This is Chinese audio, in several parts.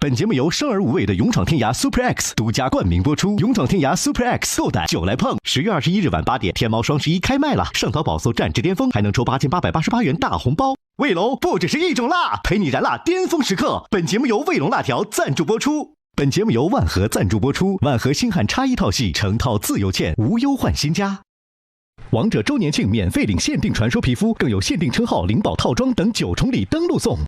本节目由生而无畏的勇闯天涯 Super X 独家冠名播出。勇闯天涯 Super X 够胆就来碰！10月21日晚8点，天猫双11开卖了，上淘宝搜战至巅峰，还能抽8888元大红包。卫龙不只是一种辣，陪你燃辣巅峰时刻。本节目由卫龙辣条赞助播出。本节目由万和赞助播出。万和星汉插一套系，成套自由嵌，无忧换新家。王者周年庆免费领限定传说皮肤，更有限定称号、灵宝套装等9重礼登录送。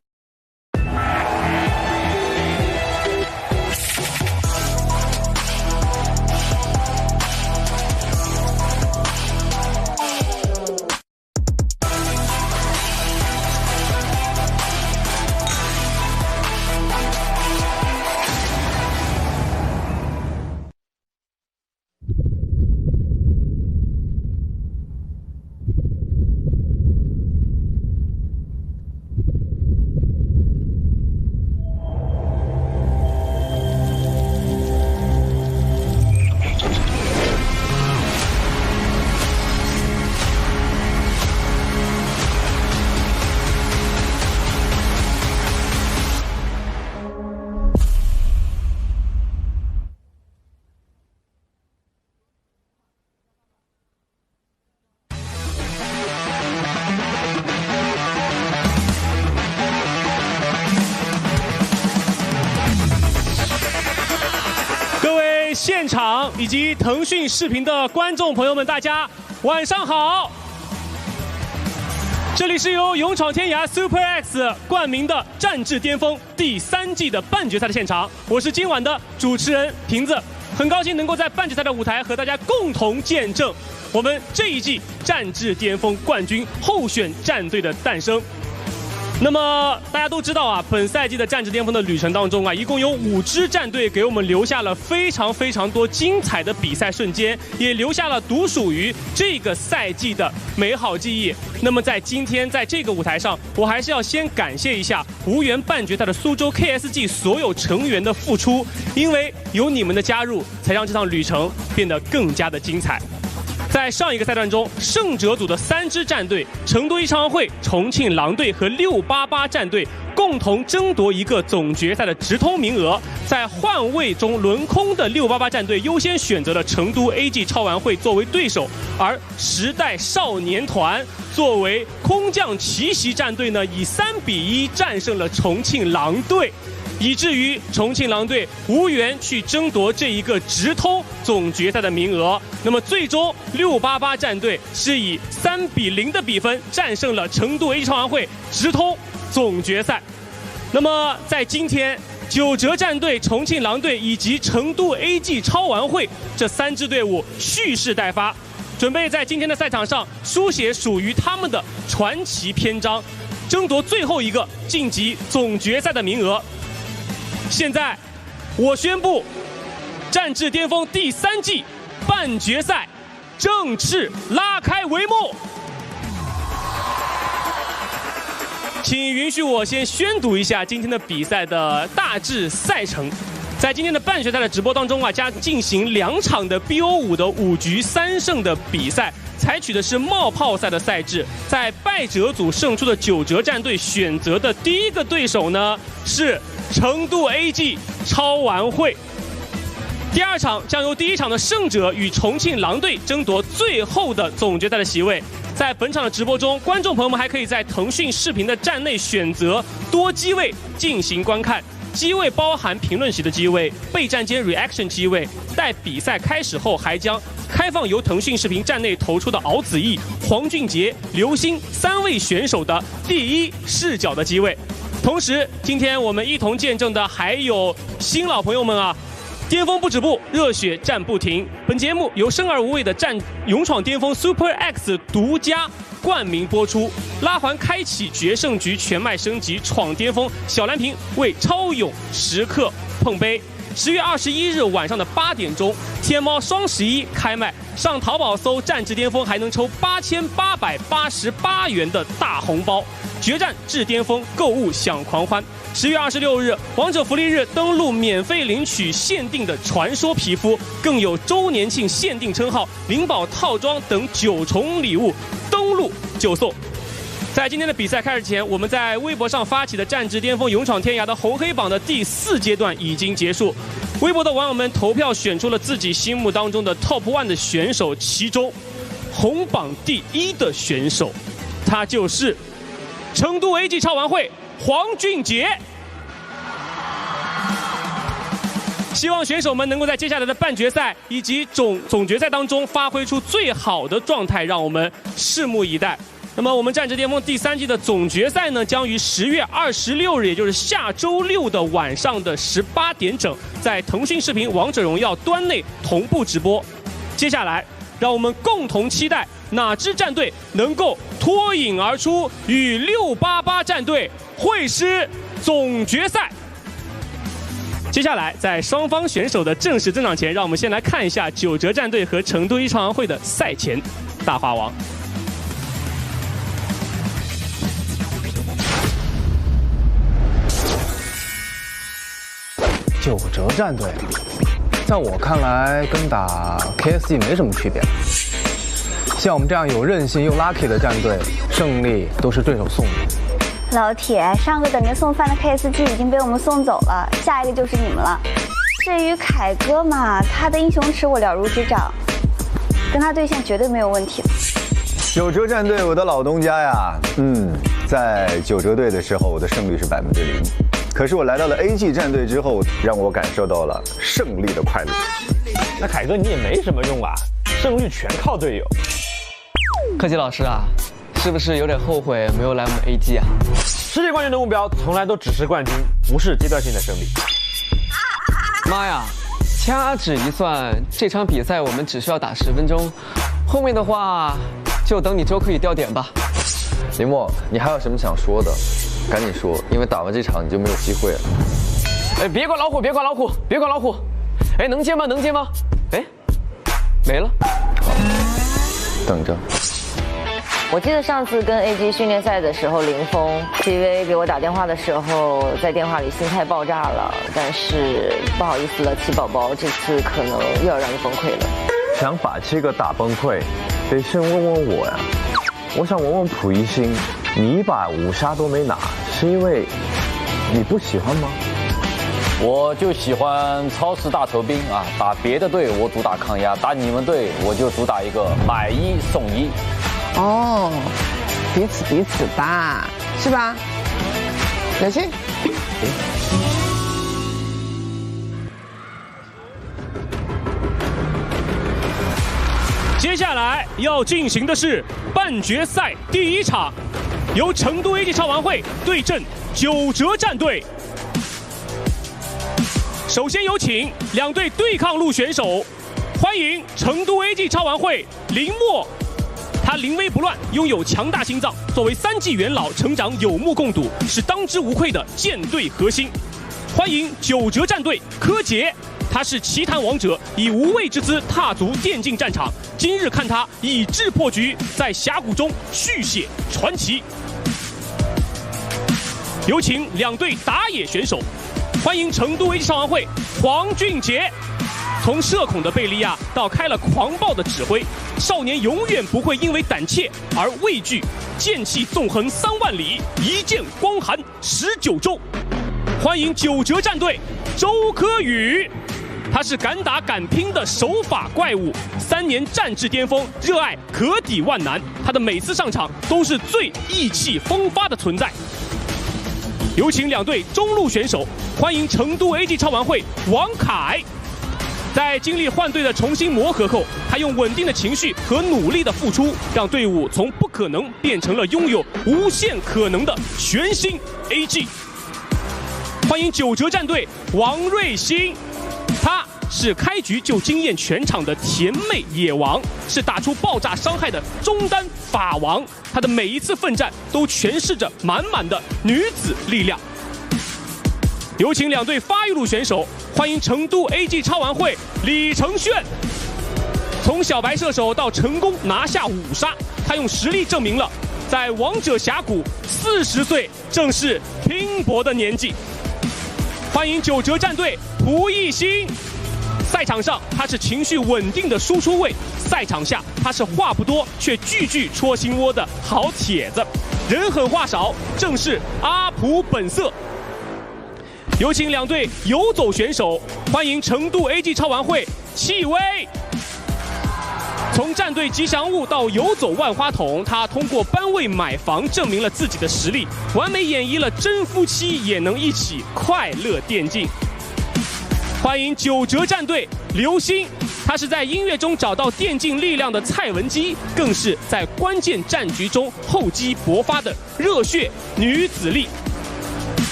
现场以及腾讯视频的观众朋友们，大家晚上好！这里是由勇闯天涯 Super X 冠名的《战至巅峰》第3季的半决赛的现场，我是今晚的主持人瓶子，很高兴能够在半决赛的舞台和大家共同见证我们这一季《战至巅峰》冠军候选战队的诞生。那么大家都知道啊，本赛季的战至巅峰的旅程当中啊，一共有5支战队给我们留下了非常多精彩的比赛瞬间，也留下了独属于这个赛季的美好记忆。那么在今天在这个舞台上，我还是要先感谢一下无缘半决赛的苏州 KSG 所有成员的付出，因为有你们的加入，才让这趟旅程变得更加的精彩。在上一个赛段中，胜者组的3支战队成都一昌会、重庆狼队和688战队共同争夺一个总决赛的直通名额。在换位中轮空的688战队优先选择了成都 AG 超玩会作为对手，而时代少年团作为空降奇袭战队呢，以3-1战胜了重庆狼队，以至于重庆狼队无缘去争夺这一个直通总决赛的名额。那么最终688战队是以3-0的比分战胜了成都 A 超玩会，直通总决赛。那么在今天9折战队、重庆狼队以及成都 AG 超玩会这3支队伍蓄势待发，准备在今天的赛场上书写属于他们的传奇篇章，争夺最后一个晋级总决赛的名额。现在，我宣布，《战至巅峰》第3季半决赛正式拉开帷幕。请允许我先宣读一下今天的比赛的大致赛程。在今天的半决赛的直播当中啊，将进行2场的 BO5的5局3胜的比赛。采取的是冒泡赛的赛制，在败者组胜出的9折战队选择的第一个对手呢是成都 AG 超玩会。第2场将由第1场的胜者与重庆狼队争夺最后的总决赛的席位。在本场的直播中，观众朋友们还可以在腾讯视频的站内选择多机位进行观看。机位包含评论席的机位、备战间 reaction 机位，待比赛开始后还将开放由腾讯视频站内投出的敖子毅、黄俊杰、刘星3位选手的第一视角的机位。同时，今天我们一同见证的还有新老朋友们啊，巅峰不止步，热血战不停。本节目由生而无畏的勇闯巅峰 Super X 独家冠名播出。拉环开启决胜局，全麦升级闯巅峰，小蓝瓶为超勇时刻碰杯。10月21日晚上的8点钟，天猫双11开卖，上淘宝搜战至巅峰还能抽8888元的大红包。决战至巅峰，购物享狂欢。10月26日，王者福利日登录免费领取限定的传说皮肤，更有周年庆限定称号、灵宝套装等9重礼物，登录就送。在今天的比赛开始前，我们在微博上发起的战至巅峰勇闯天涯的红黑榜的第4阶段已经结束。微博的网友们投票选出了自己心目当中的 Top 1的选手，其中红榜第1的选手，他就是成都 AG 超玩会黄俊杰。希望选手们能够在接下来的半决赛以及总决赛当中发挥出最好的状态，让我们拭目以待。那么我们战至巅峰第3季的总决赛呢，将于10月26日，也就是下周6的晚上的18点整，在腾讯视频王者荣耀端内同步直播。接下来，让我们共同期待哪支战队能够脱颖而出，与688战队会师总决赛。接下来，在双方选手的正式登场前，让我们先来看一下九哲战队和成都一超玩会的赛前大话王。九哲战队，在我看来跟打 KSG 没什么区别。像我们这样有韧性又 lucky 的战队，胜利都是对手送的。老铁，上个等着送饭的 KSG 已经被我们送走了，下一个就是你们了。至于凯哥嘛，他的英雄池我了如指掌，跟他对线绝对没有问题。九哲战队，我的老东家呀，在九哲队的时候，我的胜率是0%。可是我来到了 AG 战队之后，让我感受到了胜利的快乐。那凯哥你也没什么用啊，胜率全靠队友。柯基老师啊，是不是有点后悔没有来我们 AG 啊？世界冠军的目标从来都只是冠军，不是阶段性的胜利。妈呀，掐指一算，这场比赛我们只需要打10分钟，后面的话就等你周可以掉点吧。林墨，你还有什么想说的？赶紧说，因为打完这场你就没有机会了。哎，别管老虎，别管老虎，别管老虎。哎，能接吗？能接吗？哎，没了。好，等着。我记得上次跟 AG 训练赛的时候，林峰 CV 给我打电话的时候，在电话里心态爆炸了。但是不好意思了，七宝宝，这次可能又要让你崩溃了。想把这个打崩溃，得先问问我呀。我想问问溥仪星，你一把5杀都没拿，是因为你不喜欢吗？我就喜欢超市大酬兵啊！打别的队我主打抗压，打你们队我就主打一个买1送1。哦，彼此吧，是吧？小心。接下来要进行的是半决赛第1场，由成都 AG 超玩会对阵九哲战队。首先有请两队对抗路选手，欢迎成都 AG 超玩会林墨。他临危不乱，拥有强大心脏，作为3季元老，成长有目共睹，是当之无愧的舰队核心。欢迎九哲战队柯洁，他是奇谭王者，以无畏之姿踏足电竞战场。今日看他以智破局，在峡谷中续写传奇。有请两队打野选手，欢迎成都 AG 超玩会黄俊杰。从社恐的贝利亚到开了狂暴的指挥，少年永远不会因为胆怯而畏惧。剑气纵横3万里，一剑光寒19州。欢迎九哲战队周柯宇，他是敢打敢拼的手法怪物，3年战至巅峰，热爱可抵万难。他的每次上场都是最意气风发的存在。有请两队中路选手，欢迎成都 AG 超玩会王凯。在经历换队的重新磨合后，他用稳定的情绪和努力的付出，让队伍从不可能变成了拥有无限可能的全新 AG。欢迎九哲战队王瑞鑫，他是开局就惊艳全场的甜妹野王，是打出爆炸伤害的中单法王。他的每一次奋战都诠释着满满的女子力量。有请两队发育路选手，欢迎成都 AG 超玩会李承铉。从小白射手到成功拿下5杀，他用实力证明了，在王者峡谷40岁正是拼搏的年纪。欢迎九哲战队蒲熠星，赛赛场上他是情绪稳定的输出位，赛场下他是话不多却句句戳心窝的好帖子，人狠话少，正是阿普本色。有请两队游走选手，欢迎成都 AG 超玩会戚薇。从战队吉祥物到游走万花筒，他通过班位买房证明了自己的实力，完美演绎了真夫妻也能一起快乐电竞。欢迎九哲战队刘星，他是在音乐中找到电竞力量的蔡文姬，更是在关键战局中厚积薄发的热血女子力。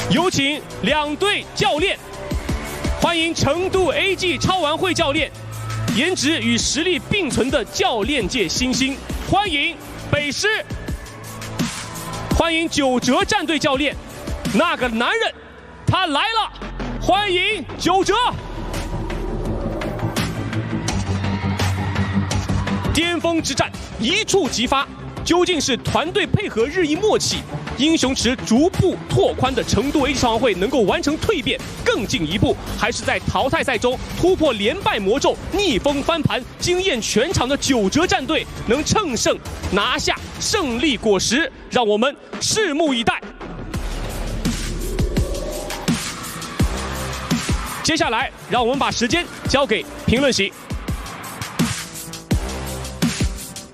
有请两队教练，欢迎成都 AG 超玩会教练，颜值与实力并存的教练界新星，欢迎北师。欢迎九哲战队教练，那个男人，他来了，欢迎九哲。巅峰之战一触即发，究竟是团队配合日益默契，英雄池逐步拓宽的成都 AG 超玩会能够完成蜕变更进一步，还是在淘汰赛中突破连败魔咒，逆风翻盘，惊艳全场的九哲战队能乘胜拿下胜利果实？让我们拭目以待。接下来，让我们把时间交给评论席。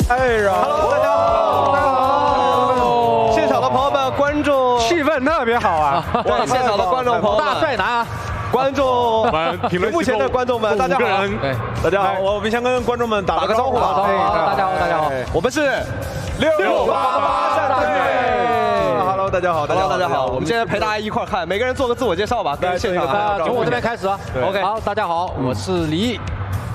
Hello， 大家好，大家好，现场的朋友们，观众气氛特别好啊！对，现场的观众朋友们，大帅男啊！观众，目前的观众们，大家好，大家好，我们先跟观众们打个招呼吧。大家好，大家好，我们是688战队。Hello， 大家好，大家好，我们今天陪大家一块看，每个人做个自我介绍吧，跟现场。从我这边开始啊。OK， 好，大家好，我是李毅。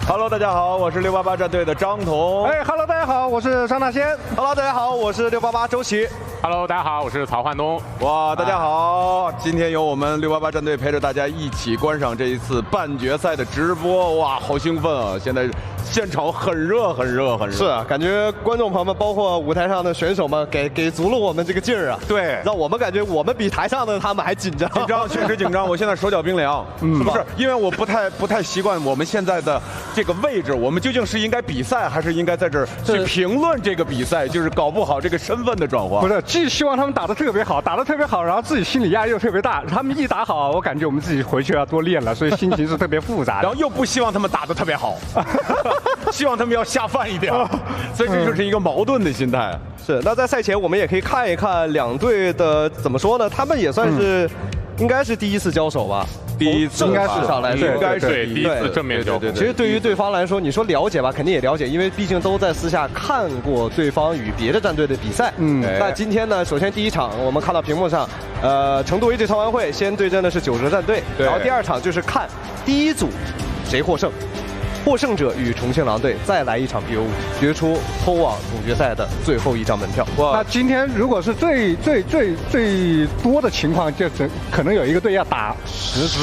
Hello， 大家好，我是688战队的张彤。Hello， 大家好，我是张大仙。Hello， 大家好，我是688周琦。Hello， 大家好，我是曹焕东。哇，大家好，今天由我们688战队陪着大家一起观赏这一次半决赛的直播，哇，好兴奋啊！现在现场很热，很热，很热。是啊，感觉观众朋友们，包括舞台上的选手们，给足了我们这个劲儿啊。对，让我们感觉我们比台上的他们还紧张。紧张，确实紧张。我现在手脚冰凉。不是，因为我不太习惯我们现在的这个位置，我们究竟是应该比赛，还是应该在这儿去评论这个比赛？就是搞不好这个身份的转换。不是，既希望他们打得特别好，然后自己心理压力又特别大。他们一打好，我感觉我们自己回去要多练了，所以心情是特别复杂的。然后又不希望他们打得特别好。希望他们要下饭一点，所以这就是一个矛盾的心态。是，那在赛前我们也可以看一看两队的怎么说呢？他们也算是，应该是第一次交手吧。第一次，应该是上来说，应该是第一次正面交锋。其实对于对方来说，你说了解吧，肯定也了解，因为毕竟都在私下看过对方与别的战队的比赛。那今天呢，首先第一场我们看到屏幕上，成都 AG 超玩会先对阵的是九哲战队，然后第二场就是看第一组谁获胜。获胜者与重庆狼队再来一场 BO5，决出通往总决赛的最后一张门票。那今天如果是最多的情况，就可能有一个队要打10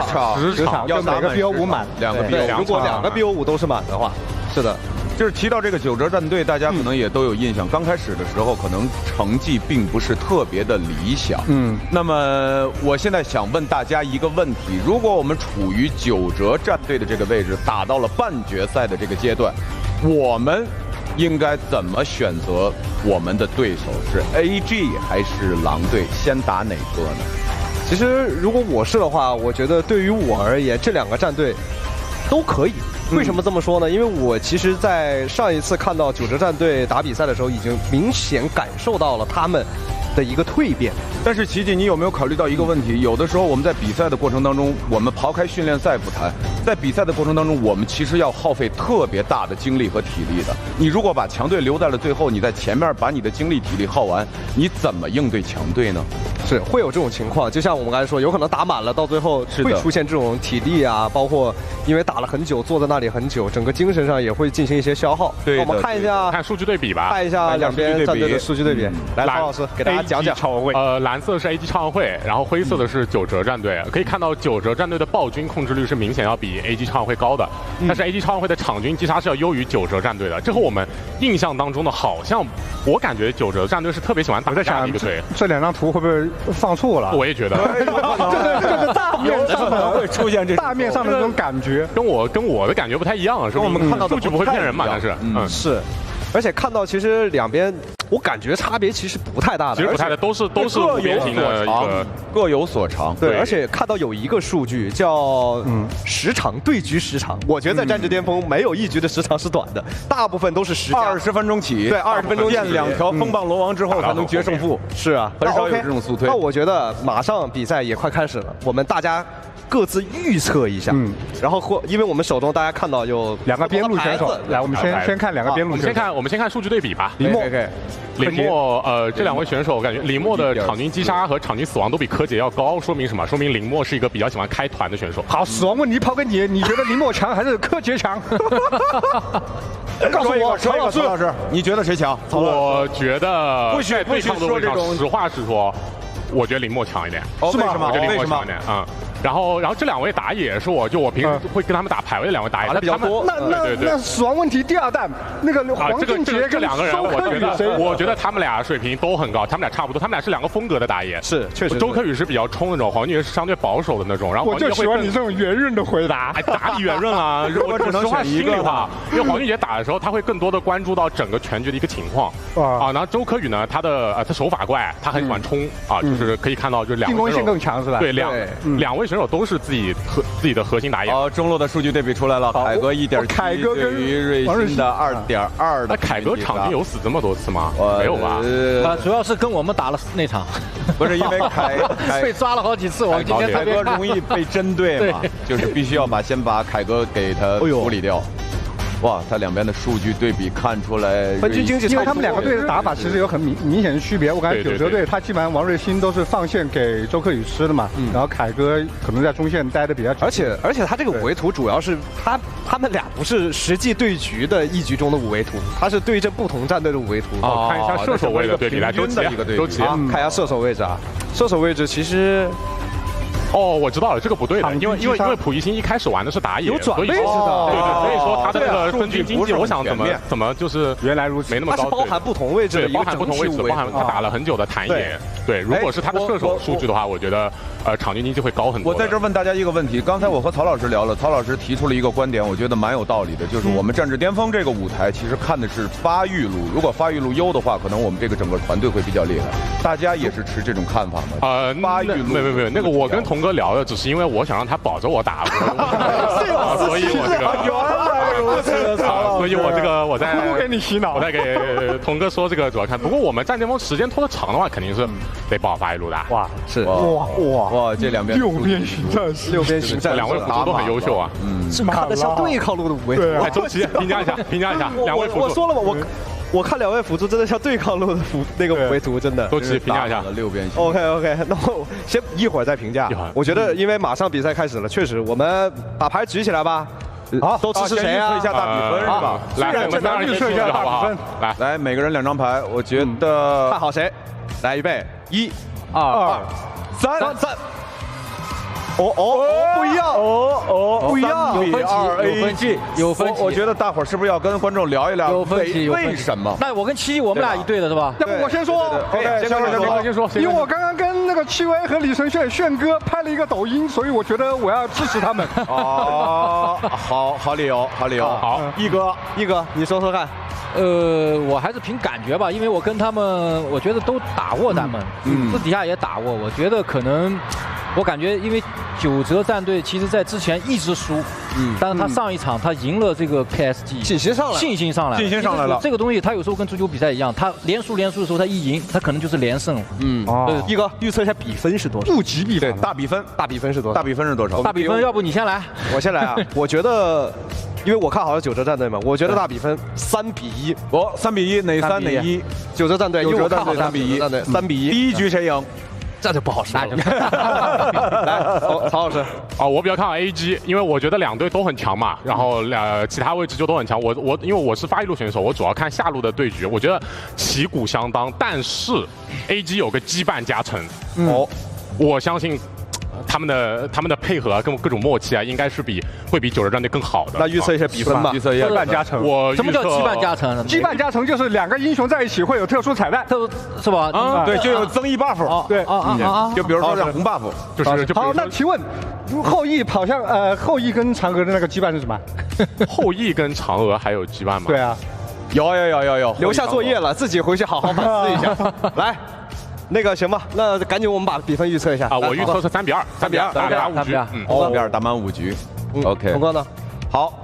场，就每个 BO5满2个 BO5。如果2个 BO5都是满的话，是的。就是提到这个九哲战队，大家可能也都有印象。刚开始的时候，可能成绩并不是特别的理想。那么我现在想问大家一个问题：如果我们处于九哲战队的这个位置，打到了半决赛的这个阶段，我们应该怎么选择我们的对手？是 AG 还是狼队？先打哪个呢？其实如果我是的话，我觉得对于我而言，这2个战队都可以。为什么这么说呢？因为我其实，在上一次看到九哲战队打比赛的时候，已经明显感受到了他们的一个蜕变。但是齐锦，你有没有考虑到一个问题？有的时候我们在比赛的过程当中，我们抛开训练赛不谈，在比赛的过程当中，我们其实要耗费特别大的精力和体力的。你如果把强队留在了最后，你在前面把你的精力体力耗完，你怎么应对强队呢？是会有这种情况，就像我们刚才说，有可能打满了，到最后会出现这种体力啊，包括因为打了很久，坐在那里很久，整个精神上也会进行一些消耗。对，我们看一下，看数据对比吧，看一下两边战队的数据对比。来，曹老师给大家讲讲。蓝色是 AG 超玩会，然后灰色的是九哲战队。可以看到九哲战队的暴君控制率是明显要比比 AG 超会高的，但是 AG 超会的场均击杀是要优于九折战队的，这和我们印象当中的好像，我感觉九折战队是特别喜欢打架的一个队。这2张图会不会放错了？我也觉得，就是大面上的会出现这大面上的这种感觉，跟我的感觉不太一样，是我们看到的数据不会骗人嘛？但是，是。而且看到其实两边，我感觉差别其实不太大的，其实不太大，都是无边形的一个各有所长。对，而且看到有一个数据叫时长对局时长，我觉得在战至巅峰没有一局的时长是短的，大部分都是20分钟起。对，20分钟见2条风暴龙王之后才能决胜负。是啊，很少有这种速推。那我觉得马上比赛也快开始了，我们大家各自预测一下，然后因为我们手中大家看到有2个边路选手，来，我们先看2个边路选手。我们先看数据对比吧。李默，这2位选手，我感觉李默的场均击杀和场均死亡都比柯洁要高，说明什么？说明林默是一个比较喜欢开团的选手。好，死亡问题抛给你，你觉得林默强还是柯洁强？告诉我，曹老师，你觉得谁强？我觉得不许说这种，实话实说，我觉得林默强一点。是吗？我觉得林默强一点，然后这2位打野是我平时会跟他们打排位的2位打野，打的比较多。那死亡问题第2弹那个黄俊杰这2个人，我觉得他们俩水平都很高，他们俩差不多，他们俩是2个风格的打野。是，确实。周柯宇是比较冲那种，黄俊杰是相对保守的那种。然后我就喜欢你这种圆润的回答。哪里圆润啊？我只能说心里话，因为黄俊杰打的时候，他会更多的关注到整个全局的一个情况啊。然后周柯宇呢，他手法怪，他很喜欢冲啊，就是可以看到就是进攻性更强是吧？对，两位选手都是自己的核心打野。中路的数据对比出来了，凯哥1.7，凯哥对于瑞星的2.2。那凯哥场均有死这么多次吗？没有吧？主要是跟我们打了那场，不是因为凯被抓了好几次，我今天凯哥容易被针对嘛，就是必须要先把凯哥给他处理掉。哇，他两边的数据对比看出来，分区经济，因为他们2个队的打法其实有很明显的区别。我感觉九哲队他基本上王瑞鑫都是放线给周柯宇吃的嘛，然后凯哥可能在中线待的比较久。而且他这个5维图主要是他们俩不是实际对局的1局中的5维图，他是对阵不同战队的5维图。看一下射手位的对比，来周琦看一下射手位置啊，射手位置其实。我知道了，这个不对的，因为溥仪星一开始玩的是打野，有转位置的，对，所以说他的那个分区经济，我想怎么就是原来如此，没那么高，它是包含不同位置的，包含不同位置，包含他打了很久的弹野，对，如果是他的射手数据的话，我觉得场均经济会高很多。我在这问大家一个问题，刚才我和曹老师聊了，曹老师提出了一个观点，我觉得蛮有道理的，就是我们战至巅峰这个舞台其实看的是发育路，如果发育路优的话，可能我们这个整个团队会比较厉害。大家也是持这种看法吗？发育路没有，那个我跟童哥聊的只是因为我想让他保着我打，所以我这个原来如此，所以我这个我在不给你洗脑，我在给童哥说这个主要看。不过我们战巅峰时间拖得长的话，肯定是得爆发一路的。哇，是哇，这两边6边形战士， 6边形战士，2位辅助都很优秀啊。是看的像对抗路的5维图。周琦评价一下，2位辅助。我说了嘛，我看2位辅助真的像对抗路的那个5维图，真的。周琦评价一下6边形。OK， 那我先一会儿再评价。我觉得因为马上比赛开始了，确实我们把牌举起来吧。好，都支持谁啊？预测一下大比分是吧？来，我们预测一下大比分。来，每个人2张牌，我觉得看好谁？来，预备，1、2、3。不一样，不一样，有分歧。我觉得大伙儿是不是要跟观众聊一聊？有分歧，为什么？那我跟7我们俩一队的是吧？要不我先说，先说，因为我刚刚跟那个7威和李承炫哥拍了一个抖音，所以我觉得我要支持他们。好理由。好，一哥，你说说看。我还是凭感觉吧，因为我跟他们，我觉得都打过他们，私底下也打过，我觉得可能。我感觉，因为九哲战队其实在之前一直输，但是他上一场他赢了这个 KSG， 信心上来了。这个东西他有时候跟足球比赛一样，他连输的时候他一赢，他可能就是连胜了。一哥预测一下比分是多少？不及比分，大比分是多少？大比分是多少？大比分要不你先来，我先来啊。我觉得，因为我看好了九哲战队嘛，我觉得大比分3比1。3比1，哪3哪1？九哲战队，因为我看好3比1。3比1。第1局谁赢？这就不好说了。来，曹老师。我比较看好 AG， 因为我觉得2队都很强嘛，然后其他位置就都很强。因为我是发育路选手，我主要看下路的对局，我觉得旗鼓相当，但是 AG 有个羁绊加成。我相信他们的配合啊，跟各种默契啊，应该是会比九折战队更好的。那预测一下比分吧，预测一下羁绊加成。什么叫羁绊加成？羁绊加成就是2个英雄在一起会有特殊彩蛋，是吧？对，就有增益 buff。对就比如说像红 buff，就是好，那请问后羿跑向后羿跟嫦娥的那个羁绊是什么？后羿跟嫦娥还有羁绊吗？对啊，有，留下作业了，自己回去好好反思一下。来。那个行吧，那赶紧我们把比分预测一下啊！我预测是3比2，打满5局，3比2打满5局。OK， 洪哥呢？好，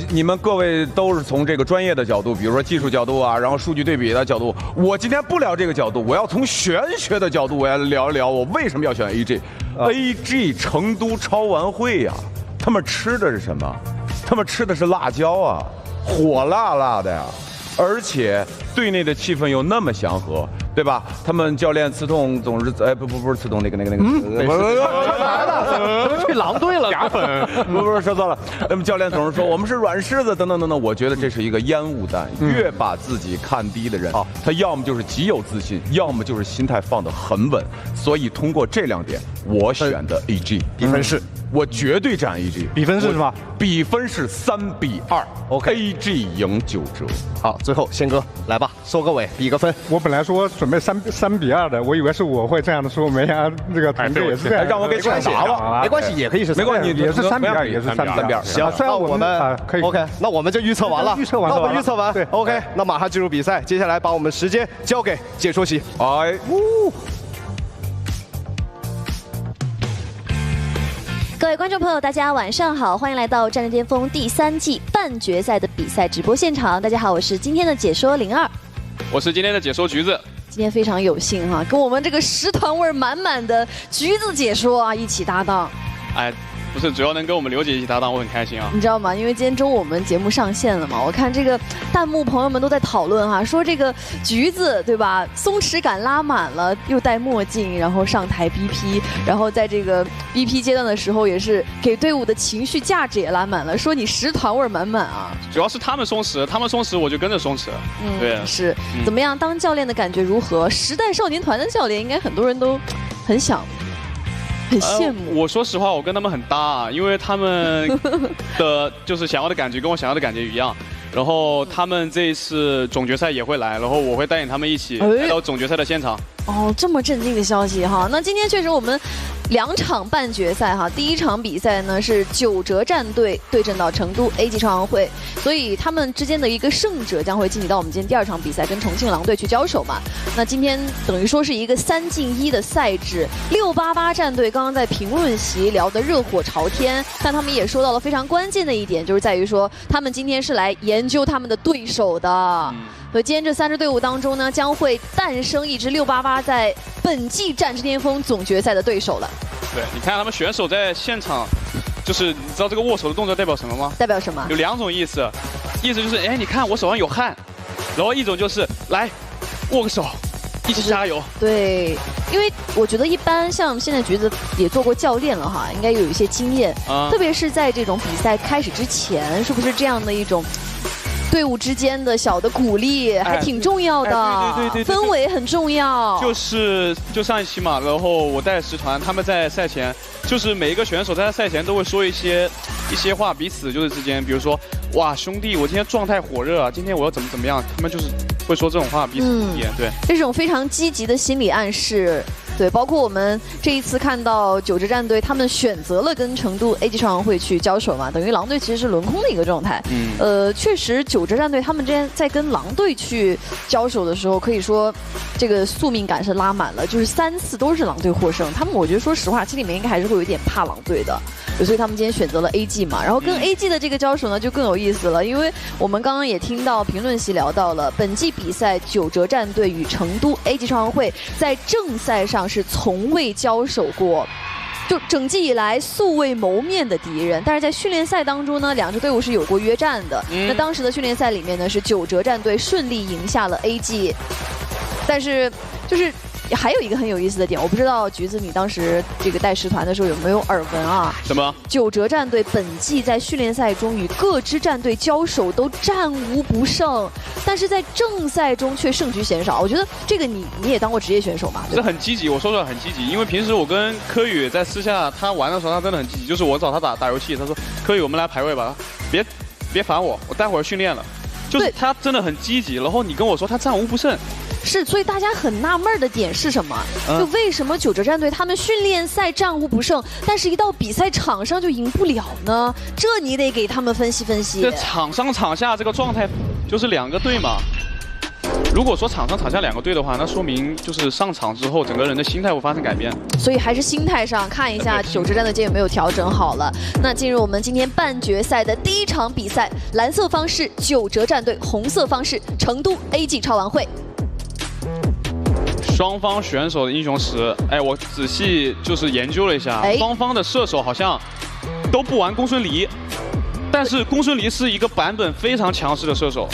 你们各位都是从这个专业的角度，比如说技术角度啊，然后数据对比的角度。我今天不聊这个角度，我要从玄学的角度，我要聊一聊我为什么要选 AG。AG 成都超玩会呀，他们吃的是什么？他们吃的是辣椒啊，火辣辣的呀，而且队内的气氛又那么祥和。对吧？他们教练刺痛总是不是刺痛那个，怎么去狼队了？假粉，不是说错了。那么教练总是说我们是软柿子等等等等，我觉得这是一个烟雾弹。越把自己看低的人，他要么就是极有自信，要么就是心态放得很稳。所以通过这2点，我选的 AG。比分是，我绝对站 AG。比分是什么？比分是3比2。OK，AG 赢9折。好，最后宪哥来吧，收个尾，比个分。我本来说准备3比2的，我以为是我会这样的说，没想到这个团队也是这样。让我给抢答了，没关系，也可以是没关系，也是3比2，也是3比2。行，那我们可以 OK， 那我们就预测完了。预测完了，那我们预测完，对 OK， 那马上进入比赛，接下来把我们时间交给解说席。各位观众朋友，大家晚上好，欢迎来到《战略巅峰》第3季半决赛的比赛直播现场。大家好，我是今天的解说02，我是今天的解说橘子。今天非常有幸哈，跟我们这个食团味满满的橘子解说啊一起搭档。哎，不是，主要能跟我们刘姐一起搭档，我很开心啊。你知道吗？因为今天中午我们节目上线了嘛，我看这个弹幕朋友们都在讨论哈，说这个橘子对吧，松弛感拉满了，又戴墨镜，然后上台 BP， 然后在这个 BP 阶段的时候也是给队伍的情绪价值也拉满了，说你食团味满满啊。主要是他们松弛，他们松弛我就跟着松弛。对，是。怎么样？当教练的感觉如何？时代少年团的教练，应该很多人都很想。很羡慕。我说实话，我跟他们很搭啊，因为他们的就是想要的感觉跟我想要的感觉一样。然后他们这一次总决赛也会来，然后我会带领他们一起来到总决赛的现场。哦，这么震惊的消息哈！那今天确实我们2场半决赛哈，第1场比赛呢是9折战队对阵到成都 AG 超玩会，所以他们之间的一个胜者将会晋级到我们今天第2场比赛，跟重庆狼队去交手嘛。那今天等于说是一个3进1的赛制。688战队刚刚在评论席聊得热火朝天，但他们也说到了非常关键的一点，就是在于说他们今天是来研究他们的对手的。所以今天这3支队伍当中呢，将会诞生一支688在本季战之巅峰总决赛的对手了。对，你看他们选手在现场，就是你知道这个握手的动作代表什么吗？代表什么？有2种意思，意思就是哎，你看我手上有汗，然后一种就是来握个手，一起加油。对，因为我觉得一般像现在橘子也做过教练了哈，应该有一些经验，特别是在这种比赛开始之前，是不是这样的一种队伍之间的小的鼓励还挺重要的，对，氛围很重要。就上一期嘛，然后我带10团，他们在赛前，就是每一个选手在赛前都会说一些话，彼此就是之间，比如说，哇，兄弟，我今天状态火热啊，今天我要怎么样，他们就是会说这种话，彼此鼓励，对，这种非常积极的心理暗示。对，包括我们这一次看到9支战队，他们选择了跟成都 AG 超玩会去交手嘛，等于狼队其实是轮空的一个状态。确实9支战队他们之前在跟狼队去交手的时候，可以说这个宿命感是拉满了，就是3次都是狼队获胜。他们我觉得说实话，心里面应该还是会有一点怕狼队的，所以他们今天选择了 AG 嘛。然后跟 AG 的这个交手呢就更有意思了，因为我们刚刚也听到评论席聊到了本季比赛9折战队与成都 AG 超玩会在正赛上是从未交手过，就整季以来素未谋面的敌人。但是在训练赛当中呢，2支队伍是有过约战的。那当时的训练赛里面呢，是9折战队顺利赢下了 AG， 但是就是还有一个很有意思的点，我不知道橘子你当时这个带10团的时候有没有耳闻啊？什么？九哲战队本季在训练赛中与各支战队交手都战无不胜，但是在正赛中却胜局鲜少。我觉得这个你也当过职业选手嘛？这很积极，我说出来很积极，因为平时我跟柯宇在私下他玩的时候，他真的很积极。就是我找他打游戏，他说柯宇我们来排位吧，别烦我待会儿训练了。就是他真的很积极，然后你跟我说他战无不胜。是，所以大家很纳闷的点是什么？就为什么九哲战队他们训练赛战无不胜，但是一到比赛场上就赢不了呢？这你得给他们分析分析。这场上场下这个状态就是2个队嘛。如果说场上场下2个队的话，那说明就是上场之后整个人的心态会发生改变。所以还是心态上看一下九哲战队今天有没有调整好了。那进入我们今天半决赛的第1场比赛，蓝色方是九哲战队，红色方是成都 AG 超玩会。双方选手的英雄池，我仔细就是研究了一下，双方的射手好像都不玩公孙离，但是公孙离是一个版本非常强势的射手。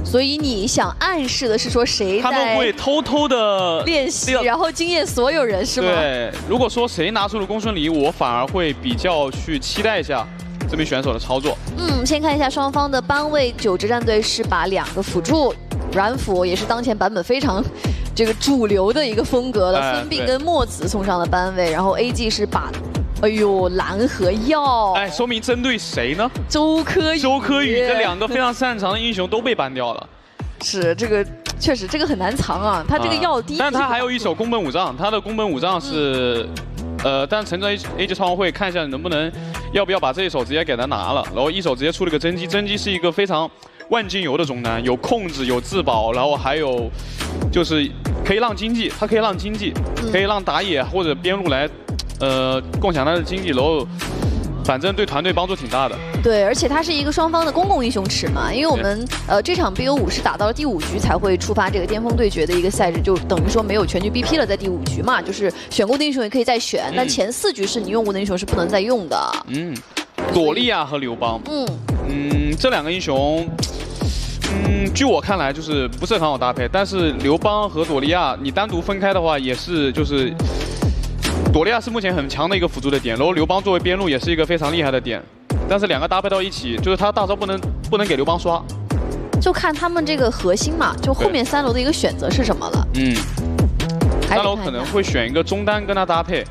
所以你想暗示的是说谁他们会偷偷的练习，然后惊艳所有人是吗？对，如果说谁拿出了公孙离，我反而会比较去期待一下这名选手的操作。先看一下双方的班位，九哲战队是把2个辅助软辅，也是当前版本非常这个主流的一个风格了，孙膑跟墨子送上了班位，然后 AG 是把。蓝和耀，说明针对谁呢？周柯宇这2个非常擅长的英雄都被ban掉了。是这个，确实这个很难藏啊。他这个耀低，但他还有一手宫本武藏，他的宫本武藏是，但是乘着 AG 超玩会看一下能不能，要不要把这一手直接给他拿了，然后一手直接出了个真机，真机是一个非常万金油的中单，有控制有自保，然后还有就是可以让经济，它可以让经济，可以让打野或者边路来。共享他的经济，然后反正对团队帮助挺大的。对，而且它是一个双方的公共英雄池嘛，因为我们这场 BO5是打到了第5局才会触发这个巅峰对决的一个赛制，就等于说没有全局 BP 了，在第5局嘛，就是选过的英雄也可以再选，但前4局是你用过的英雄是不能再用的。朵莉亚和刘邦，这2个英雄。据我看来就是不是很好搭配，但是刘邦和朵莉亚你单独分开的话，也是就是朵莉亚是目前很强的一个辅助的点，然后刘邦作为边路也是一个非常厉害的点，但是2个搭配到一起，就是他大招不能给刘邦刷，就看他们这个核心嘛，就后面3楼的一个选择是什么了。3楼可能会选一个中单跟他搭配，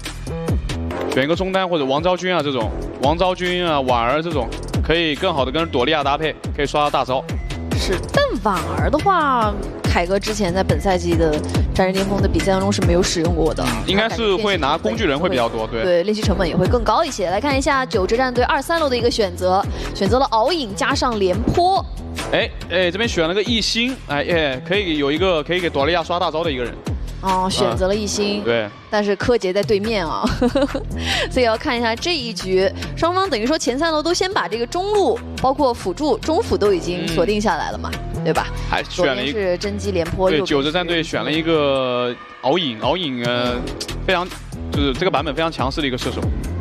选一个中单或者王昭君啊这种，王昭君啊婉儿这种可以更好的跟朵莉亚搭配，可以刷到大招。是，但婉儿的话，凯哥之前在本赛季的战士巅峰的比赛当中是没有使用过的，应该是会拿工具人会比较多，对，练习成本也会更高一些。来看一下九哲战队2、3楼的一个选择，选择了敖影加上廉颇。这边选了个一星，可以有一个可以给朵莉亚刷大招的一个人。选择了一星，对，但是柯洁在对面啊，所以要看一下这一局，双方等于说前3楼都先把这个中路，包括辅助、中辅都已经锁定下来了嘛，对吧？还选了一个是甄姬、廉颇，对，九哲战队选了一个敖影，非常就是这个版本非常强势的一个射手。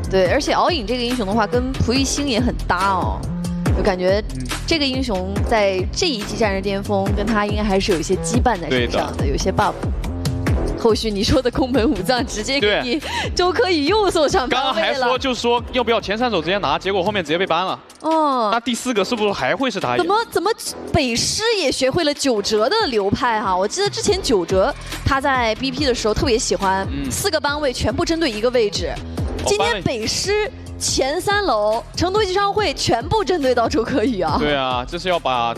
对，而且敖影这个英雄的话，跟蒲熠星也很搭哦。就感觉这个英雄在这一季战士巅峰跟他应该还是有一些羁绊在身上的，有些 buff。后续你说的宫本武藏直接给你周柯宇又送上班位了。刚刚还说就说要不要前3手直接拿，结果后面直接被ban了。那第4个是不是还会是打野？怎么北师也学会了九哲的流派哈？我记得之前九哲他在 BP 的时候特别喜欢4个班位全部针对一个位置，今天北师前3楼成都集商会全部针对到周柯宇啊。对啊，这是要把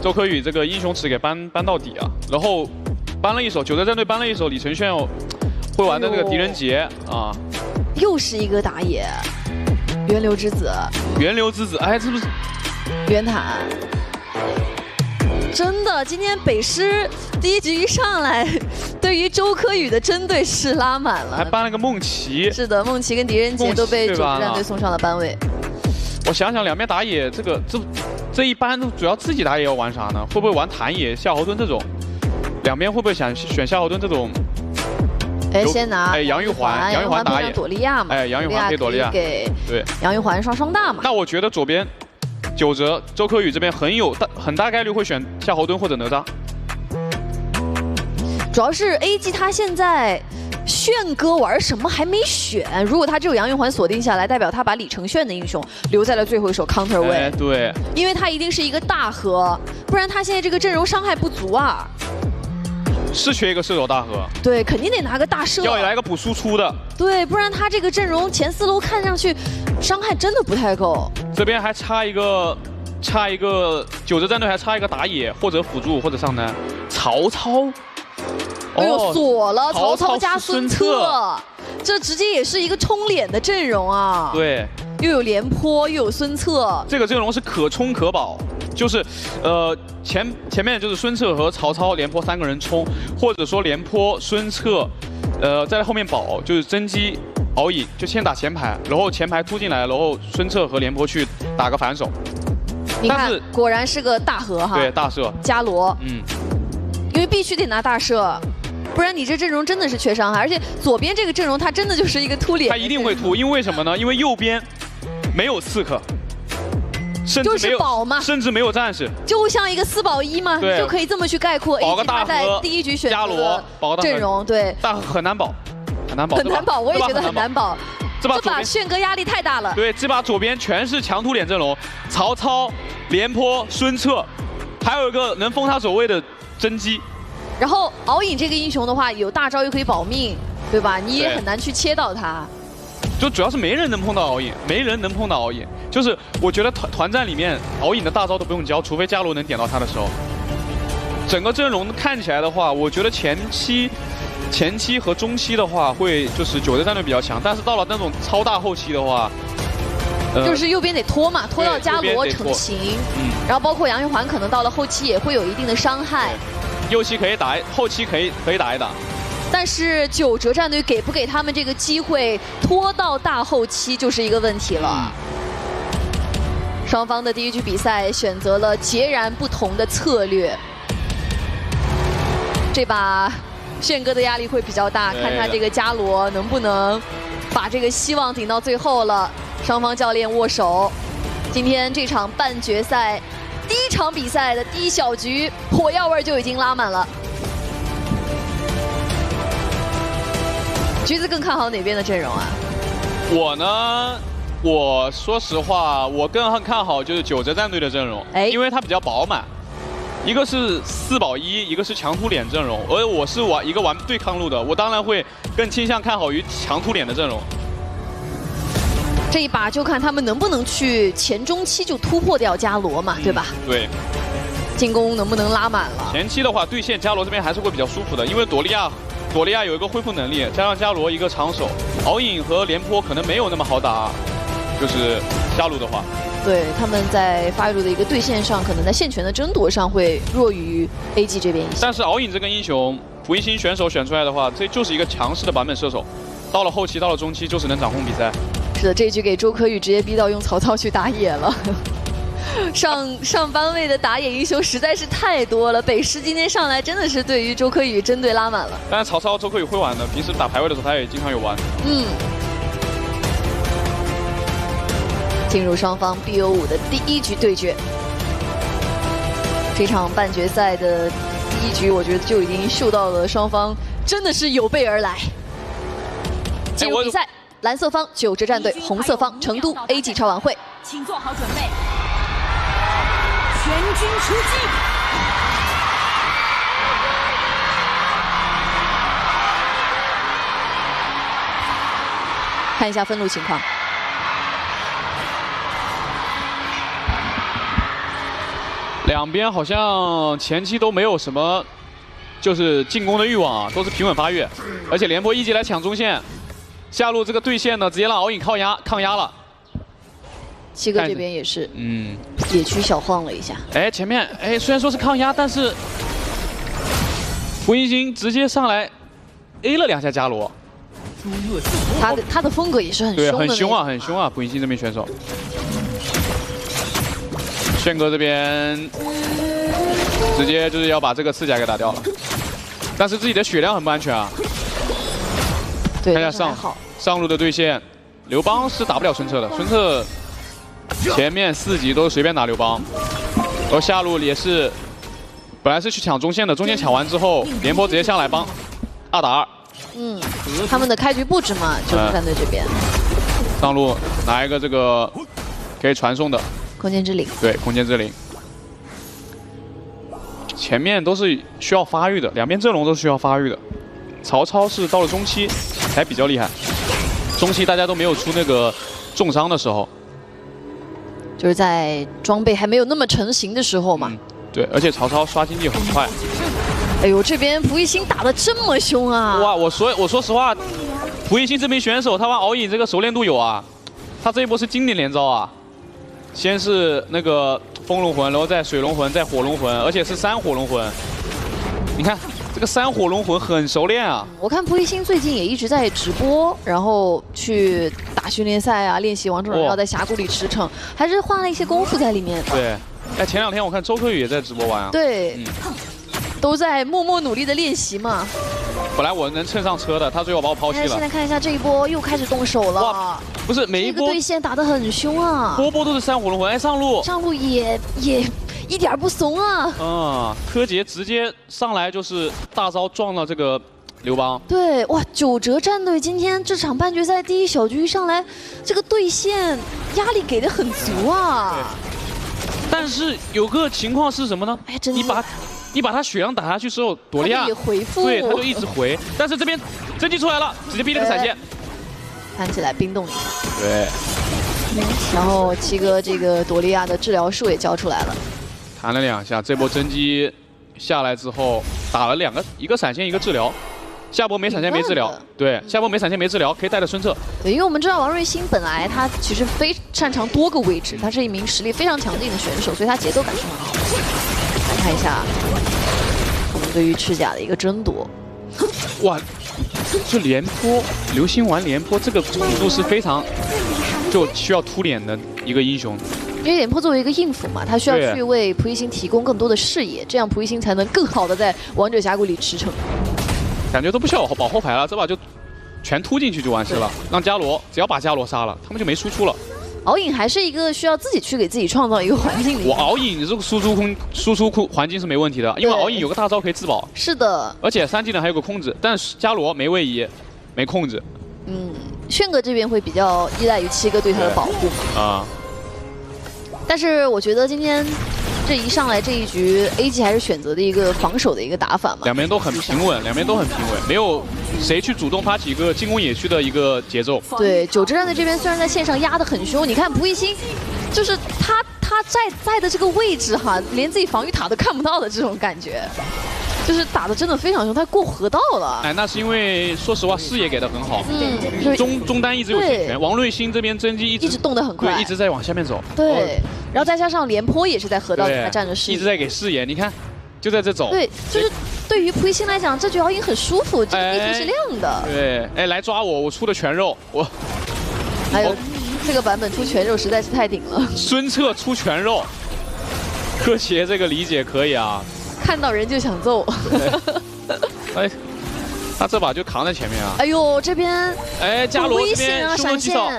周柯宇这个英雄池给搬到底啊，然后。搬了一手，九哲战队搬了一手李承铉会玩的这个狄仁杰啊，又是一个打野，源流之子，这不是袁坦？真的，今天北师第1局一上来，对于周柯宇的针对是拉满了，还搬了个梦琪。是的，梦琪跟狄仁杰都被九哲战队送上了班位。我想想，2边打野这一般主要自己打野要玩啥呢？会不会玩谭野、夏侯惇这种？2边会不会想选夏侯惇这种？先拿杨玉环打野，朵莉亚嘛，杨玉环配朵莉亚，给对杨玉环刷双大嘛。那我觉得左边九哲周柯宇这边很大概率会选夏侯惇或者哪吒。主要是 AG 他现在炫哥玩什么还没选，如果他只有杨玉环锁定下来，代表他把李承铉的英雄留在了最后一手 counter 位。哎，对，因为他一定是一个大核，不然他现在这个阵容伤害不足啊。是缺一个射手大核。对，肯定得拿个大射。要来个补输出的。对，不然他这个阵容前4楼看上去伤害真的不太够。这边还差一个九泽战队还差一个打野或者辅助或者上单。曹操。哎呦，锁了！曹操加孙策，这直接也是一个冲脸的阵容啊！对，又有廉颇，又有孙策，这个阵容是可冲可保，就是前面就是孙策和曹操、廉颇3个人冲，或者说廉颇、孙策，在后面保，就是甄姬、敖乙就先打前排，然后前排突进来，然后孙策和廉颇去打个反手。你看，果然是个大核哈。对，大射。伽罗，因为必须得拿大射。不然你这阵容真的是缺伤害，而且左边这个阵容它真的就是一个突脸。他一定会突，因为什么呢？因为右边没有刺客，甚至没有保嘛，甚至没有战士，就像一个4保1嘛，就可以这么去概括。保个大核，在第一局选择阵容，对，但很难保，很难保，很难保，我也觉得很难保。这把炫哥压力太大了。对，这把左边全是强突脸阵容，曹操、廉颇、孙策，还有一个能封他走位的甄姬。然后敖乙这个英雄的话，有大招又可以保命，对吧？你也很难去切到他。就主要是没人能碰到敖乙，没人能碰到敖乙。就是我觉得团战里面敖乙的大招都不用教，除非伽罗能点到他的时候。整个阵容看起来的话，我觉得前期和中期的话会就是九泽战队比较强，但是到了那种超大后期的话，就是右边得拖嘛，拖到伽罗成型。然后包括杨玉环可能到了后期也会有一定的伤害。右期可以打，后期可以打一打，但是九哲战队给不给他们这个机会拖到大后期就是一个问题了。双方的第一局比赛选择了截然不同的策略，这把炫哥的压力会比较大，看他这个伽罗能不能把这个希望顶到最后了。双方教练握手，今天这场半决赛。第一场比赛的第一小局，火药味就已经拉满了。橘子更看好哪边的阵容啊？我呢，我说实话，我更看好就是九泽战队的阵容，因为它比较饱满。一个是4保1，一个是强突脸阵容，而我是玩对抗路的，我当然会更倾向看好于强突脸的阵容。这一把就看他们能不能去前中期就突破掉伽罗嘛，对吧？对。进攻能不能拉满了？前期的话，对线伽罗这边还是会比较舒服的，因为朵利亚有一个恢复能力，加上伽罗一个长手，敖乙和廉颇可能没有那么好打，就是下路的话。对，他们在发育路的一个对线上，可能在线权的争夺上会弱于 AG 这边一些。但是敖乙这个英雄，福一星选手选出来的话，这就是一个强势的版本射手，到了后期，到了中期，就是能掌控比赛。是的，这一局给周柯宇直接逼到用曹操去打野了。上班位的打野英雄实在是太多了，北师今天上来真的是对于周柯宇针对拉满了。但是曹操、周柯宇会玩的，平时打排位的时候他也经常有玩。进入双方 BO5的第一局对决，这场半决赛的第一局，我觉得就已经嗅到了双方真的是有备而来。进入比赛。蓝色方九哲战队，红色方成都 AG 超晚会，请做好准备，全军出击！看一下分路情况，两边好像前期都没有什么，就是进攻的欲望啊，都是平稳发育，而且廉颇一级来抢中线。下路这个对线呢，直接让敖乙抗压了。七哥这边也是，野区小晃了一下。前面虽然说是抗压，但是福一星直接上来 A 了2下伽罗。他的风格也是很凶的，对，很凶啊！福一星这边选手，炫哥这边直接就是要把这个刺甲给打掉了，但是自己的血量很不安全啊。对，看一下上路的对线，刘邦是打不了孙策的。孙策前面4级都随便打刘邦，然后下路也是本来是去抢中线的，中线抢完之后，廉颇直接上来帮2打2。他们的开局布置嘛，就是战队这边。上路拿一个这个可以传送的空间之灵。对，空间之灵。前面都是需要发育的，两边阵容都是需要发育的。曹操是到了中期才比较厉害，中期大家都没有出那个重伤的时候，就是在装备还没有那么成型的时候嘛。对，而且曹操刷经济很快。哎呦，这边蒲熠星打得这么凶啊！哇，我说实话，蒲熠星这名选手他玩敖乙这个熟练度有啊，他这一波是经典连招啊，先是那个风龙魂，然后再水龙魂，再火龙魂，而且是3火龙魂。你看这个3火龙魂很熟练啊。我看蒲熠星最近也一直在直播，然后去打训练赛啊，练习王者荣耀，在峡谷里驰骋，还是花了一些功夫在里面。对，哎，前2天我看周柯宇也在直播玩啊。对。都在默默努力的练习嘛。本来我能蹭上车的，他最后把我抛弃了。现在看一下这一波又开始动手了。哇，不是每一波这个对线打得很凶啊，波都是3火龙魂。哎，上路也一点不怂啊。柯洁直接上来就是大招撞了这个刘邦。对，哇，9折战队今天这场半决赛第一小局一上来，这个对线压力给的很足啊。但是有个情况是什么呢？哎，真的。你把他血量打下去之后，朵莉亚也回复，对，他就一直回。但是这边真机出来了，直接逼了个闪现，看起来冰冻一下。对。然后七哥这个朵莉亚的治疗术也交出来了，弹了2下。这波真机下来之后，打了一个闪现，一个治疗。下波没闪现没治疗，对，下波没闪现没治疗，可以带着孙策。对，因为我们知道王瑞鑫本来他其实非擅长多个位置，他是一名实力非常强劲的选手，所以他节奏感是很好的。来看一下我们对于赤甲的一个争夺。哇，就廉颇，流星丸廉颇这个程度是非常就需要突脸的一个英雄。因为廉颇作为一个应付嘛，他需要去为蒲熠星提供更多的视野，这样蒲熠星才能更好的在王者峡谷里驰骋。感觉都不需要保后排了，这把就全突进去就完事了。让伽罗只要把伽罗杀了，他们就没输出了。敖隐还是一个需要自己去给自己创造一个环境的。我敖隐这个输出环境是没问题的，因为敖隐有个大招可以自保。是的。而且3技能还有个控制，但是伽罗没位移，没控制。炫哥这边会比较依赖于七哥对他的保护啊。但是我觉得今天这一上来这一局 ，AG 还是选择的一个防守的一个打法嘛。两边都很平稳，没有谁去主动发起一个进攻野区的一个节奏。对，9折战队这边虽然在线上压得很凶，你看蒲熠星，就是他在的这个位置哈，连自己防御塔都看不到的这种感觉。就是打的真的非常凶，他过河道了。哎，那是因为说实话视野给的很好，中单一直有铁拳，王瑞鑫这边真机一直动得很快，对，一直在往下面走。对，然后再加上廉颇也是在河道里面站着视野，一直在给视野，你看就在这走。对，就是对于蒲熠星来讲，这局敖隐很舒服，这个地图是亮的。对，哎，来抓我出的全肉，我。还有这个版本出全肉实在是太顶了。孙策出全肉，柯洁这个理解可以啊。看到人就想揍，哎，他这把就扛在前面啊！哎呦，这边哎，伽罗这边凶多吉少，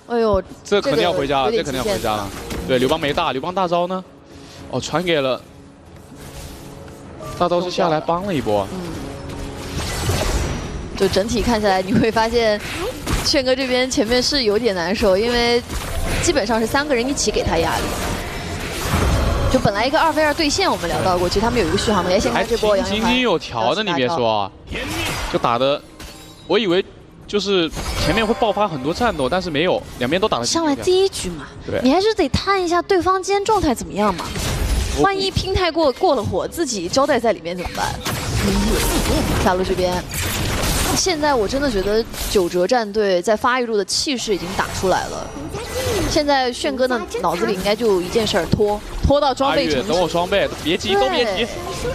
哎呦，这肯定要回家了，这肯定要回家了。对，刘邦没大，刘邦大招呢？哦，传给了大招是下来帮了一波。就整体看下来，你会发现炫哥这边前面是有点难受，因为基本上是3个人一起给他压力。就本来一个2v2对线，我们聊到过，其实他们有一个续航的。哎，现在这波杨云津津有条的，你别说啊，就打的，我以为就是前面会爆发很多战斗，但是没有，两边都打得上来第一局嘛，对，你还是得探一下对方今天状态怎么样嘛。万一拼太过了火，自己交代在里面怎么办？下路这边，现在我真的觉得9折战队在发育路的气势已经打出来了。现在炫哥的脑子里应该就一件事儿，拖到装备成型。等我装备，别急，都别急，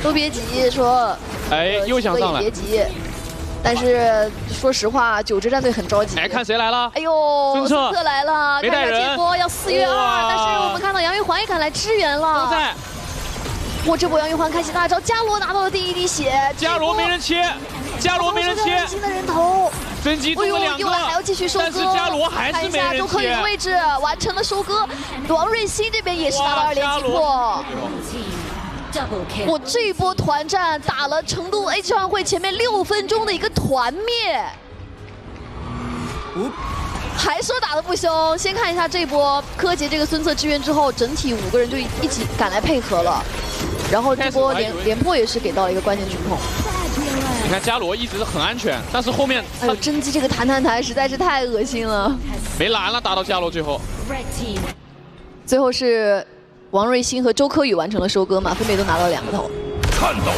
都别急。说，哎，又想上来，别急。但是说实话，9折战队很着急。哎，看谁来了？哎呦，孙策来了，没带人。这波要4月2，但是我们看到杨玉环也赶来支援了。都在。哇，这波杨玉环开启大招，伽罗拿到了第1滴血。伽罗没人切，伽罗没人切。新的人头。真机中了2个，还要继续收割。但是伽罗还是没人切。周柯宇的位置完成了收割，王瑞鑫这边也是拿到2连击破。我这一波团战打了成都 A 奥运会前面6分钟的一个团灭，还说打得不凶。先看一下这波柯洁这个孙策支援之后，整体5个人就一起赶来配合了，然后这波廉颇也是给到了一个关键群控。你看伽罗一直很安全，但是后面哎呦，甄姬这个弹实在是太恶心了，没拦了，打到伽罗最后是王瑞欣和周柯宇完成了收割嘛，分别都拿到了2个头。看到。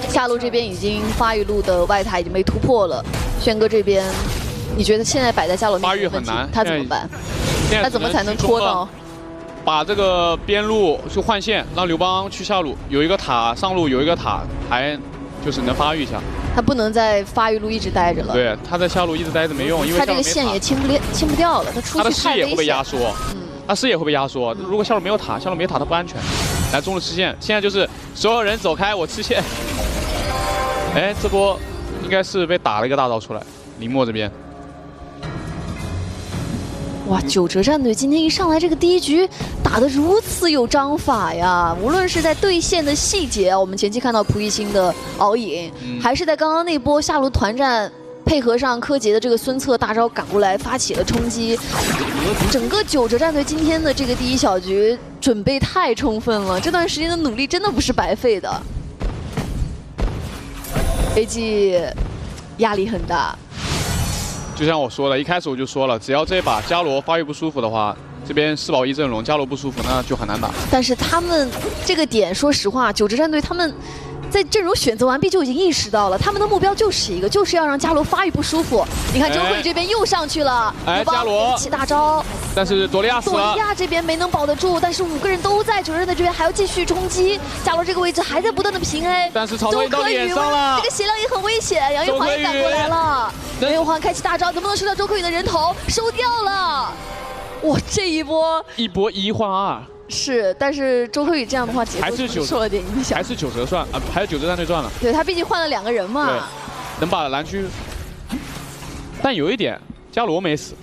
下路这边已经发育路的外塔已经被突破了，轩哥这边，你觉得现在摆在伽罗面前的问题，他怎么办？他怎么才能拖到？把这个边路去换线，让刘邦去下路，有一个塔上路，有一个塔还就是能发育一下。他不能在发育路一直待着了。对，他在下路一直待着没用，因为他这个线也清不掉了，他出去太危险。他的视野会被压缩，他视野会被压缩。如果下路没有塔，下路没塔他不安全。来中路吃线，现在就是所有人走开，我吃线。哎，这波应该是被打了一个大招出来，林墨这边。哇，九哲战队今天一上来这个第1局打得如此有章法呀！无论是在对线的细节，我们前期看到蒲熠星的遨影，还是在刚刚那波下路团战配合上柯洁的这个孙策大招赶过来发起了冲击，整个九哲战队今天的这个第1小局准备太充分了，这段时间的努力真的不是白费的。AG 压力很大。就像我说的，一开始我就说了，只要这把伽罗发育不舒服的话，这边4保1阵容伽罗不舒服，那就很难打。但是他们这个点，说实话，九哲战队他们在阵容选择完毕就已经意识到了，他们的目标就是一个，就是要让伽罗发育不舒服。你看周慧这边又上去了，伽罗起大招，但是朵利亚死了，朵利亚这边没能保得住，但是5个人都在，九哲战队这边还要继续冲击，伽罗这个位置还在不断的平 A， 但是曹操到脸上了，这个血量也很危险，杨玉环也赶过来了，杨玉环开启大招，能不能收掉周柯宇的人头？收掉了，哇，这一波1换2。是，但是周柯宇这样的话，还是受了点影响，还是九哲算啊，还是九哲战队赚了。对他毕竟换了2个人嘛，对，能把蓝区。但有一点，伽罗没死。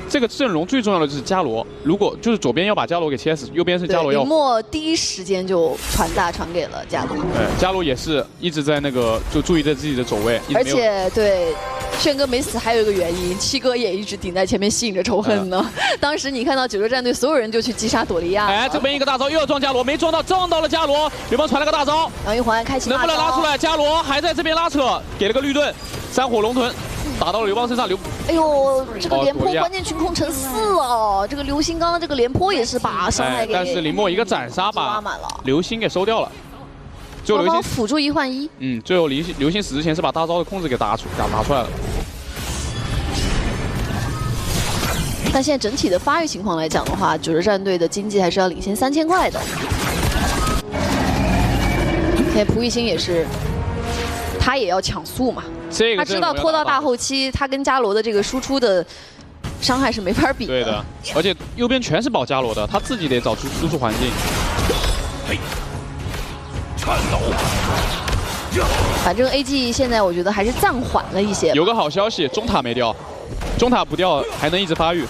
这个阵容最重要的就是伽罗，如果就是左边要把伽罗给切死，右边是伽罗要。林墨第1时间就传给了伽罗。对，伽罗也是一直在那个就注意在自己的走位，而且对。炫哥没死还有一个原因，七哥也一直顶在前面吸引着仇恨呢。当时你看到九哲战队所有人就去击杀朵利亚，哎，这边一个大招又要撞伽罗，没撞到，撞到了伽罗，刘邦传了个大招，杨玉环开启大招，能不能拉出来？伽罗还在这边拉扯，给了个绿盾，3火龙屯打到了刘邦身上，哎呦，这个廉颇关键群控成4哦，这个刘星刚刚这个廉颇也是把伤害给，但是林墨一个斩杀把刘星给收掉了。最后刘星辅助1换1，最后刘星死之前是把大招的控制给打出来了。但现在整体的发育情况来讲的话，九哲战队的经济还是要领先3000块的。现在蒲熠星也是，他也要抢速嘛，他知道拖到大后期，他跟伽罗的这个输出的伤害是没法比的。对的，而且右边全是保伽罗的，他自己得找出输出环境。颤抖。反正 AG 现在我觉得还是暂缓了一些。有个好消息，中塔没掉，中塔不掉还能一直发育。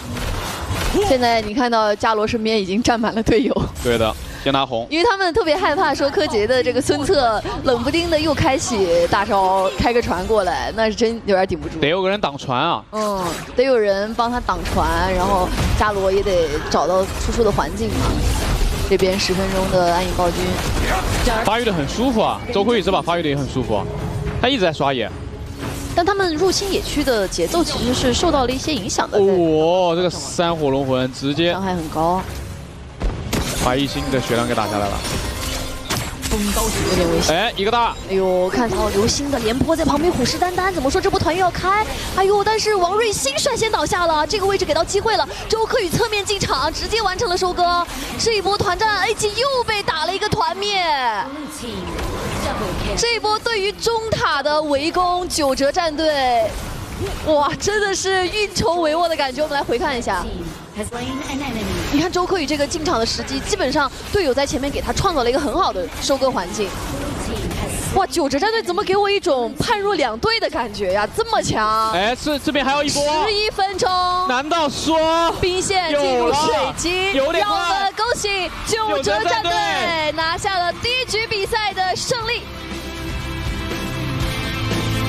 现在你看到伽罗身边已经站满了队友。对的，先拿红。因为他们特别害怕说柯洁的这个孙策冷不丁的又开启大招，开个船过来，那是真有点顶不住。得有个人挡船啊。得有人帮他挡船，然后伽罗也得找到输出的环境嘛。这边10分钟的暗影暴君，发育的很舒服啊。周奎宇这把发育的也很舒服，他一直在刷野。但他们入侵野区的节奏其实是受到了一些影响的。哦，这个3火龙魂直接伤害很高，把一星的血量给打下来了。有点危险。哎，一个大。哎呦，看到刘星的廉颇在旁边虎视眈眈，怎么说这波团又要开？哎呦，但是王瑞欣率先倒下了，这个位置给到机会了。周柯宇侧面进场，直接完成了收割。这一波团战 ，AG 又被打了一个团灭。这一波对于中塔的围攻，九哲战队，哇，真的是运筹帷幄的感觉。我们来回看一下。你看周柯宇这个进场的时机，基本上队友在前面给他创造了一个很好的收割环境。哇，九哲战队怎么给我一种判若两队的感觉呀？这么强！哎，是这边还有一波11分钟，难道说兵线进入水晶？有点快！让我们恭喜九哲战队拿下了第1局比赛的胜利，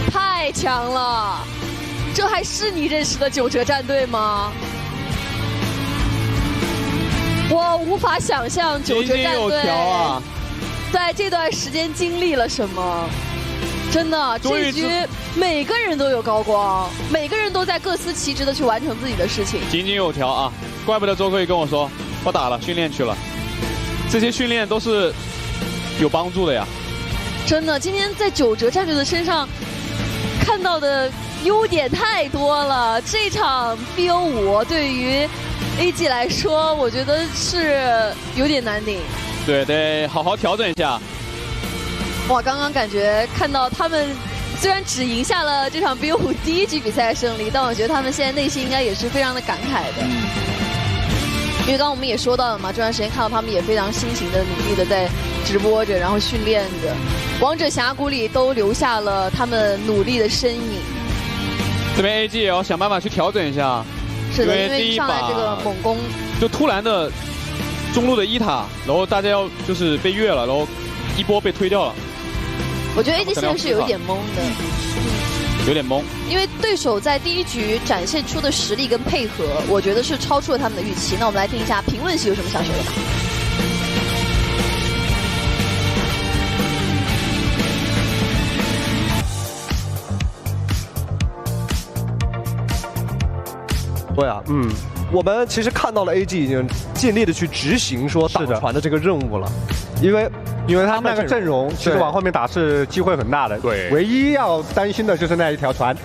太强了！这还是你认识的九哲战队吗？我无法想象九哲战队在这段时间经历了什么。真的，这局每个人都有高光，每个人都在各司其职的去完成自己的事情，井井有条啊！怪不得周可以跟我说，我打了，训练去了，这些训练都是有帮助的呀。真的，今天在九哲战队的身上看到的优点太多了。这场 BO5对于 AG 来说，我觉得是有点难顶。对，得好好调整一下。哇，刚刚感觉看到他们虽然只赢下了这场 BO5第1局比赛的胜利，但我觉得他们现在内心应该也是非常的感慨的。因为刚刚我们也说到了嘛，这段时间看到他们也非常辛勤的努力的在直播着，然后训练着，王者峡谷里都留下了他们努力的身影。这边 AG 也要想办法去调整一下。是的，因为一上来这个猛攻就突然的中路的1塔，然后大家要就是被越了，然后一波被推掉了。我觉得 AG 现在是有一点懵的，有点懵，因为对手在第1局展现出的实力跟配合，我觉得是超出了他们的预期。那我们来听一下评论席有什么想说的吧。对啊，我们其实看到了 AG 已经尽力的去执行说挡船的这个任务了，因为他们那个阵容其实往后面打是机会很大的。对，唯一要担心的就是那一条船，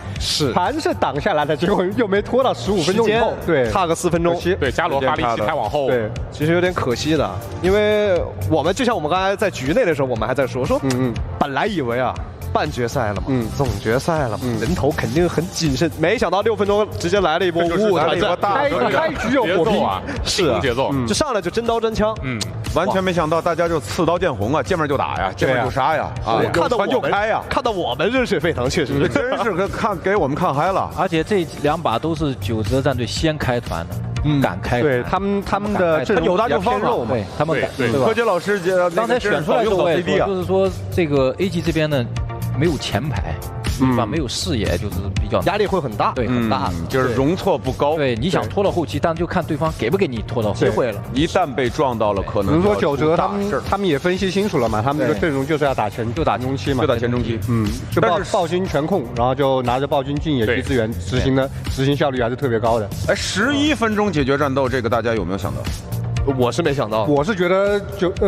船是挡下来的，结果又没拖到15分钟以后，对，差个4分钟。对，伽罗发力期太往后，对，其实有点可惜的，因为我们就像我们刚才在局内的时候，我们还在说，本来以为啊。半决赛了嘛，总决赛了嘛，人头肯定很谨慎，没想到6分钟直接来了一波5-5团战，开局有火拼啊，是啊，节奏，就上来就真刀真枪，完全没想到大家就刺刀见红啊，见面就打呀，见面就杀呀，啊，看到就开呀，看到我们热血沸腾，确实真是给我们看嗨了，而且这2把都是九哲战队先开团的。敢开，对他们的阵容有大就放肉嘛，对他们敢，对吧？柯洁老师刚才选出来的时候，就是说这个 AG 这边呢没有前排，没有视野，就是比较压力会很大，对，很大，就是容错不高。对，你想拖到后期，但就看对方给不给你拖到机会了。一旦被撞到了，可能比如说九哲他们也分析清楚了嘛，他们这个阵容就是要打前中期嘛，就打前中期，就暴君全控，然后就拿着暴君进野区资源，执行效率还是特别高的。哎，11分钟解决战斗，这个大家有没有想到？我是没想到，我是觉得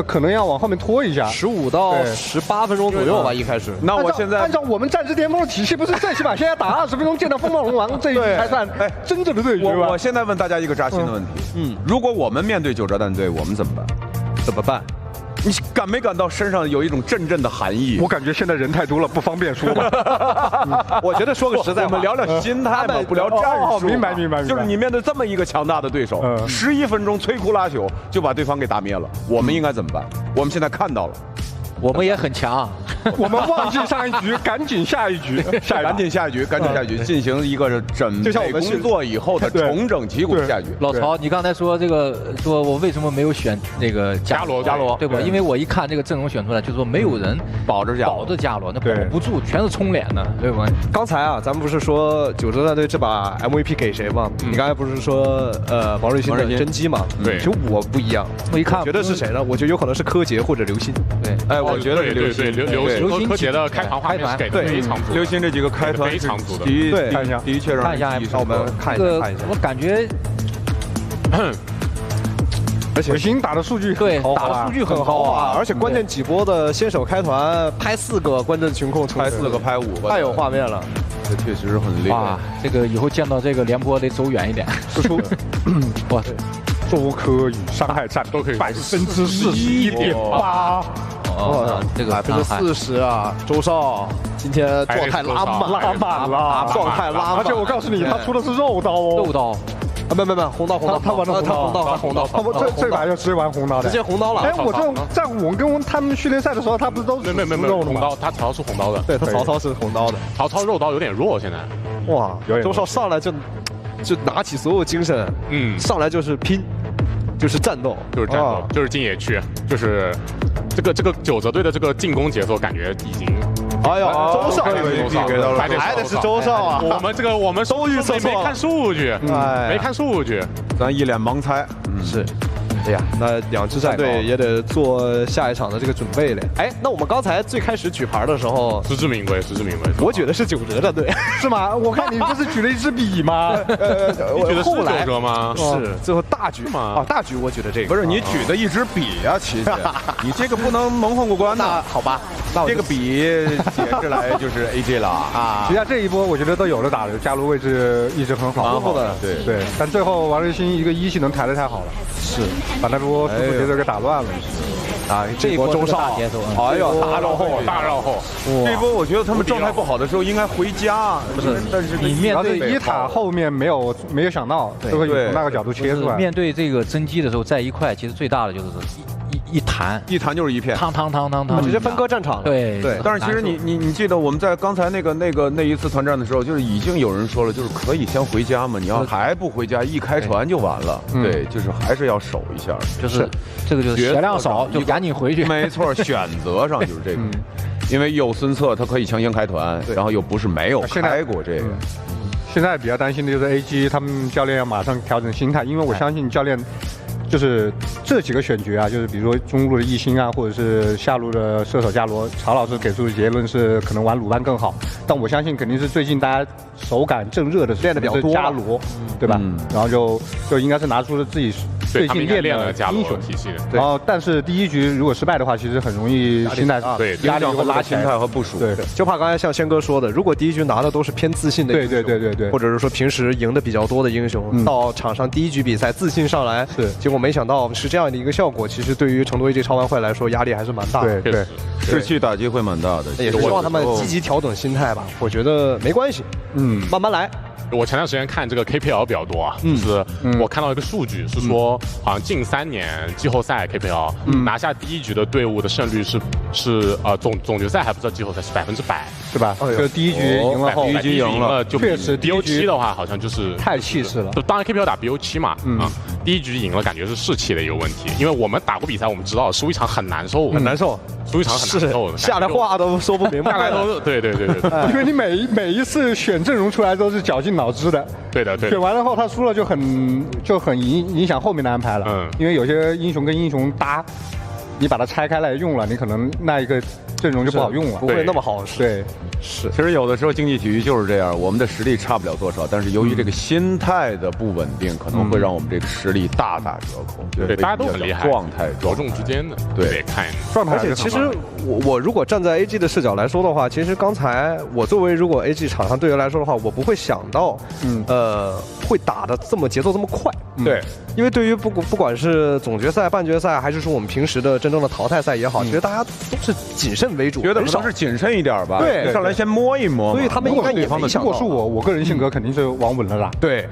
可能要往后面拖一下，15到18分钟左右吧，一开始。那我现在按照我们战至巅峰的体系，不是最起码现在打20分钟见到风暴龙王这一局才算真正的对局吧？我现在问大家一个扎心的问题，如果我们面对九哲战队，我们怎么办？怎么办？你感没感到身上有一种阵阵的寒意？我感觉现在人太多了，不方便说吧。我觉得说个实在话，我们聊聊心态嘛，不聊战术。明白。就是你面对这么一个强大的对手，11分钟摧枯拉朽就把对方给打灭了，我们应该怎么办？我们现在看到了。我们也很强，我们忘记上一局，赶紧下一局，赶紧下一局，进行一个准备工作以后的重整旗鼓下一局。老曹，你刚才说这个，说我为什么没有选那个伽罗，对吧？因为我一看这个阵容选出来，就说没有人保着伽罗，那保不住，全是冲脸的，对吧？刚才啊，咱们不是说九哲战队这把 MVP 给谁吗？你刚才不是说王瑞鑫的真机吗？对，其实我不一样，我一看觉得是谁呢？我觉得有可能是柯洁或者刘鑫。对，哎，我觉得是刘鑫，刘鑫柯洁的开团画面是给的非常足，刘鑫这几个开团非常足的，的确让我们看一下，我感觉。而且新打的数据打的数据很好啊，而且关键几波的先手开团拍4个关键群控，拍4个拍5个，太有画面了，这确实很厉害。哇，这个以后见到这个廉颇得走远一点。哇，都可以，伤害战都可以41.8%。哦，这个40%啊，周少今天状态拉满了，而且我告诉你，他出的是肉刀哦，肉刀。没，红刀，他玩的红刀，他这把就直接玩红刀的，直接红刀了。哎，我这种在我跟他们训练赛的时候，他不是都是没红刀，他曹操是红刀的，对他曹操是红刀的，曹操肉刀有点弱现在。哇，周少上来就拿起所有精神，上来就是拼，就是战斗，就是进野区，就是这个九泽队的这个进攻节奏感觉已经。哎呦，周少给到了，还得是周少啊！我们都预测错了，没看数据，没看数据，咱一脸盲猜。是。哎呀，那两支战队也得做下一场的这个准备了。哎，那我们刚才最开始举牌的时候，实至名归。我举的是九哲战队，是吗？我看你不是举了一支笔吗？你举的是九哲吗？是，最后大局嘛。啊，大局我举的这个。不是你举的一支笔呀，琪琪，你这个不能蒙混过关的。好吧，那这个笔写出来就是 AJ 了啊。实际上这一波我觉得都有的打的，加卢位置一直很好，对。但最后王日新一个一技能抬得太好了，是。把那波速度节奏给打乱了，啊！这一波周少，哎呦，大绕后，这一波我觉得他们状态不好的时候应该回家，不是？但是你面对一塔后面没有想到，都会从那个角度切出来。面对这个真机的时候，在一块其实最大的就是一弹就是一片，汤，直接分割战场了。对。但是其实你记得我们在刚才那一次团战的时候，就是已经有人说了，就是可以先回家嘛。你要还不回家，一开船就完了。对，就是还是要守一下。就是这个就是血量少，就赶紧回去。没错，选择上就是这个，因为有孙策他可以强行开团，然后又不是没有开过这个。现在比较担心的就是 AG 他们教练要马上调整心态，因为我相信教练。就是这几个选角啊，就是比如说中路的艺兴啊，或者是下路的射手伽罗，曹老师给出的结论是可能玩鲁班更好，但我相信肯定是最近大家手感正热的练的比较多，伽罗，对吧？然后就应该是拿出了自己最近练的英雄体系。然后但是第一局如果失败的话，其实很容易心态压力会拉起来，心态和部署。对，就怕刚才像轩哥说的，如果第一局拿的都是偏自信的英雄，对，或者是说平时赢的比较多的英雄，到场上第一局比赛自信上来，结果没想到是这样的一个效果，其实对于成都 AG 超玩会来说压力还是蛮大的。对，士气打击会蛮大的。也是希望他们积极调整心态吧。我觉得没关系，慢慢来。我前段时间看这个 KPL 比较多啊，就是我看到一个数据是说，好像近3年季后赛 KPL 拿下第一局的队伍的胜率是总决赛还不知道季后赛是100%，是吧？就第一局赢了后，第一局赢了，就确实 BO7的话好像就是太气势了。当然 KPL 打 BO7嘛，第一局赢了，感觉是士气的一个问题，因为我们打过比赛，我们知道输一场很难受，输一场很难受的，下来话都说不明白，下来都对，因为你每一次选阵容出来都是绞尽脑汁的，对的，选完了后他输了就很影响后面的安排了，因为有些英雄跟英雄搭，你把它拆开来用了，你可能那一个阵容就不好用了，不会那么好使。对，是。其实有的时候竞技体育就是这样，我们的实力差不了多少，但是由于这个心态的不稳定，可能会让我们这个实力大打折扣。对，大家都很厉害，状态着重之间的，对，看状态。而且其实我如果站在 AG 的视角来说的话，其实刚才我作为如果 AG 场上队员来说的话，我不会想到，会打的节奏这么快。对，因为对于不管是总决赛、半决赛，还是说我们平时的真正的淘汰赛也好，其实大家都是谨慎为主，觉得可能是谨慎一点吧。对，上来先摸一摸。所以他们应该也没想到。如果是我个人性格肯定是往稳了打。对，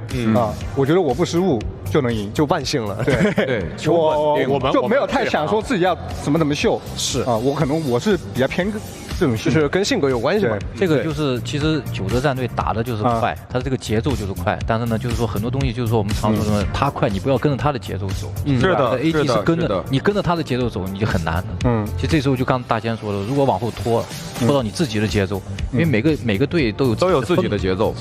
我觉得我不失误就能赢，就万幸了。对，我就没有太想说自己要怎么秀。是啊，我是比较偏这种，就是跟性格有关系嘛。这个就是其实九泽战队打的就是快，他的这个节奏就是快，但是呢，就是说很多东西就是说我们常说的，他快，你不要跟着他的节奏走。是的 ，AG 是跟着你跟着他的节奏走，你就很难。其实这时候就刚大仙说的，如果往后拖到你自己的节奏，因为每个队都有自己的节奏，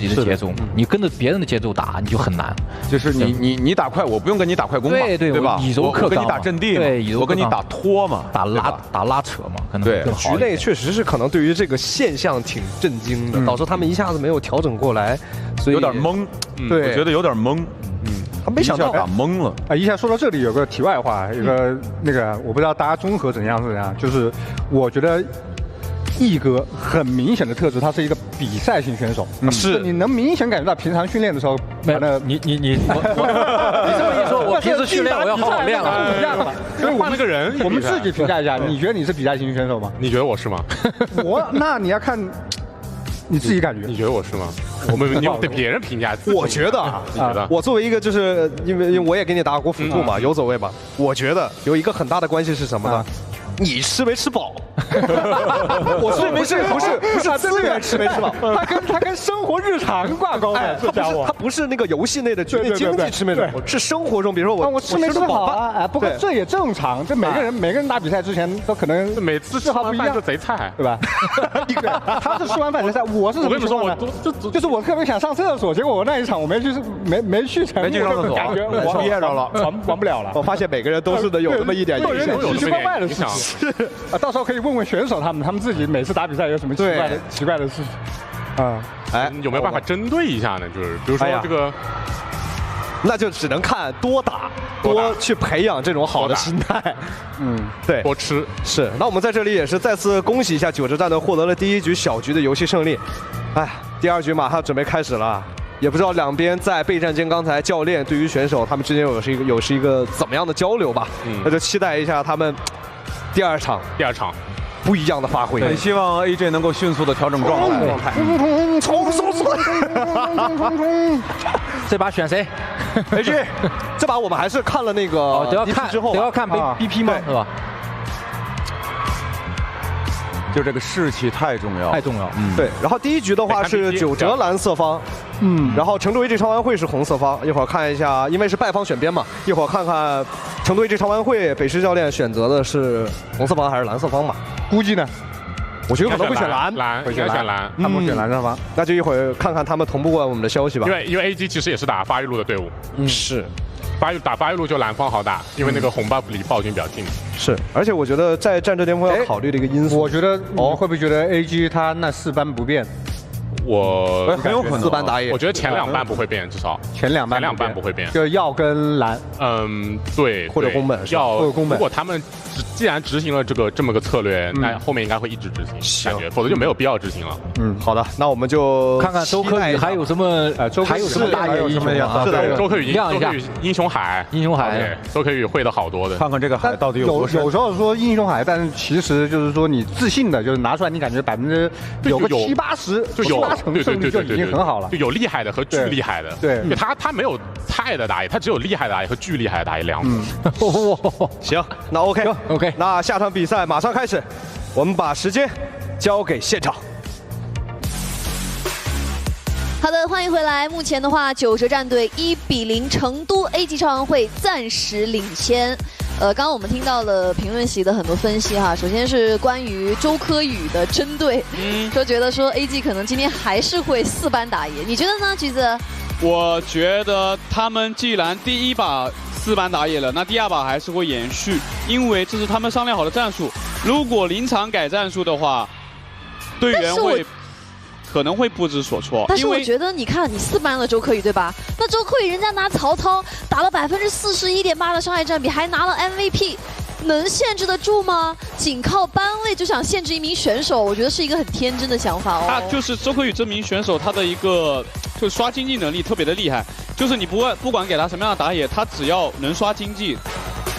你跟着别人的节奏打，你就很难。就是你打快，我不用跟你打快攻嘛，对吧？以柔克刚，我跟你打阵地嘛，我跟你打拖嘛，打拉扯嘛，可能更好。局内确实是可能对于这个现象挺震惊的，导致他们一下子没有调整过来，所以有点懵。对，我觉得有点懵。他没想到打懵了。一下说到这里有个题外话，有个那个我不知道大家综合怎样，就是我觉得毅哥很明显的特质，他是一个比赛型选手，是你能明显感觉到平常训练的时候，你这么一说，我平时训练我要好好练了，不一样了。所以换了个人，我们自己评价一下，你觉得你是比赛型选手吗？你觉得我是吗？那你要看。你自己感觉？你觉得我是吗？我们你对别人评价，我觉得啊，你觉得？我作为一个就是因为我也给你打过辅助嘛，游走位嘛，我觉得有一个很大的关系是什么呢？你吃没吃饱？我说不是资源吃没吃饱，他跟生活日常挂钩的，这家伙。他不是那个游戏内的局内经济吃没吃饱，是生活中，比如说我吃没吃好啊？不过这也正常，这每个人打比赛之前都可能每次吃完饭就贼菜，对吧？他是吃完饭贼菜，我是什么情况呢？就是我特别想上厕所，结果我那一场我没去成，没去上厕所，感觉我憋着了，玩不了了。我发现每个人都是的，有那么一点影响，奇奇怪怪的事情。到时候可以问问选手他们自己每次打比赛有什么奇怪的事情。啊，哎，有没有办法针对一下呢？就是比如说这个，那就只能看多打，多去培养这种好的心态。对，多吃是。那我们在这里也是再次恭喜一下九哲战队获得了第1局小局的游戏胜利。哎，第2局马上准备开始了。也不知道两边在备战间，刚才教练对于选手他们之间有一个怎么样的交流吧？那就期待一下他们第二场不一样的发挥。很希望 AJ 能够迅速的调整状态。冲！这把选谁 ？AJ， 这把我们还是看了那个都要看之后都要看 BP 吗？是吧？就这个士气太重要，对，然后第1局的话是九哲蓝色方，然后成都 AG 长玩会是红色方。一会儿看一下，因为是败方选边嘛，一会儿看看成都 AG 长玩会北师教练选择的是红色方还是蓝色方嘛？估计呢？我觉得可能会选蓝，会选蓝，他们选蓝色方。那就一会儿看看他们同步过我们的消息吧。因为 AG 其实也是打发育路的队伍，是。打发育路就蓝方好打，因为那个红 buff 离暴君比较近。是，而且我觉得在战争巅峰要考虑的一个因素，我觉得你会不会觉得 AG 他那4班不变？我很有可能4班打野。我觉得前2班不会变，至少前2班不会变。就要跟蓝，对，或者宫本要或者宫本。如果他们既然执行了这么个策略，那后面应该会一直执行，感觉，否则就没有必要执行了。好的，那我们就看看周科宇还有什么大野英雄啊？是的，周科宇英雄海，周科宇会的好多的。看看这个海到底有多深。有时候说英雄海，但是其实就是说你自信的，就是拿出来你感觉有个70-80%就有。对，就已经很好了，就有厉害的和巨厉害的。对，他没有菜的打野，他只有厉害的打野和巨厉害的打野2种。行，那 OK，那下场比赛马上开始，我们把时间交给现场。好的，欢迎回来。目前的话，九哲战队1-0成都 AG 超玩会暂时领先。刚刚我们听到了评论席的很多分析哈，首先是关于周科宇的针对，说觉得说 AG 可能今天还是会4班打野，你觉得呢，橘子？我觉得他们既然第1把4班打野了，那第2把还是会延续，因为这是他们商量好的战术。如果临场改战术的话，队员会可能会不知所措。但是我觉得，你看你4班了周科宇对吧？那周科宇人家拿曹操打了41.8%的伤害占比，还拿了 MVP， 能限制得住吗？仅靠班位就想限制一名选手，我觉得是一个很天真的想法哦。他就是周科宇这名选手，他的一个就是刷经济能力特别的厉害，就是你不管给他什么样的打野，他只要能刷经济，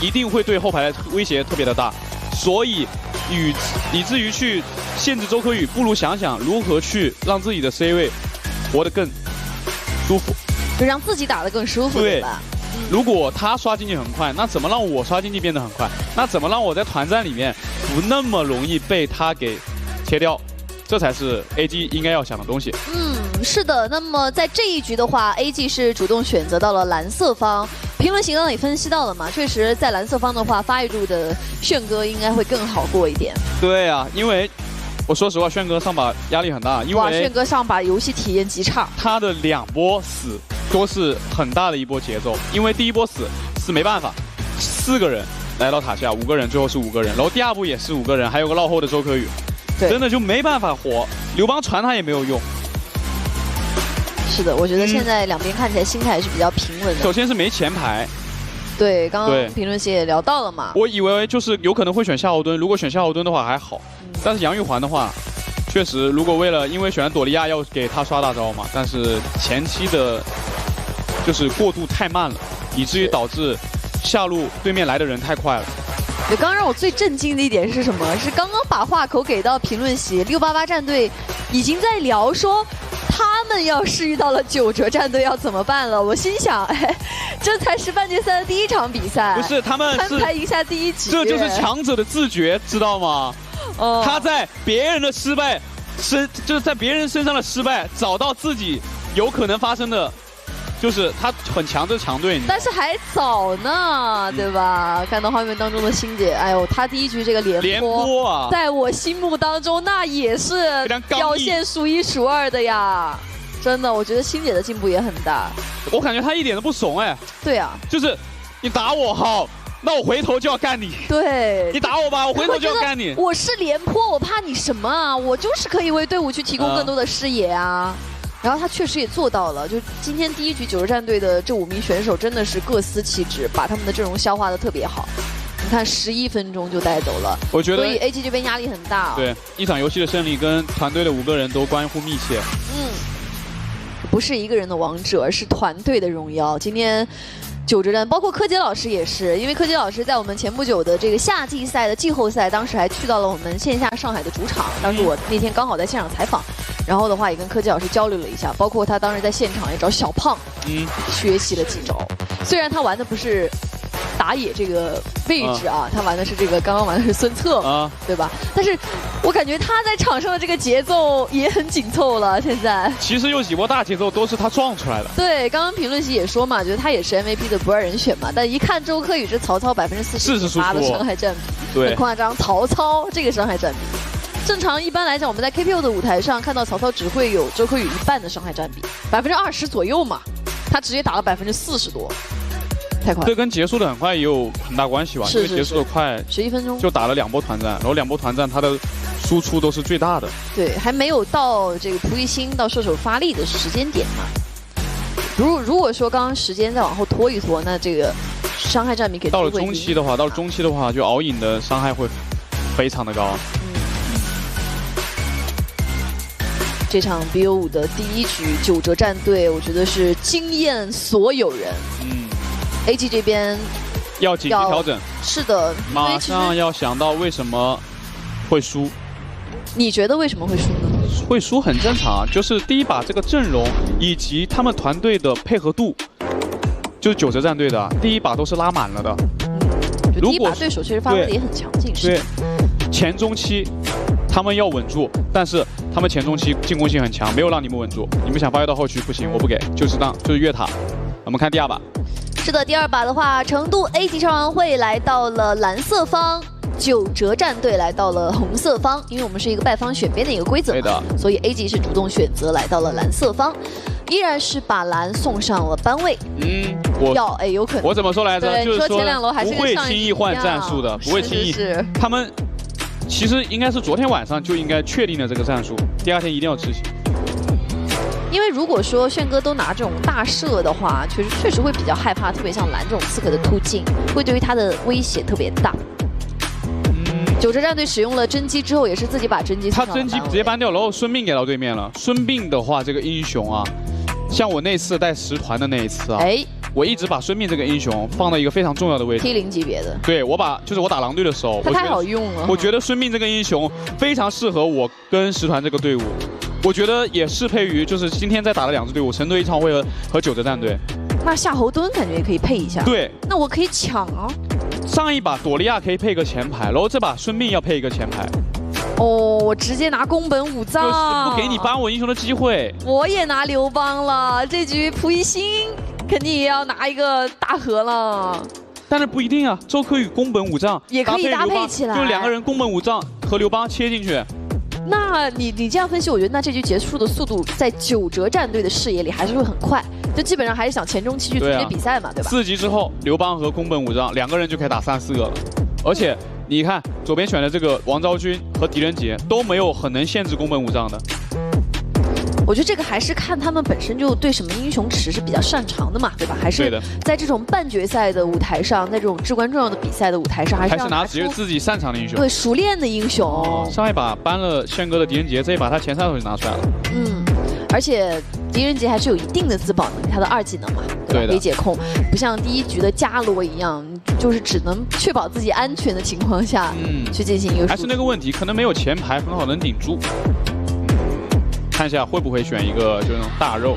一定会对后排的威胁特别的大。所以以至于去限制周科宇，不如想想如何去让自己的 C 位活得更舒服，就让自己打得更舒服，对吧？如果他刷经济很快，那怎么让我刷经济变得很快？那怎么让我在团战里面不那么容易被他给切掉？这才是 AG 应该要想的东西。是的。那么在这一局的话 ，AG 是主动选择到了蓝色方。评论席刚刚也分析到了嘛，确实在蓝色方的话，发育路的炫哥应该会更好过一点。对啊，因为我说实话，炫哥上把压力很大，因为炫哥上把游戏体验极差，他的2波死都是很大的一波节奏。因为第1波死是没办法，4个人来到塔下，5个人最后是5个人，然后第2波也是5个人，还有个落后的周科宇，真的就没办法活。刘邦传他也没有用。是的，我觉得现在两边看起来心态是比较平稳的。首先是没前排，对，刚刚评论席也聊到了嘛。我以为就是有可能会选夏侯惇，如果选夏侯惇的话还好，但是杨玉环的话，确实如果因为选了朵莉亚要给他刷大招嘛，但是前期的就是过渡太慢了，以至于导致下路对面来的人太快了。对，刚刚让我最震惊的一点是什么？是刚刚把话口给到评论席，688战队已经在聊说，他们要是遇到了九哲战队要怎么办了。我心想，哎，这才是半决赛的第一场比赛，不是他们摊牌赢下第一局，这就是强者的自觉，知道吗？他在别人的失败就是在别人身上的失败，找到自己有可能发生的。就是他很强，这强队，但是还早呢，对吧？看到画面当中的欣姐，哎呦，她第一局这个连播啊，在我心目当中那也是表现数1数2的呀。真的，我觉得欣姐的进步也很大。我感觉她一点都不怂哎。对啊，就是你打我好，那我回头就要干你。对，你打我吧，我回头就要干你。我是廉颇，我怕你什么啊？我就是可以为队伍去提供更多的视野啊。然后他确实也做到了，就今天第一局九哲战队的这5名选手真的是各司其职，把他们的阵容消化的特别好。你看11分钟就带走了，我觉得，所以 AG 这边压力很大。对，一场游戏的胜利跟团队的5个人都关乎密切。不是一个人的王者，而是团队的荣耀。今天九哲战，包括柯洁老师也是，因为柯洁老师在我们前不久的这个夏季赛的季后赛，当时还去到了我们线下上海的主场。当时我那天刚好在现场采访，然后的话也跟柯洁老师交流了一下，包括他当时在现场也找小胖学习了几招。虽然他玩的不是打野这个位置啊，他玩的是这个刚刚玩的是孙策啊，对吧？但是我感觉他在场上的这个节奏也很紧凑了。现在其实有几波大节奏都是他撞出来的。对，刚刚评论席也说嘛，觉得他也是 MVP 的不二人选嘛。但一看周柯宇是曹操48%的伤害占比，对，很夸张。曹操这个伤害占比，正常一般来讲，我们在 KPL 的舞台上看到曹操只会有周柯宇1半的伤害占比，20%左右嘛，他直接打了40%多。太快，这跟结束的很快也有很大关系吧？因为结束的快，11分钟就打了2波团战，然后2波团战它的输出都是最大的。对，还没有到这个蒲熠星到射手发力的时间点嘛。如果说刚刚时间再往后拖一拖，那这个伤害占比给到了中期的话，就敖影的伤害会非常的高。这场 BO5的第一局九哲战队，我觉得是惊艳所有人。AG 这边要紧急调整，是的，马上要想到为什么会输。你觉得为什么会输呢？会输很正常，就是第一把这个阵容以及他们团队的配合度，就是九哲战队的第一把都是拉满了的。第一把对手确实发挥的也很强劲。对，前中期他们要稳住，但是他们前中期进攻性很强，没有让你们稳住。你们想发挥到后期不行，我不给，就是越塔。我们看第2把。是的，第2把的话，成都 A 级超玩会来到了蓝色方，九哲战队来到了红色方，因为我们是一个败方选边的一个规则嘛，所以 A 级是主动选择来到了蓝色方，依然是把蓝送上了班位。有可能。我怎么说来着？就是说前2楼还是不会轻易换战术的，不会轻易。他们其实应该是昨天晚上就应该确定了这个战术，第2天一定要执行。因为如果说炫哥都拿这种大射的话，确实会比较害怕，特别像蓝这种刺客的突进，会对于他的威胁特别大。九哲战队使用了甄姬之后，也是自己把甄姬他甄姬直接搬掉，然后孙膑给到对面了。孙膑的话，这个英雄啊，像我那次带10团的那一次啊，我一直把孙膑这个英雄放到一个非常重要的位置 ，T0级别的。对，就是我打狼队的时候，他太好用了。我觉得孙膑这个英雄非常适合我跟10团这个队伍。我觉得也适配于，就是今天在打的2支队伍，成都1超会和九哲战队。那夏侯惇感觉也可以配一下。对，那我可以抢啊。上一把朵利亚可以配个前排，然后这把孙膑要配一个前排。哦，我直接拿宫本武藏，就是不给你搬我英雄的机会。我也拿刘邦了，这局蒲熠星肯定也要拿一个大河了。但是不一定啊，周柯宇宫本武藏也可以搭配起来，就2个人宫本武藏和刘邦切进去。那你这样分析，我觉得那这局结束的速度在九哲战队的视野里还是会很快，就基本上还是想前中期去组织比赛嘛，对吧？4级之后，刘邦和宫本武藏2个人就可以打3、4个了，而且你看左边选的这个王昭君和狄仁杰都没有很能限制宫本武藏的。我觉得这个还是看他们本身就对什么英雄池是比较擅长的嘛，对吧？还是在这种半决赛的舞台上，在这种至关重要的比赛的舞台上，还是拿自己擅长的英雄，对，熟练的英雄。上一把搬了炫哥的狄仁杰，这一把他前3手就拿出来了。而且狄仁杰还是有一定的自保能力，他的2技能嘛，对吧？可以解控，不像第1局的伽罗一样，就是只能确保自己安全的情况下，去进行一个。还是那个问题，可能没有前排很好能顶住。看一下会不会选一个就那种大肉。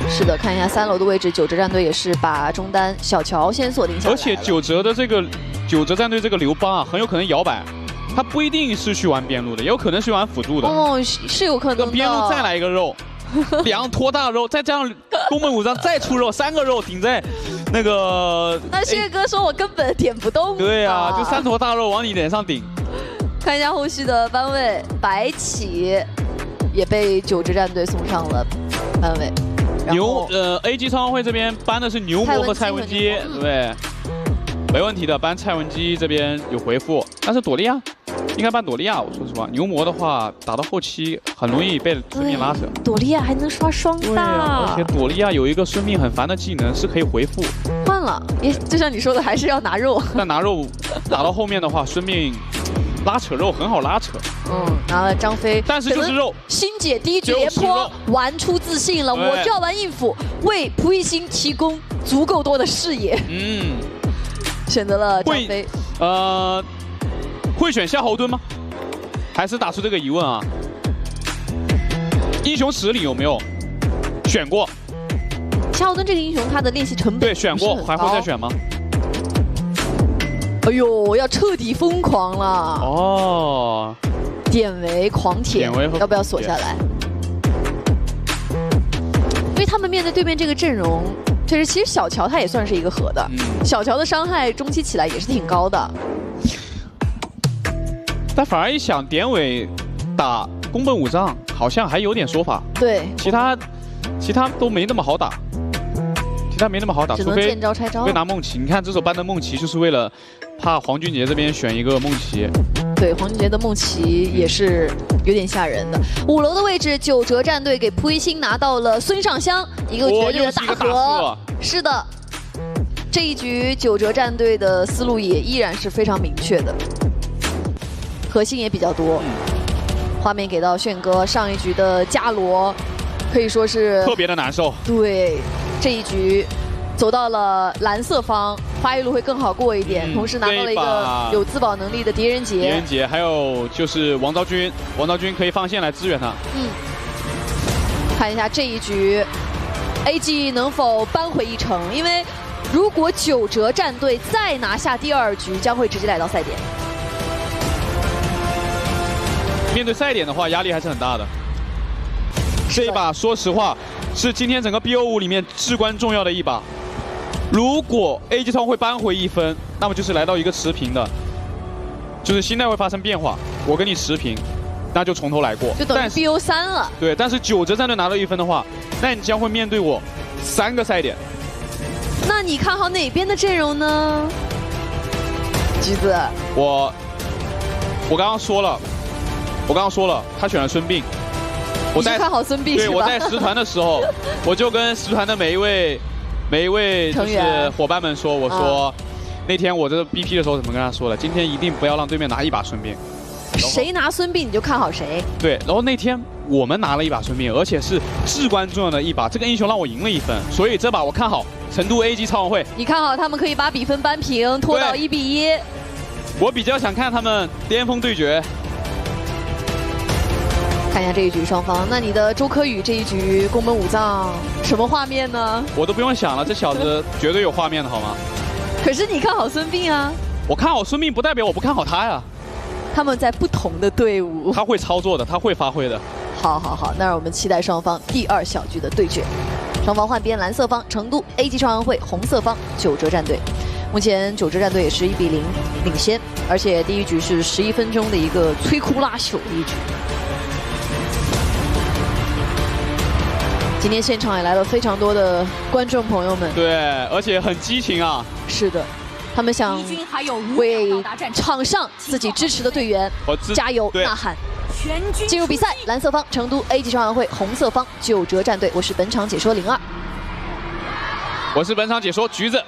是的，看一下3楼的位置，九哲战队也是把中单小乔先锁定下来。而且九哲战队这个刘邦啊，很有可能摇摆。他不一定是去玩边路的，也有可能是玩辅助的。哦，是有可能的。边路再来一个肉，2坨大肉，再这样宫本武藏再出肉，3个肉顶在那个。那谢哥说我根本点不动。对啊，就3坨大肉往你脸上顶。看一下后续的班位，白起也被九哲战队送上了班位。AG 超王会这边搬的是牛魔和蔡文姬，对不对？没问题的，搬蔡文姬这边有回复，但是朵莉亚。应该搬朵莉亚，我说实话，牛魔的话打到后期很容易被孙膑拉扯。朵莉亚还能刷双大，而且朵莉亚有一个孙膑很烦的技能是可以回复。换了，也就像你说的，还是要拿肉。但拿肉打到后面的话，孙膑拉扯肉很好拉扯。拿了张飞，但是就是肉。欣姐第1局连坡玩出自信了，我就要玩硬辅，为蒲熠星提供足够多的视野。选择了张飞。会选夏侯惇吗？还是打出这个疑问啊？英雄池里有没有选过？夏侯惇这个英雄，他的练习成本对选过，还会再选吗？哎呦，要彻底疯狂了！哦，典韦、狂铁，要不要锁下来？因为他们面对对面这个阵容，确实，其实小乔他也算是一个核的，小乔的伤害中期起来也是挺高的。但反而一想，典韦打宫本武藏好像还有点说法。对，其他都没那么好打，只能见招拆招。除非拿梦琪，你看这手搬的梦琪就是为了怕黄俊杰这边选一个梦琪。对，黄俊杰的梦琪也是有点吓人的。5楼的位置，九哲战队给蒲熠星拿到了孙尚香，一个绝对的大核。是的，这一局九哲战队的思路也依然是非常明确的。核心也比较多，画面给到炫哥，上一局的伽罗可以说是特别的难受。对，这一局走到了蓝色方，发育路会更好过一点，同时拿到了一个有自保能力的狄仁杰，还有就是王昭君可以放线来支援他。看一下这一局 ，AG 能否扳回一城？因为如果九哲战队再拿下第2局，将会直接来到赛点。面对赛点的话，压力还是很大的。这一把说实话是今天整个 BO5里面至关重要的一把。如果 AG 超会扳回1分，那么就是来到一个持平的，就是心态会发生变化。我跟你持平，那就从头来过，就等于 BO3了。对，但是九哲战队拿到1分的话，那你将会面对我3个赛点。那你看好哪边的阵容呢？橘子，我刚刚说了，他选了孙膑。你是看好孙膑是吧？对，我在10团的时候，我就跟10团的每一位就是伙伴们说，我说那天我这个 BP 的时候怎么跟他说了？今天一定不要让对面拿1把孙膑。谁拿孙膑你就看好谁。对，然后那天我们拿了1把孙膑，而且是至关重要的一把，这个英雄让我赢了1分，所以这把我看好成都 AG 超王会。你看好他们可以把比分扳平，拖到1比1。我比较想看他们巅峰对决。看一下这一局双方，那你的周柯宇这一局宫本武藏什么画面呢？我都不用想了，这小子绝对有画面的好吗？可是你看好孙膑啊？我看好孙膑不代表我不看好他呀。他们在不同的队伍，他会操作的，他会发挥的。好，那我们期待双方第2小局的对决。双方换边，蓝色方成都 AG 超王会，红色方九哲战队。目前九哲战队也是1比0领先，而且第1局是11分钟的一个摧枯拉朽的一局。今天现场也来了非常多的观众朋友们，对，而且很激情啊。是的，他们想为场上自己支持的队员加油呐喊。进入比赛，蓝色方成都 AG 超王会，红色方九哲战队。我是本场解说02，我是本场解说橘子。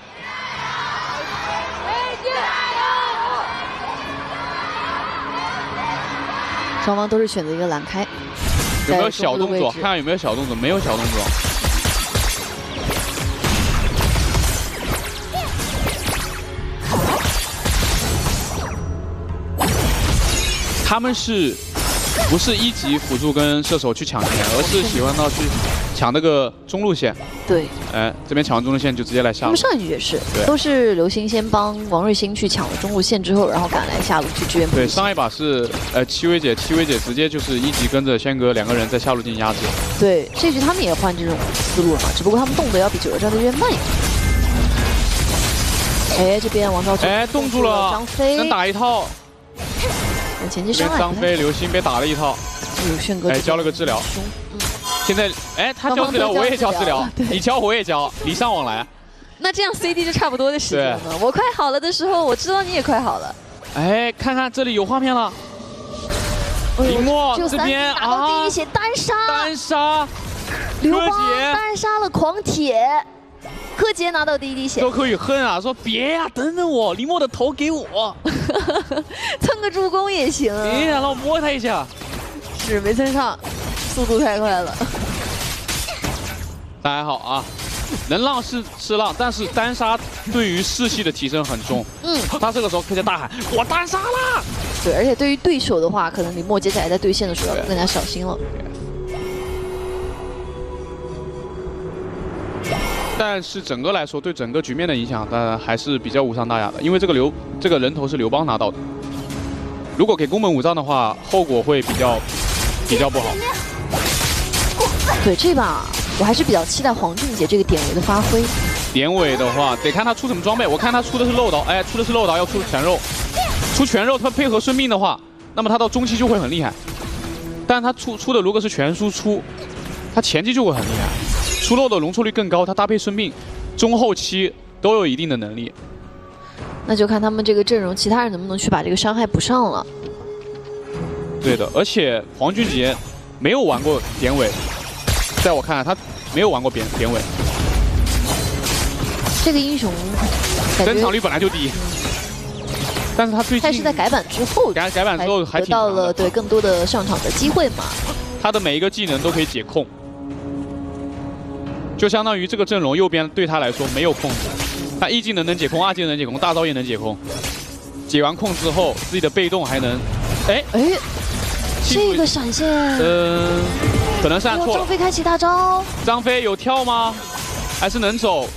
双方都是选择一个蓝开。有没有小动作？看看有没有小动作，没有小动作。他们不是一级辅助跟射手去抢钱，而是喜欢到去抢那个中路线。对，哎，这边抢完中路线就直接来下路。他们上一局也是，都是刘星先帮王瑞星去抢了中路线之后，然后赶来下路去支援。对，上一把是戚薇姐直接就是一级跟着轩哥两个人在下路进行压制。对，这局他们也换这种思路了嘛，只不过他们动的要比9个战队越慢一点。哎，这边王昭君冻住了，张飞能打一套。前期伤害。张飞、刘星被打了一套。炫哥教了个治疗。现在他教治疗，我也教治疗，你教我也教，礼尚往来。那这样 CD 就差不多的时间了。我快好了的时候，我知道你也快好了。哎，看看这里有画面了。林墨这边打到第一血单杀，刘邦单杀了狂铁。柯洁拿到第一滴血，周柯宇恨啊，说别呀，等等我，林墨的头给我，蹭个助攻也行。别呀，让我摸他一下。是没蹭上，速度太快了。大家好啊，能浪是浪，但是单杀对于士气的提升很重。他这个时候柯洁大喊我单杀啦。对，而且对于对手的话，可能林墨接下来在对线的时候要更加小心了。但是整个来说，对整个局面的影响，当然还是比较无伤大雅的。因为这个人头是刘邦拿到的，如果给宫本武藏的话，后果会比较不好。对，这把我还是比较期待黄俊杰这个典韦的发挥。典韦的话，得看他出什么装备。我看他出的是漏刀，哎，出的是漏刀，要出全肉。出全肉，他配合孙膑的话，那么他到中期就会很厉害。但他出的如果是全输出，他前期就会很厉害。出肉的容错率更高，他搭配孙膑，中后期都有一定的能力。那就看他们这个阵容，其他人能不能去把这个伤害补上了。对的，而且黄俊杰没有玩过典韦，在我看来他没有玩过典韦。这个英雄登场率本来就低，但是他最近他是在改版之后，改版之后还得到了对更多的上场的机会嘛。他的每一个技能都可以解控。就相当于这个阵容右边对他来说没有控制，他一技能能解控，二技能能解控，大招也能解控。解完控之后，自己的被动还能，这个闪现，可能是按错了。张飞开启大招，张飞有跳吗？还是能走？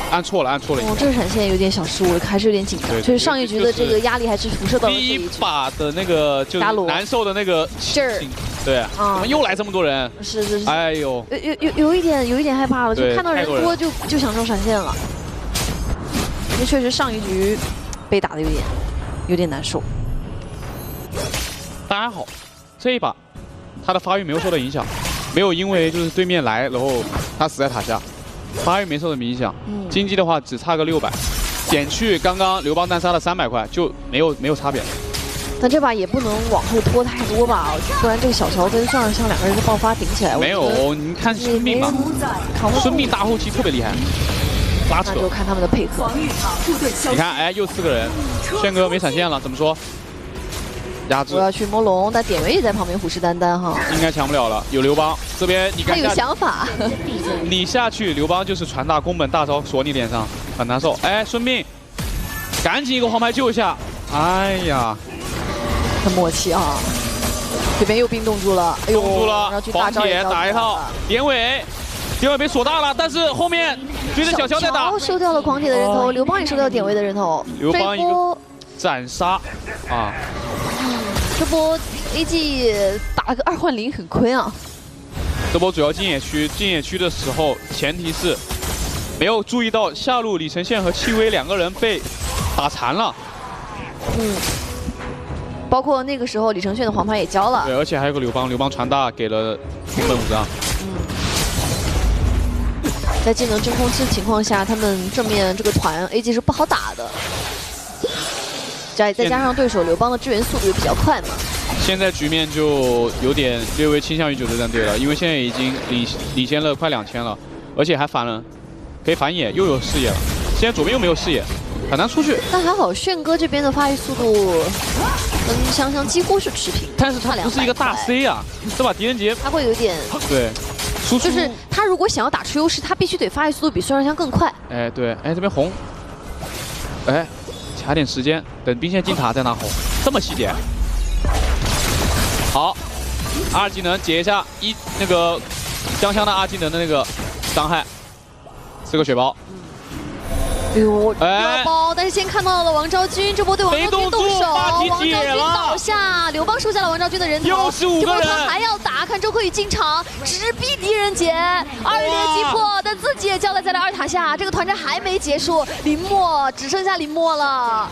按错了。这个闪现有点小失误，还是有点紧张。就是上一局的这个压力还是辐射到了第一把的那个就是难受的那个劲儿。对啊，怎么又来这么多人？是。哎呦，有一点害怕了，就看到人多就想中闪现了。因为确实上一局被打的有点难受。大家好，这一把他的发育没有受到影响，没有因为就是对面来，然后他死在塔下，发育没受到影响。经济的话只差个600，减去刚刚刘邦单杀的300块就没有差别。但这把也不能往后拖太多吧，不然这个小乔跟上两个人的爆发顶起来。没有，你看孙膑吧，孙膑大后期特别厉害，拉扯。那就看他们的配合。你看，哎，又4个人，轩哥没闪现了，怎么说？压制。我要去摸龙，但典韦也在旁边虎视眈眈哈。应该抢不了了，有刘邦这边，你看。他有想法。你下去，刘邦就是传大宫本大招锁你脸上，很难受。哎，孙膑，赶紧一个黄牌救一下。哎呀。很默契啊！这边又冰冻住了，冻住了，黄铁打一套，典韦被锁大了，但是后面追着小乔在打，收掉了狂铁的人头，刘邦也收掉典韦的人头，刘邦一个斩杀啊！这波 AG 打了个2换0，很亏啊！这波主要进野区的时候，前提是没有注意到下路李承宪和戚薇2个人被打残了。包括那个时候李承铉的黄牌也交了，对，而且还有个刘邦传大给了宫本武藏。在技能真空期情况下，他们正面这个团 AG 是不好打的，再加上对手刘邦的支援速度也比较快嘛。现在局面就有点略微倾向于9支战队了，因为现在已经领先了快2000了，而且还反了，可以反野，又有视野了。现在左边又没有视野，很难出去。但还好，炫哥这边的发育速度跟香香几乎是持平，但是他不是一个大 C 啊，对吧？狄仁杰他会有点对，就是他如果想要打出优势，他必须得发育速度比孙尚香更快。哎，对，哎这边红，哎，卡点时间，等兵线进塔再拿红，这么细节。好，2技能解一下那个香香的2技能的那个伤害，4个血包。哎呦，腰包！但是先看到了王昭君，这波对王昭君动手，王昭君倒下，刘邦收下了王昭君的人头，又是5个人，他还要打，看周柯宇进场直逼狄仁杰，2连击破，但自己也交代在了2塔下，这个团战还没结束，林默只剩下林默了，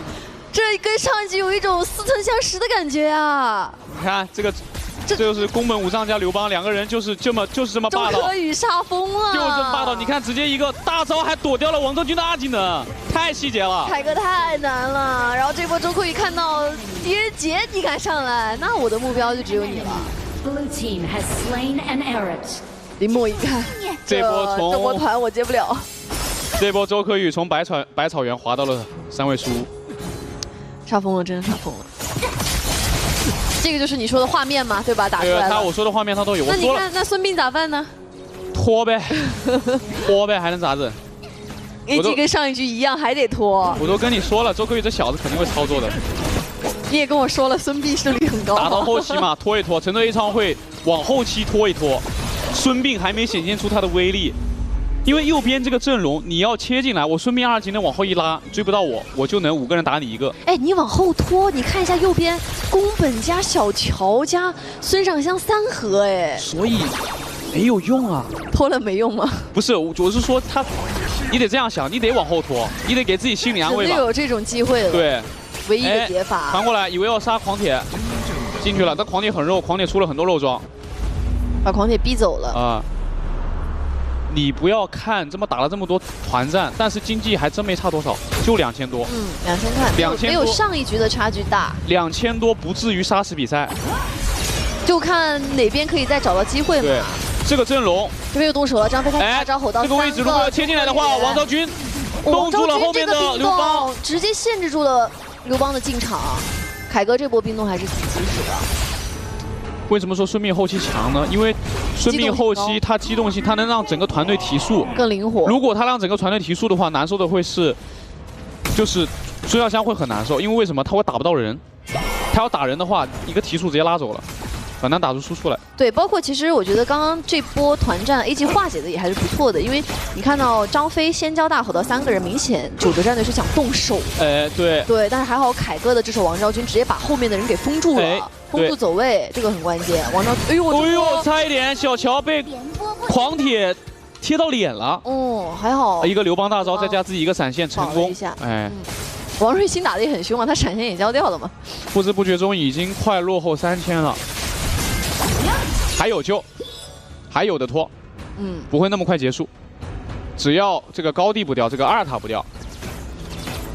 这跟上一局有一种似曾相识的感觉啊！你看这个。这就是宫本武藏加刘邦2个人就是这么霸道，周柯宇杀疯了，就是这么霸道。你看，直接一个大招还躲掉了王昭君的2技能，太细节了。凯哥太难了，然后这波周柯宇看到狄仁杰你敢上来，那我的目标就只有你了。林默一看，这波团我接不了。这波周柯宇从百草园滑到了3位数，杀疯了，真的杀疯了。这个就是你说的画面嘛，对吧？打出来了。我说的画面他都有。那你看，那孙膑咋办呢？拖呗，拖呗，还能咋整？AG 跟上一局一样，还得拖。我都跟你说了，周柯宇这小子肯定会操作的。你也跟我说了，孙膑胜率很高。打到后期嘛，拖一拖，成都 A 超会往后期拖一拖。孙膑还没显现出他的威力，因为右边这个阵容你要切进来，我孙膑2技能往后一拉，追不到我就能5个人打你1个。哎，你往后拖，你看一下右边，宫本加小乔加孙尚香3合，哎，所以没有用啊。拖了没用吗？不是，我是说他，你得这样想，你得往后拖，你得给自己心理安慰吧。有这种机会了。对，唯一的解法。传过来，以为要杀狂铁，进去了，但狂铁很肉，狂铁出了很多肉装，把狂铁逼走了啊。你不要看这么打了这么多团战，但是经济还真没差多少，就2000多。2000块，没有上一局的差距大。2000多不至于杀死比赛，就看哪边可以再找到机会嘛。对，这个阵容这边又动手了，张飞开始大招吼到这个位置如果要切进来的话，王昭君冻住了后面的刘邦，直接限制住了刘邦的进场。凯哥这波冰冻还是挺及时的。为什么说孙膑后期强呢？因为孙膑后期他机动性，他能让整个团队提速更灵活。如果他让整个团队提速的话，难受的会是，就是孙尚香会很难受，因为为什么他会打不到人？他要打人的话，一个提速直接拉走了，很难打出输出来。对，包括其实我觉得刚刚这波团战 AG 化解的也还是不错的，因为你看到张飞先交大吼到3个人，明显九哲战队是想动手的。哎，对。对，但是还好凯哥的这手王昭君直接把后面的人给封住了。封住走位，这个很关键。王昭君，哎呦，差一点，小乔被狂铁贴到脸了。哦，还好。一个刘邦大招，再加自己一个闪现成功。哎，王瑞鑫打得也很凶啊，他闪现也交掉了嘛。不知不觉中已经快落后3000了，还有救，还有的拖。不会那么快结束，只要这个高地不掉，这个2塔不掉。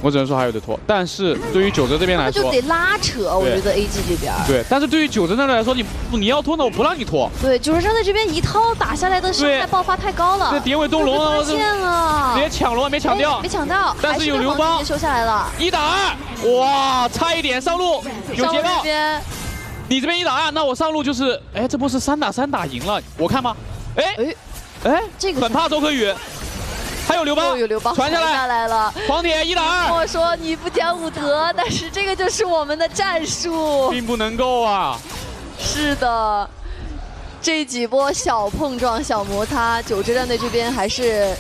我只能说还有的拖，但是对于九哲这边来说，就得拉扯。我觉得 AG 这边对，但是对于九哲战队来说，你要拖呢，我不让你拖。对，九哲战队这边一套打下来的伤害爆发太高了。这典韦东龙发现了，直接抢龙没抢掉，没抢到，但是有刘邦收下来了。1打2，哇，差一点上路有捷报。你这边1打2，那我上路就是，哎，这波是3打3打赢了，我看吗？哎，这个很怕周柯宇。还有刘邦，有刘邦传下来了，狂铁1打2。我说你不讲武德，但是这个就是我们的战术，并不能够啊。是的，这几波小碰撞、小摩擦，九哲战队这边还是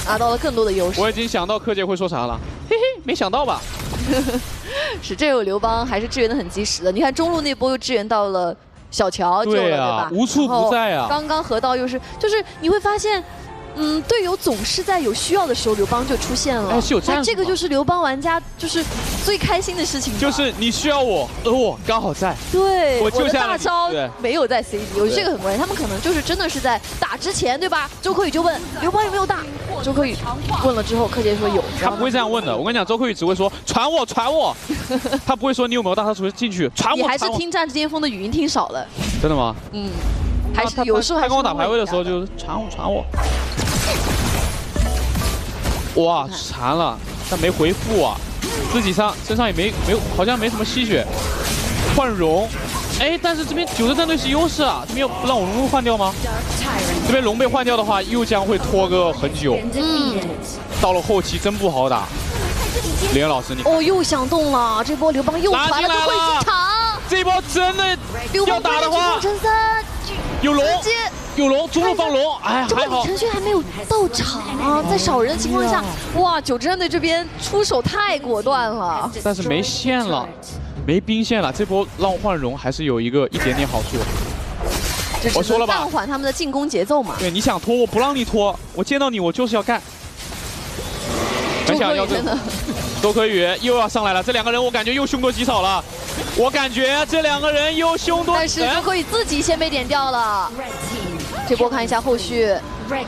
拿到了更多的优势。我已经想到柯洁会说啥了，嘿嘿，没想到吧？是，这有刘邦还是支援的很及时的。你看中路那波又支援到了小乔救了，对吧？无处不在啊。刚刚河道又是，就是你会发现。队友总是在有需要的时候，刘邦就出现了。哎，是有战术。这个就是刘邦玩家就是最开心的事情。就是你需要我，而我刚好在。对，我救下大招没有在 CD， 我觉得这个很关键。他们可能就是真的是在打之前，对吧？周柯宇就问刘邦有没有大，周柯宇问了之后，柯洁说有。他不会这样问的。我跟你讲，周柯宇只会说传我，传我。他不会说你有没有大，他只会进去传我。你还是听战至巅峰的语音听少了。真的吗？还是有时候他跟我打排位的时候就传我，传我。哇，残了，但没回复啊，自己身上也没有，好像没什么吸血。换容，哎，但是这边九州战队是优势啊，这边不让我龙换掉吗？这边龙被换掉的话，又将会拖个很久。到了后期真不好打。林老师，你哦，又想动了，这波刘邦又传了个会进场。这波真的要打的话，有龙，有龙，中路放龙，哎，还好。李承轩还没有到场啊，在少人的情况下，哇，九州战队这边出手太果断了。但是没线了，没兵线了，这波让换容还是有一点点好处。我说了吧，暂缓他们的进攻节奏嘛。对，你想拖我不让你拖，我见到你我就是要干。很想要这个。周柯宇又要上来了，这两个人我感觉又凶多吉少了，我感觉这两个人又凶多。但是周柯宇自己先被点掉了。这波看一下后续，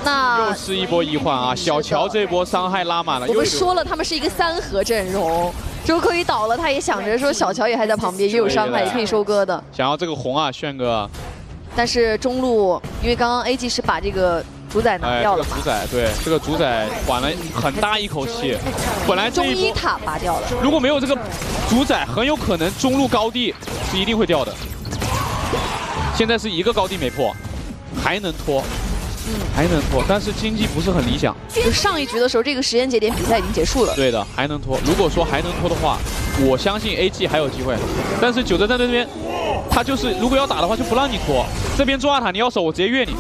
那又是一波一换啊！小乔这波伤害拉满了。我们说了，他们是一个3合阵容。周柯宇倒了，他也想着说小乔也还在旁边，也有伤害，也可以收割的。想要这个红啊，炫哥。但是中路，因为刚刚 AG 是把这个主宰拿掉了嘛？主宰对，这个主宰缓了很大一口气。本来中一塔拔掉了，如果没有这个主宰，很有可能中路高地是一定会掉的。现在是一个高地没破，还能拖，还能拖，但是经济不是很理想。就上一局的时候，这个时间节点比赛已经结束了。对的，还能拖。如果说还能拖的话，我相信 AG 还有机会。但是九州战队这边，他就是如果要打的话，就不让你拖。这边中亚塔你要守，我直接越你。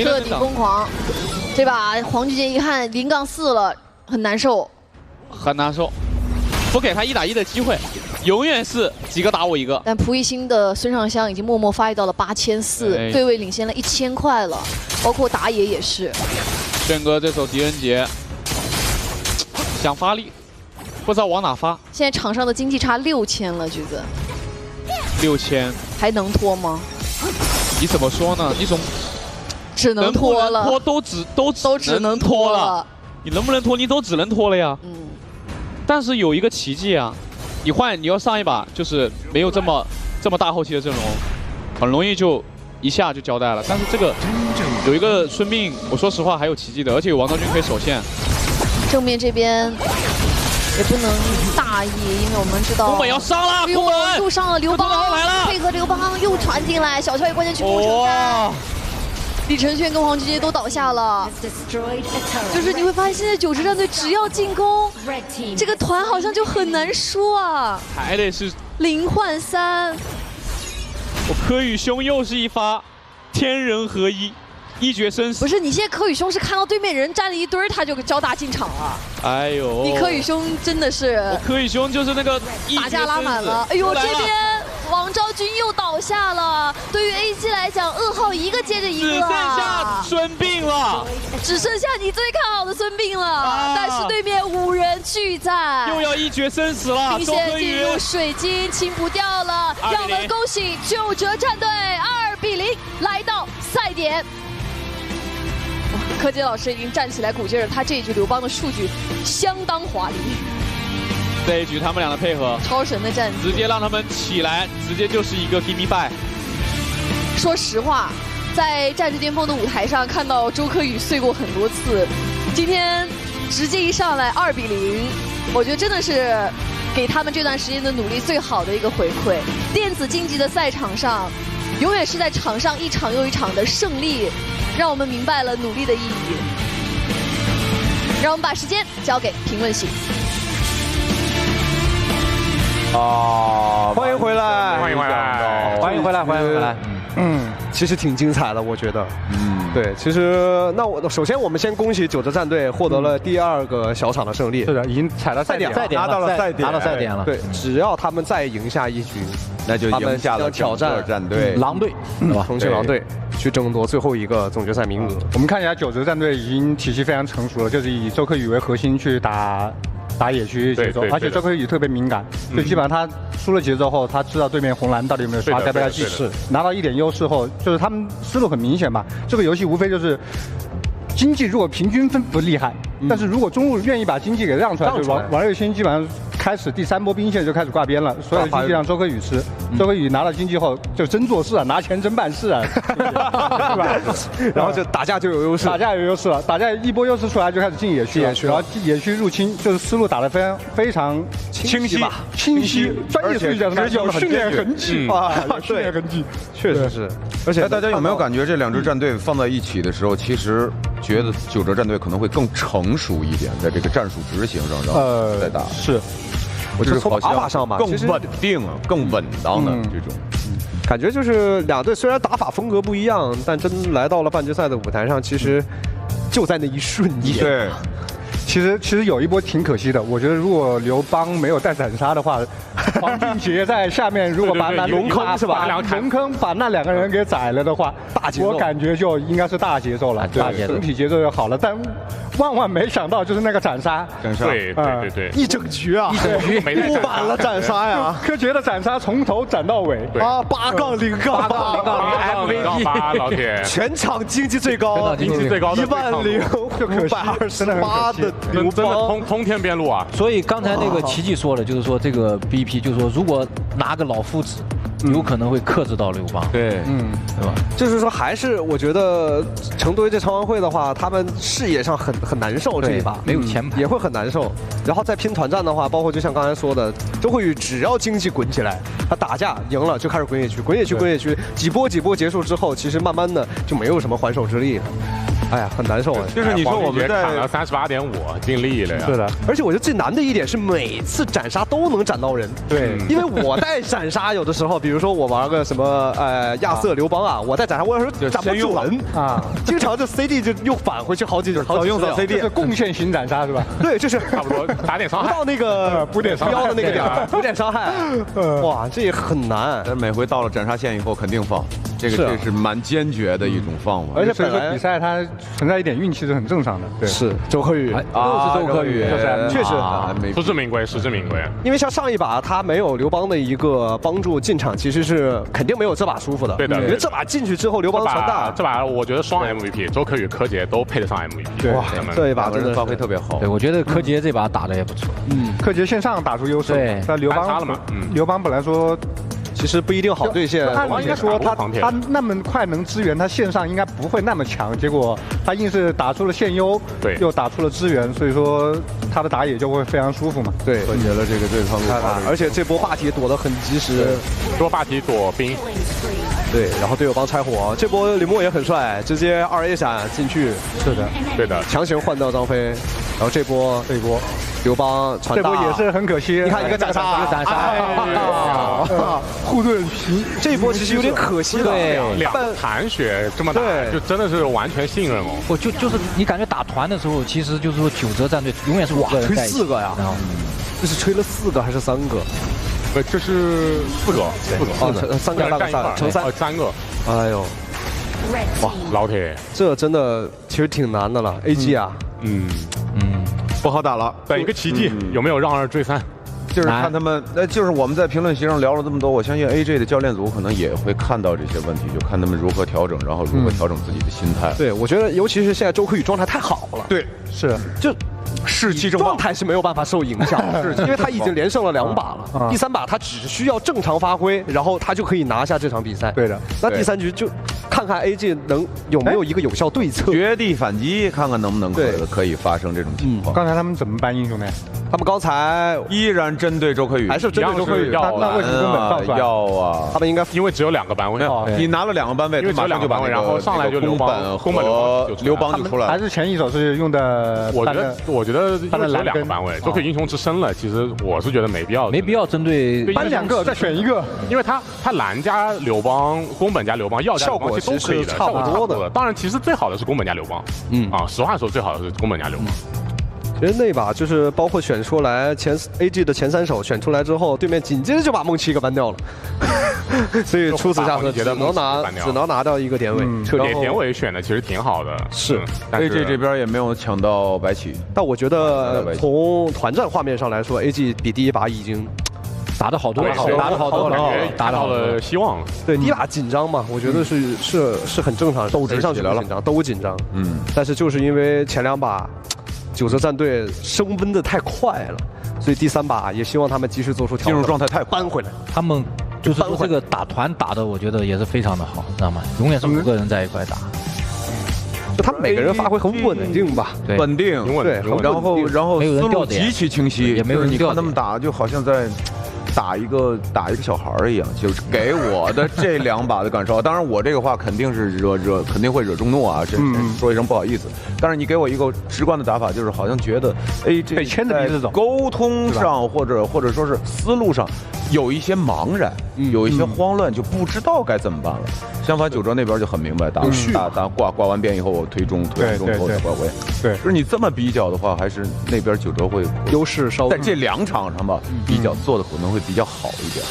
彻底疯狂，这把黄俊杰一看0-4了，很难受，很难受，不给他1打1的机会，永远是几个打我一个。但蒲熠星的孙尚香已经默默发育到了8400，对位领先了1000块了，包括打野也是。炫哥这手狄仁杰想发力，不知道往哪发。现在场上的经济差6000了，橘子。6000还能拖吗？你怎么说呢？你总只能拖了，拖都只能拖了。你能不能拖？你都只能拖了呀。但是有一个奇迹啊，你要上一把就是没有这么大后期的阵容，很容易就一下就交代了。但是这个有一个孙膑，我说实话还有奇迹的，而且有王昭君可以守线。正面这边也不能大意，因为我们知道宫本要上了，宫本又上了刘邦，配合刘邦又传进来，小乔也关键去攻城山。李承轩跟黄俊杰都倒下了，就是你会发现现在九州战队只要进攻，这个团好像就很难输啊。还得是0换3。我柯宇兄又是一发天人合一，一决生死。不是，你现在柯宇兄是看到对面人站了一堆儿，他就交大进场了。哎呦，你柯宇兄真的是，我柯宇兄就是那个打架拉满了。哎呦，这边王昭君又倒下了。对于 AG 来讲，噩耗一个接着一个，只剩下孙膑了，只剩下你最看好的孙膑了。但是对面5人俱在，又要一决生死了。兵线进入水晶，清不掉了。让我们恭喜九州战队2-0来到赛点。柯洁老师已经站起来鼓劲儿，他这一局刘邦的数据相当华丽。这一局他们俩的配合，超神的战绩，直接让他们起来，直接就是一个 give me five。说实话，在战至巅峰的舞台上看到周柯宇碎过很多次，今天直接一上来2-0，我觉得真的是给他们这段时间的努力最好的一个回馈。电子竞技的赛场上，永远是在场上一场又一场的胜利，让我们明白了努力的意义。让我们把时间交给评论席。欢迎回来，欢迎回来，欢迎回来，欢迎回来。其实挺精彩的，我觉得。对，其实首先我们先恭喜九州战队获得了第2个小场的胜利。是的，已经踩到赛点了，拿到了赛点，拿到赛点了。对，只要他们再赢下一局，那就赢下了挑战战队狼队，对吧？重庆狼队去争夺最后一个总决赛名额。我们看一下九州战队已经体系非常成熟了，就是以周柯宇为核心去打野区节奏，而且周柯宇特别敏感，就基本上他输了节奏后，他知道对面红蓝到底有没有刷，该不该继续。拿到1点优势后，就是他们思路很明显嘛。这个游戏无非就是经济如果平均分不厉害，但是如果中路愿意把经济给让出来，就王瑞星基本上开始第3波兵线就开始挂边了，所有的经济让周科宇吃。周科宇拿到经济后就真做事啊，拿钱真办事啊，对吧？然后就打架就有优势，打架有优势了，打架一波优势出来就开始进野区了，然后野区入侵就是思路打得非常清晰，专业术语叫什么？有训练痕迹啊，训练痕迹，确实是。而且大家有没有感觉这2支战队放在一起的时候，其实觉得九哲战队可能会更成熟一点，在这个战术执行上，然后再打是。我觉得从打法上吧，更稳定啊，更稳当的这种。感觉就是2队虽然打法风格不一样，但真来到了半决赛的舞台上，其实就在那一瞬间。对。其实有一波挺可惜的，我觉得如果刘邦没有带斩杀的话，黄俊杰在下面如果把那龙坑是吧？龙坑把那2个人给宰了的话，我感觉就应该是大节奏了，整体节奏就好了。但万万没想到就是那个斩杀，对，一整局啊，布满了斩杀呀！柯洁的斩杀从头斩到尾啊，8-0-8 MVP，老铁，全场经济最高10528的刘邦，通天边路啊！所以刚才那个奇迹说了，就是说这个 BP， 就是说如果拿个老夫子，有可能会克制到刘邦。对，对吧？就是说，还是我觉得成都这常王会的话，他们视野上很难受这一把，没有前排也会很难受。然后再拼团战的话，包括就像刚才说的，周慧宇只要经济滚起来，他打架赢了就开始滚野区，几波结束之后，其实慢慢的就没有什么还手之力了。哎呀，很难受啊！就是你说我们在砍了38.5，尽力了呀。对的，而且我觉得最难的一点是每次斩杀都能斩到人。对，因为我带斩杀有的时候，比如说我玩个什么亚瑟刘邦啊，我带斩杀，我有时候斩不准啊，经常这 CD 就又返回去好几次了。CD 是贡献型斩杀是吧？对，就是差不多打点伤害，不到那个补点伤害标的那个点，补点伤害。哇，这也很难。每回到了斩杀线以后肯定放，这是蛮坚决的一种放法。而且本来比赛它存在一点运气是很正常的。对，是周科宇，又是周科宇，确实实至名归，实至名归。因为像上一把他没有刘邦的一个帮助进场，其实是肯定没有这把舒服的。对的，因为这把进去之后，刘邦传大，这把我觉得双 MVP， 周科宇、柯洁都配得上 MVP。哇，这一把真的发挥特别好。对，我觉得柯洁这把打得也不错。柯洁线上打出优势，对，但刘邦了嘛。刘邦本来说。其实不一定好对线，按理说他那么快能支援，他线上应该不会那么强，结果他硬是打出了线优，对，又打出了支援，所以说他的打野就会非常舒服嘛。对，破解了这个对抗路，而且这波霸体躲得很及时，多霸体躲兵，对，然后队友帮拆火，这波李默也很帅，直接2A 闪进去，是的，对的，强行换掉张飞，然后这波刘邦传大，这波也是很可惜，你看一个斩杀，护盾皮，这一波其实有点可惜了，对，2盘血这么打，就真的是完全信任哦。我就是你感觉打团的时候，其实就是说九哲战队永远是5个人吹4个呀，这是吹了4个还是3个？这是4个，3个乘3个，哎呦，哇，老铁，这真的其实挺难的了 ，AG 啊，不好打了，等一个奇迹，有没有让2追3？就是看他们，就是我们在评论席上聊了这么多，我相信 AJ 的教练组可能也会看到这些问题，就看他们如何调整，然后如何调整自己的心态。对，我觉得尤其是现在周科宇状态太好了，对，是就。士气正旺，状态是没有办法受影响，因为他已经连胜了2把了，第3把他只需要正常发挥，然后他就可以拿下这场比赛。对的，那第3局就看看 AG 有没有一个有效对策，绝地反击，看看能不能可以发生这种情况。刚才他们怎么搬英雄呢？他们刚才依然针对周科宇，还是针对周科宇？那为什么根本放出来？要啊，他们应该因为只有2个班位，你拿了2个班位，因为只有2个班位，然后上来就宫本和刘邦就出来了。还是前一手是用的？我觉得他的2个班位，周科宇英雄之身了。其实我是觉得没必要针对搬2个再选1个，因为他蓝加刘邦，宫本加刘邦，耀加刘邦其实都可以的，差不多的。当然，其实最好的是宫本加刘邦。实话说，最好的是宫本加刘邦。其实那把就是包括选出来AG 的前3手选出来之后，对面紧接着就把梦奇给搬掉了，所以出此下策只能拿到1个典韦。典韦选的其实挺好的，是 AG 这边也没有抢到白起，但我觉得从团战画面上来说 ，AG 比第1把已经打得好多了，达到了希望了。对，第1把紧张嘛，我觉得是很正常的，斗志上起来了，都紧张。但是就是因为前2把九哲战队升温的太快了，所以第3把也希望他们及时做出调整，进入状态太搬回来。他们就是说这个打团打的，我觉得也是非常的好，知道吗？永远是5个人在一块打。就他们每个人发挥很稳定吧，稳定，对，然后思路极其清晰，也没有人你看他们打，就好像在打一个小孩儿一样，就是给我的这2把的感受。当然，我这个话肯定是肯定会惹众怒啊，这说一声不好意思。但是你给我一个直观的打法，就是好像觉得，哎，这被牵着鼻子走，沟通上或者说是思路上有一些茫然，有一些慌乱，就不知道该怎么办了。相反，九哲那边就很明白，打挂完边以后，我推中推中后再挂位。对，就是你这么比较的话，还是那边九哲会优势稍在这2场上吧，比较做的可能会比较好一点。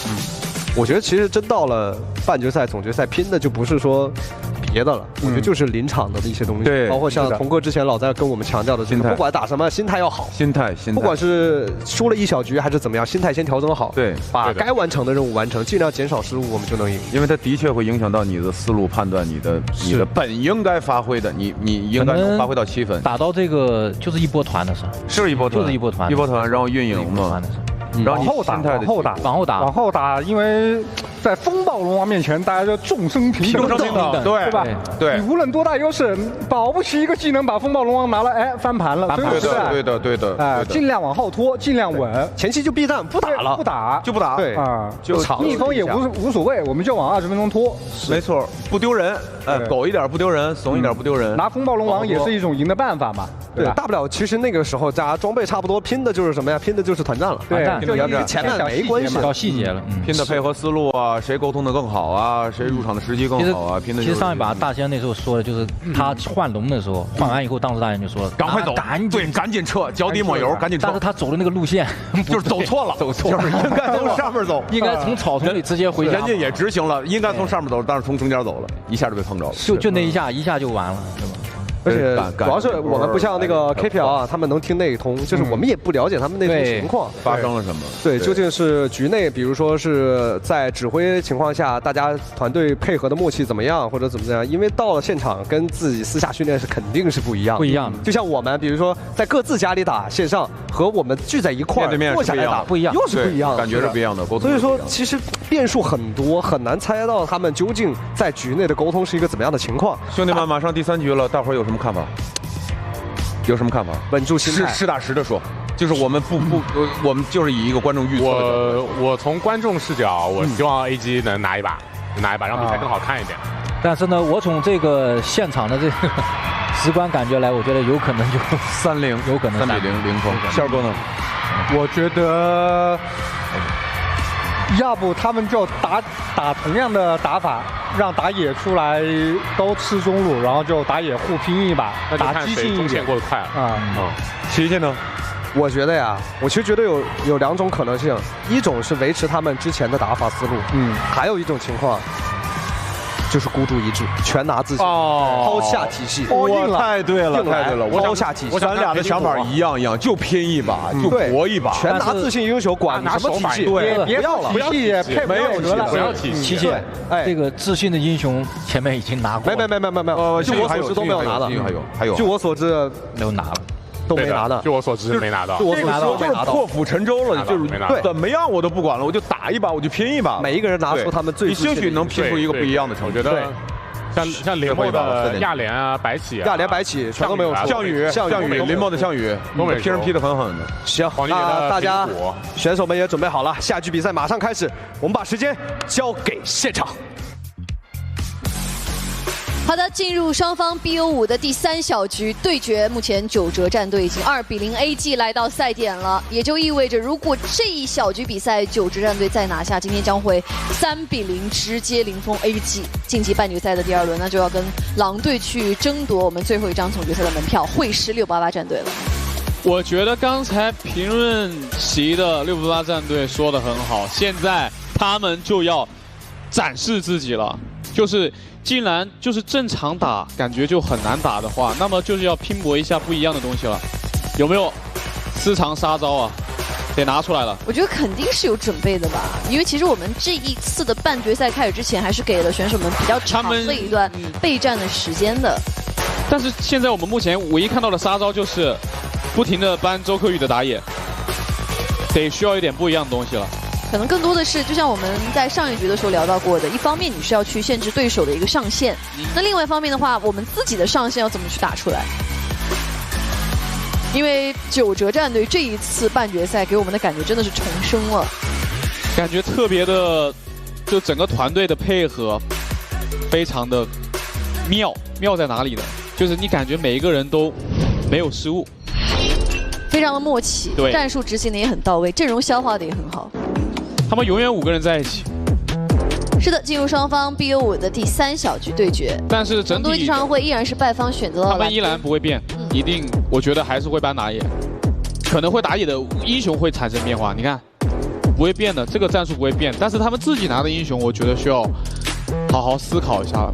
我觉得其实真到了半决赛、总决赛，拼的就不是说别的了，我觉得就是临场的一些东西，对，包括像童哥之前老在跟我们强调的，心态，不管打什么，心态要好，心态，不管是输了1小局还是怎么样，心态先调整好，对，把该完成的任务完成，尽量减少失误，我们就能赢。因为它的确会影响到你的思路判断，你的本应该发挥的，你应该能发挥到7分。打到这个就是一波团的事，是一波团，就是一波团，然后运营嘛。然后往后打，因为在风暴龙王面前，大家就众生平等，对吧？对，你无论多大优势，保不齐一个技能把风暴龙王拿了，哎，翻盘了，对的，哎，尽量往后拖，尽量稳，前期就避战，不打了，不打，对啊，就逆风也无所谓，我们就往20分钟拖，没错，不丢人，哎，苟一点不丢人，怂一点不丢人，拿风暴龙王也是一种赢的办法嘛，对，大不了其实那个时候大家装备差不多，拼的就是什么呀？拼的就是团战了，对。就跟前面没关系，到细节了，拼的配合思路啊，谁沟通的更好啊，谁入场的时机更好啊，拼的。其实上一把大仙那时候说的就是他换龙的时候，换完以后，当时大仙就说了，赶快走，赶紧撤，脚底抹油，赶紧撤。但是他走的那个路线就是走错了，就是应该从上面走，应该从草丛里直接回去。人家也执行了，应该从上面走，但是从中间走了，一下就被碰着了。就那一下就完了，是吧？而且主要是我们不像那个 KPL 啊，他们能听内通，就是我们也不了解他们内通情况发生了什么。对，究竟是局内，比如说是在指挥情况下，大家团队配合的默契怎么样，或者怎么样？因为到了现场跟自己私下训练是肯定是不一样的。就像我们，比如说在各自家里打线上，和我们聚在一块儿坐下来打不一样，又是不一样的，感觉是不一样的。所以说，其实变数很多，很难猜到他们究竟在局内的沟通是一个怎么样的情况。兄弟们，马上第3局了，大伙儿有什么看法？有什么看法？稳住心态，实打实的说，就是我们我们就是以一个观众预测的。我从观众视角，我希望 AG 能拿一把，让比赛更好看一点。但是呢，我从这个现场的这个直观感觉来，我觉得有可能就3-0，有可能3-0零封。宪哥呢？我觉得。要不他们就打同样的打法，让打野出来都吃中路，然后就打野互拼一把，打激进一点过得快啊。琪琪呢？我觉得呀，我其实觉得有2种可能性，一种是维持他们之前的打法思路，还有一种情况。就是孤注一掷，全拿自信，抛下体系。太对了，抛下体系。咱俩的想法一样，就拼一把，就搏一把，全拿自信英雄，管什么体系？对，不要了，体系也配没有得了，不要体系。这个自信的英雄前面已经拿过。没，据我所知都没有拿的。还有，据我所知没有拿了。都没拿到，据我所知没拿到。据我所知就是破釜沉舟了，就是对，怎么样我都不管了，我就打一把，我就拼一把。每一个人拿出他们最，你兴许能拼出一个不一样的成绩。我觉得像林梦的亚莲啊、白起全都没有出。项羽，林梦的项羽，拼人拼得很狠的。行，那大家选手们也准备好了，下局比赛马上开始，我们把时间交给现场。好的，进入双方 BO5的第3小局对决，目前九哲战队已经2-0 AG 来到赛点了，也就意味着如果这一小局比赛九哲战队再拿下，今天将会3-0直接零封 AG， 晋级半决赛的第2轮，那就要跟狼队去争夺我们最后一张总决赛的门票，会师688战队了。我觉得刚才评论席的688战队说得很好，现在他们就要展示自己了，就是既然就是正常打感觉就很难打的话，那么就是要拼搏一下不一样的东西了。有没有私藏杀招啊？得拿出来了。我觉得肯定是有准备的吧，因为其实我们这一次的半决赛开始之前，还是给了选手们比较长的一段备战的时间的。但是现在我们目前唯一看到的杀招就是不停的搬周柯宇的打野。得需要一点不一样的东西了。可能更多的是，就像我们在上一局的时候聊到过的，一方面你是要去限制对手的一个上限，那另外一方面的话，我们自己的上限要怎么去打出来？因为九哲战队这一次半决赛给我们的感觉真的是重生了，感觉特别的，就整个团队的配合非常的妙。妙在哪里呢？就是你感觉每一个人都没有失误，非常的默契，对，战术执行的也很到位，阵容消化的也很好。他们永远5个人在一起。是的，进入双方 BO5的第3小局对决。但是整体成都演唱会依然是败方选择了他们依然不会变，一定，我觉得还是会搬打野，可能会打野的英雄会产生变化。你看，不会变的，这个战术不会变，但是他们自己拿的英雄，我觉得需要好好思考一下了。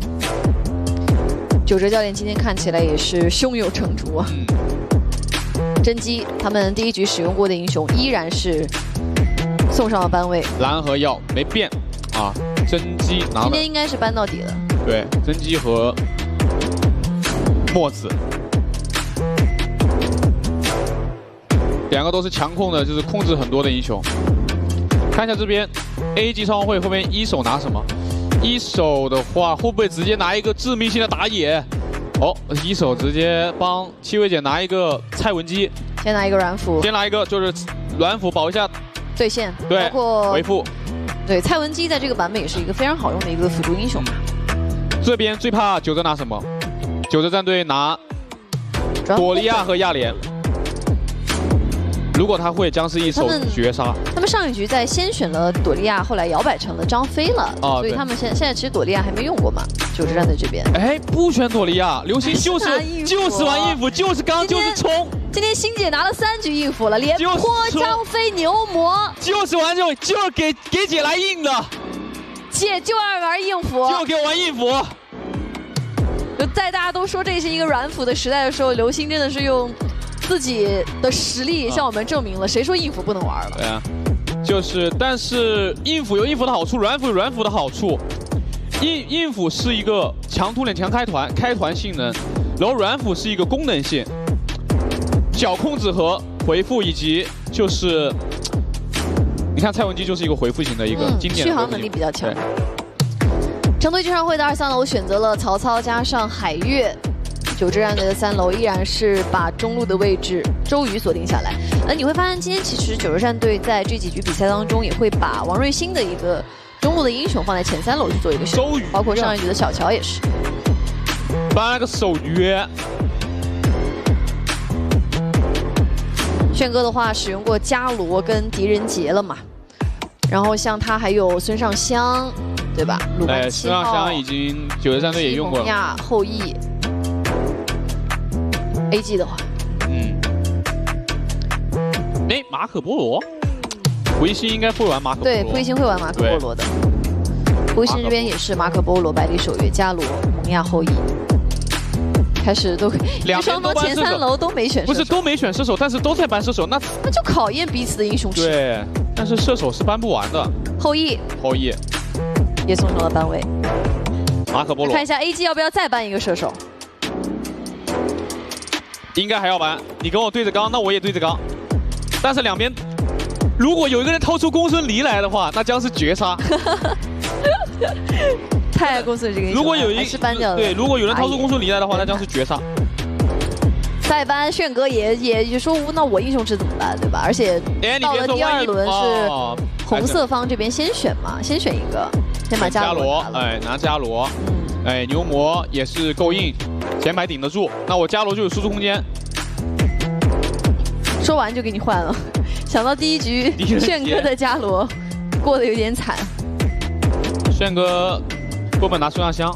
九哲教练今天看起来也是胸有成竹啊。甄姬他们第1局使用过的英雄依然是送上了班位，蓝和耀没变啊。甄姬拿了，今天应该是搬到底了。对，甄姬和墨子2个都是强控的，就是控制很多的英雄。看一下这边 AG 超会后面一手拿什么？一手的话会不会直接拿一个致命性的打野？哦，一手直接帮戚薇姐拿一个蔡文姬，先拿一个软辅，先拿一个就是软辅保一下对线，对，包括回复。对，蔡文姬在这个版本也是一个非常好用的一个辅助英雄。这边最怕九哲拿什么？九哲战队拿朵莉亚和亚莲。如果他会，将是一手绝杀。他们上一局在先选了朵莉亚，后来摇摆成了张飞了，所以他们现在其实朵莉亚还没用过嘛。九哲战队这边，哎，不选朵莉亚，刘星就是玩硬辅，就是刚就是冲。今天星姐拿了3局硬辅了，连泼张飞牛魔，就是玩这种，就是给姐来硬的，姐就爱玩硬辅，就给我玩硬辅。就在大家都说这是一个软辅的时代的时候，刘星真的是用自己的实力向我们证明了，谁说硬辅不能玩了？对啊，就是，但是硬辅有硬辅的好处，软辅有软辅的好处。硬辅是一个强突脸、强开团性能，然后软辅是一个功能性。小控制和回复，以及就是你看蔡文姬就是一个回复型的一个经典的续航能力比较强。成都演唱会的2、3楼选择了曹操加上海月，九哲战队的3楼依然是把中路的位置周瑜锁定下来。你会发现今天其实九哲战队在这几局比赛当中也会把王瑞鑫的一个中路的英雄放在前3楼去做一个选择，包括上一局的小乔也是。搬了个手约。炫哥的话使用过伽罗跟狄仁杰了嘛，然后像他还有孙尚香，对吧？鲁班7号，孙尚香已经九哲战队也用过了。亚后羿 ，AG 的话，哎，马可波罗，灰心应该会玩马可波罗。对，灰心会玩马可波罗的。灰心这边也是马可波罗、百里守约、伽罗、蒙亚后羿。开始都双方前3楼都没选射手，不是都没选射手，但是都在搬射手，那就考验彼此的英雄池。对，但是射手是搬不完的。后羿也送上了班位。马可波罗，看一下 AG 要不要再搬一个射手？应该还要搬。你跟我对着刚，那我也对着刚。但是两边如果有一个人掏出公孙离来的话，那将是绝杀。太爱公孙这个英雄，如果有一是搬掉的。对，如果有人掏出公孙离来的话，那将是绝杀。再搬炫哥也说，那我英雄池怎么办，对吧？而且到了第2轮是红色方这边先选嘛，先选一个，先把伽罗拿了。哎，拿伽罗，哎，牛魔也是够硬，前排顶得住，那我伽罗就有输出空间。说完就给你换了，想到第1局炫哥的伽罗过得有点惨。炫哥过本拿孙尚香，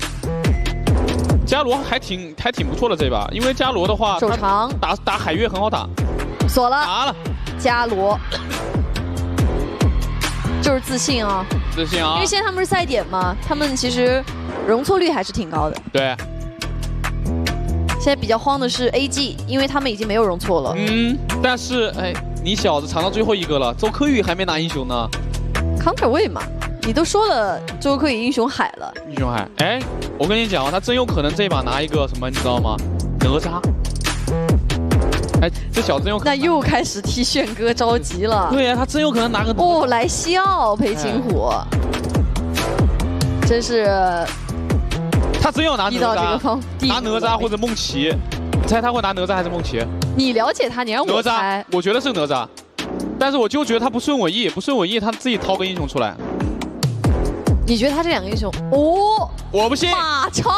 伽罗还挺不错的这把，因为伽罗的话手长打海月很好打，锁了拿了伽罗，就是自信啊，自信啊，因为现在他们是赛点嘛，他们其实容错率还是挺高的。对，现在比较慌的是 AG， 因为他们已经没有容错了。但是哎，你小子藏到最后一个了，周柯宇还没拿英雄呢 ，counter 位嘛。你都说了，周柯宇英雄海了。英雄海，哎，我跟你讲啊，他真有可能这把拿一个什么，你知道吗？哪吒。哎，这小子有可能那又开始替炫哥着急了。对呀，他真有可能拿个哦，来笑裴擒虎，真是他真要拿哪吒，拿哪吒或者梦奇，你猜他会拿哪吒还是梦奇？你了解他，你让我猜，我觉得是哪吒，但是我就觉得他不顺我意，不顺我意，他自己掏个英雄出来。你觉得他这两个英雄？哦，我不信。马超，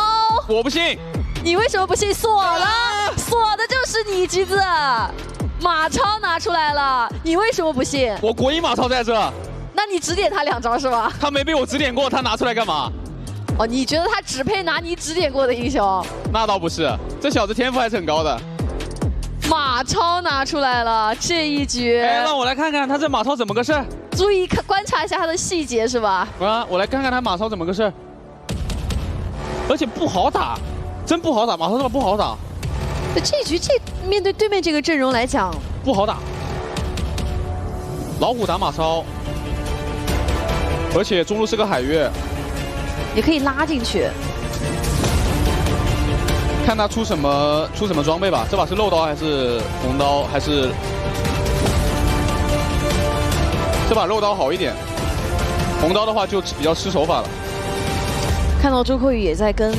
我不信。你为什么不信？锁了，锁的就是你，橘子。马超拿出来了，你为什么不信？我国一马超在这。那你指点他2招是吧？他没被我指点过，他拿出来干嘛？哦，你觉得他只配拿你指点过的英雄？那倒不是，这小子天赋还是很高的。马超拿出来了，这一局。哎，让我来看看他这马超怎么个事儿。注意观察一下他的细节是吧？啊，我来看看他马超怎么个事儿。而且不好打，真不好打，马超这个不好打。这局面对对面这个阵容来讲不好打。老虎打马超，而且中路是个海月，也可以拉进去。看他出什么装备吧，这把是漏刀还是红刀还是？这把肉刀好一点，红刀的话就比较吃手法了。看到周柯宇也在跟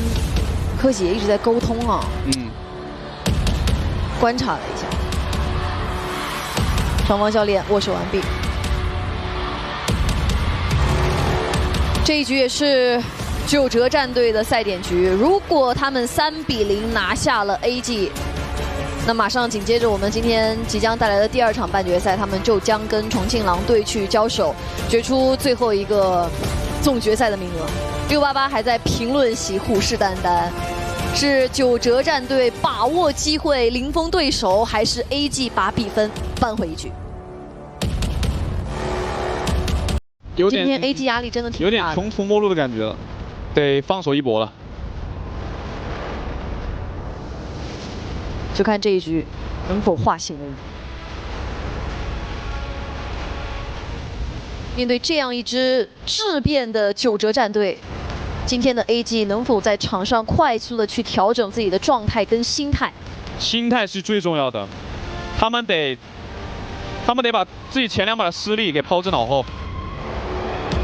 柯洁一直在沟通啊，观察了一下，双方教练握手完毕。这一局也是九哲战队的赛点局，如果他们3比0拿下了 AG。那马上紧接着我们今天即将带来的第2场半决赛，他们就将跟重庆狼队去交手，决出最后一个总决赛的名额。688还在评论席虎视眈眈，是九哲战队把握机会零封对手，还是 AG 把比分扳回一局？有点今天 AG 压力真的挺大的，有点穷途末路的感觉了，得放手一搏了。就看这一局能否化险为夷。面对这样一支质变的九哲战队，今天的 AG 能否在场上快速的去调整自己的状态跟心态？心态是最重要的，他们得把自己前2把的失利给抛之脑后。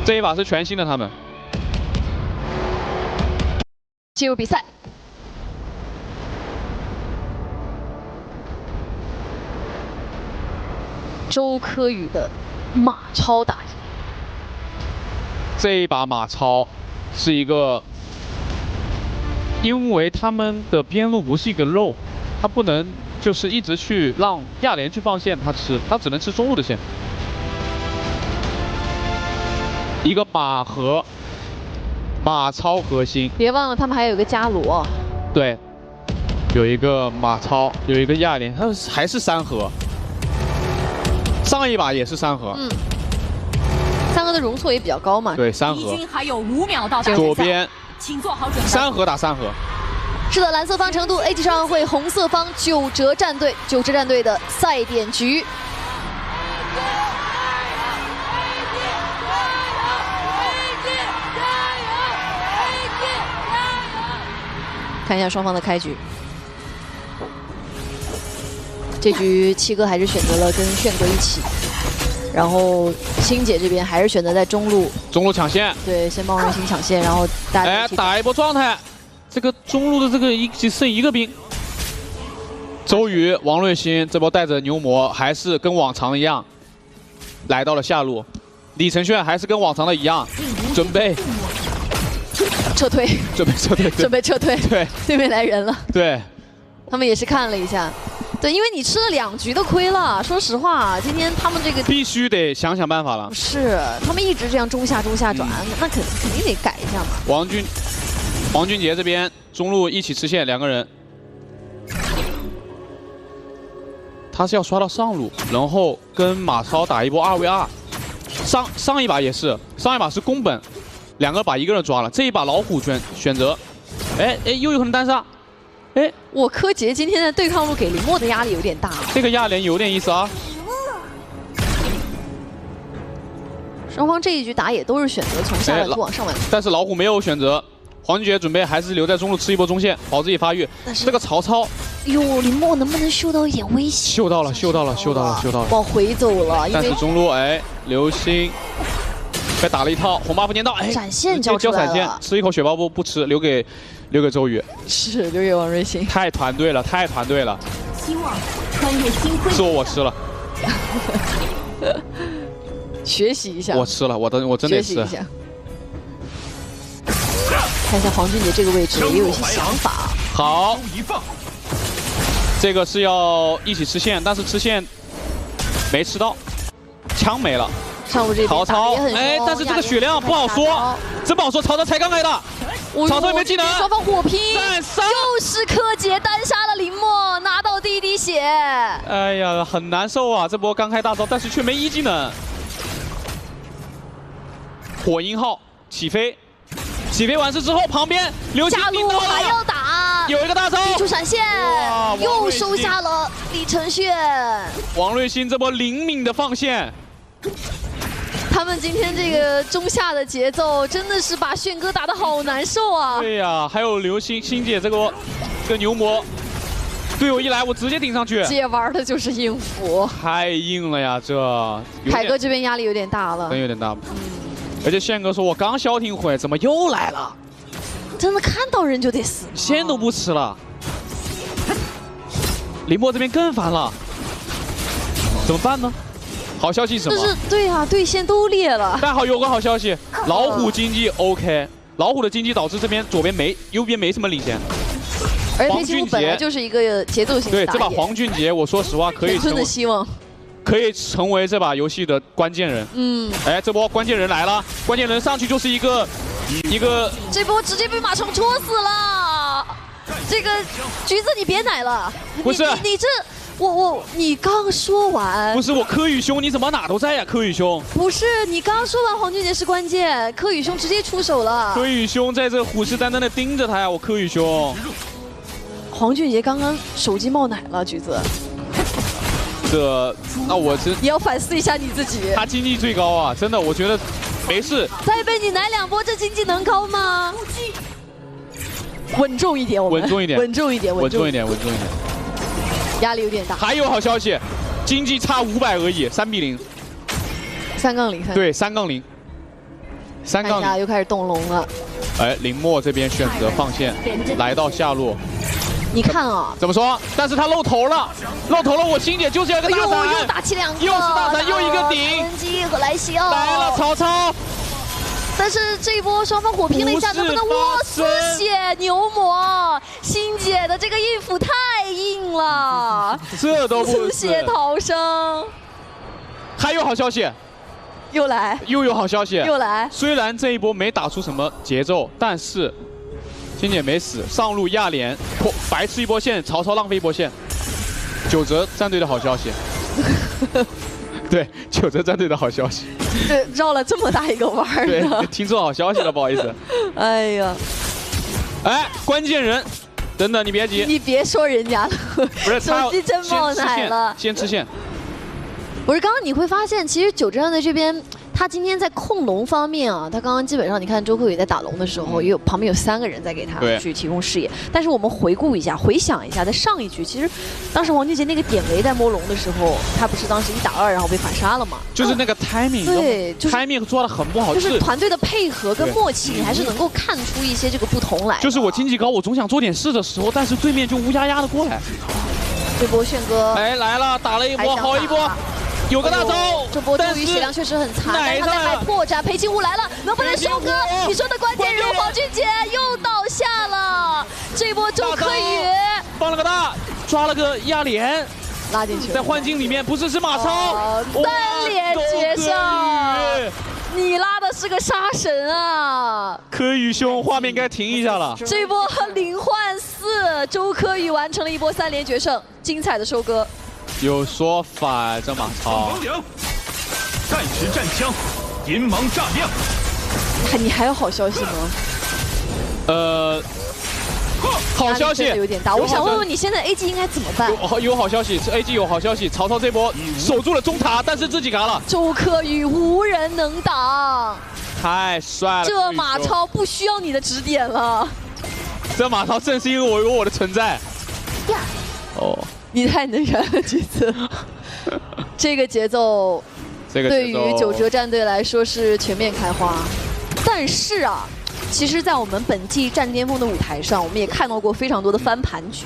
这一把是全新的他们。进入比赛。周柯宇的马超打击，这一把马超是一个，因为他们的边路不是一个肉，他不能就是一直去让亚莲去放线，他只能吃中路的线。一个马超核心，别忘了他们还有一个伽罗。对，有一个马超，有一个亚莲，他还是3核。上一把也是3核，3核的容错也比较高嘛。对，3核。敌军还有5秒到达。左边，请做好准备。3核打3核。是的，蓝色方成都 AG 上会，红色方九哲战队，九哲战队的赛点局。看一下双方的开局。这局七哥还是选择了跟炫哥一起，然后星姐这边还是选择在中路抢线，对，先帮人心抢线，然后大家打一波状态。这个中路的这个只剩1个兵，周瑜、王瑞鑫这波带着牛魔还是跟往常一样来到了下路，李承铉还是跟往常的一样，准备撤退，准备撤退，对，对面来人了，对，他们也是看了一下。对，因为你吃了2局的亏了。说实话，今天他们这个必须得想办法了。不是，他们一直这样中下转，那肯定得改一下嘛。王俊杰这边中路一起吃线，2个人，他是要刷到上路，然后跟马超打一波2v2。上一把也是，上一把是宫本，2个把1个人抓了。这一把老虎选择，又有可能单杀。我柯洁今天的对抗路给林墨的压力有点大。这个亚莲有点意思啊。双方这一局打野都是选择从下半路往上玩，但是老虎没有选择。黄俊杰准备还是留在中路吃一波中线，保自己发育。这个曹操哟，林墨能不能嗅到一点危险？嗅到了，往回走了，但是中路流星被打了一套红 buff 粘到，闪现交出来了，闪现，吃一口血包不吃，留给周宇，是留给王瑞鑫，太团队了。希望穿越星辉，是我吃了，学习一下，我吃了，我真得吃。看一下黄俊杰这个位置也有一些想法。好，这个是要一起吃线，但是吃线没吃到，枪没了。上路这边曹操，但是这个血量不好说，真不好说。曹操才刚来的，曹操有没有技能？双方火拼，又是柯洁单杀了林墨，拿到第一滴血。哎呀，很难受啊！这波刚开大招，但是却没一技能。火鹰号起飞完事之后，旁边刘星顶到了，还要打，有一个大招，地出闪现，又收下了李承铉。王瑞鑫这波灵敏的放线。他们今天这个中下的节奏真的是把炫哥打得好难受啊！对呀，还有刘星姐这个牛魔，队友一来我直接顶上去。姐玩的就是硬服，太硬了呀！这凯哥这边压力有点大了，真有点大。而且炫哥说：“我刚消停会，怎么又来了？”真的看到人就得死，线都不吃了。林墨这边更烦了，怎么办呢？好消息是什么？就是对啊，对线都裂了。但有个好消息，老虎经济 OK， 老虎的经济导致这边右边没什么领先。而且裴奇武本来就是一个节奏型的打野。对，这把黄俊杰，我说实话可以真的希望可以成为这把游戏的关键人。这波关键人来了，关键人上去就是一个，这波直接被马成戳死了。这个橘子你别奶了，不是你这。你刚说完，不是我柯宇兄，你怎么哪都在呀？柯宇兄，不是你刚说完黄俊杰是关键，柯宇兄直接出手了。柯宇兄在这虎视眈眈的盯着他呀，我柯宇兄。黄俊杰刚刚手机冒奶了，橘子。那我真你要反思一下你自己。他经济最高啊，真的，我觉得没事。再被你奶2波，这经济能高吗？稳重一点，稳重一点。压力有点大。还有好消息，经济差500而已，3比0。3-0。对，3-0。看一下又开始动龙了。林墨这边选择放线，来到下路。你看啊，怎么说？但是他露头了，我星姐就是要个大闪，又打起2个，又是大闪，又一个顶。文姬和莱西奥来了，曹操。但是这一波双方火拼了一下，能不能丝血牛魔？星姐的这个硬辅太硬了，这都不丝血逃生。还有好消息，又有好消息，又来。虽然这一波没打出什么节奏，但是星姐没死，上路亚莲白吃一波线，曹操浪费一波线。九哲战队的好消息。对，九哲战队的好消息。对，绕了这么大一个弯儿。对，听错好消息了，不好意思。哎呀，关键人，等等，你别急，你别说人家了，不是手机真冒奶了，先吃线。不是，刚刚你会发现，其实九哲战队这边，他今天在控龙方面啊，他刚刚基本上你看周柯宇在打龙的时候，旁边有3个人在给他去提供视野。但是我们回想一下，在上一局，其实当时王俊杰那个点雷在摸龙的时候，他不是当时1打2，然后被反杀了吗？就是那个 timing， 对，就是 timing 做的很不好，就是团队的配合跟默契，你还是能够看出一些这个不同来。就是我经济高，我总想做点事的时候，但是对面就乌压压的过来。这波炫哥，来了，打了一波，好一波。有个大招，这波周瑜血量确实很残，但是他在卖破绽。裴擒武来了，能不能收割？你说的关键人黄俊杰又倒下了，这波周柯宇放了个大，抓了个亚莲，拉进去，在幻境里面不是马超，单脸决胜。你拉的是个杀神啊！柯宇兄，画面该停一下了。这波0换4，周柯宇完成了一波3连决胜，精彩的收割。有说法，这马超。战时战枪，银芒炸亮。你还有好消息吗？好消息有点大。我想问问你，现在 AG 应该怎么办？有好消息，是 AG 有好消息。曹操这波守住了中塔，但是自己嘎了。周柯宇无人能挡，太帅了！这马超不需要你的指点了。这马超正是因为我有我的存在。哦，你太能燃了这次，这个节奏，对于九哲战队来说是全面开花。但是啊，其实，在我们本季战巅峰的舞台上，我们也看到过非常多的翻盘局。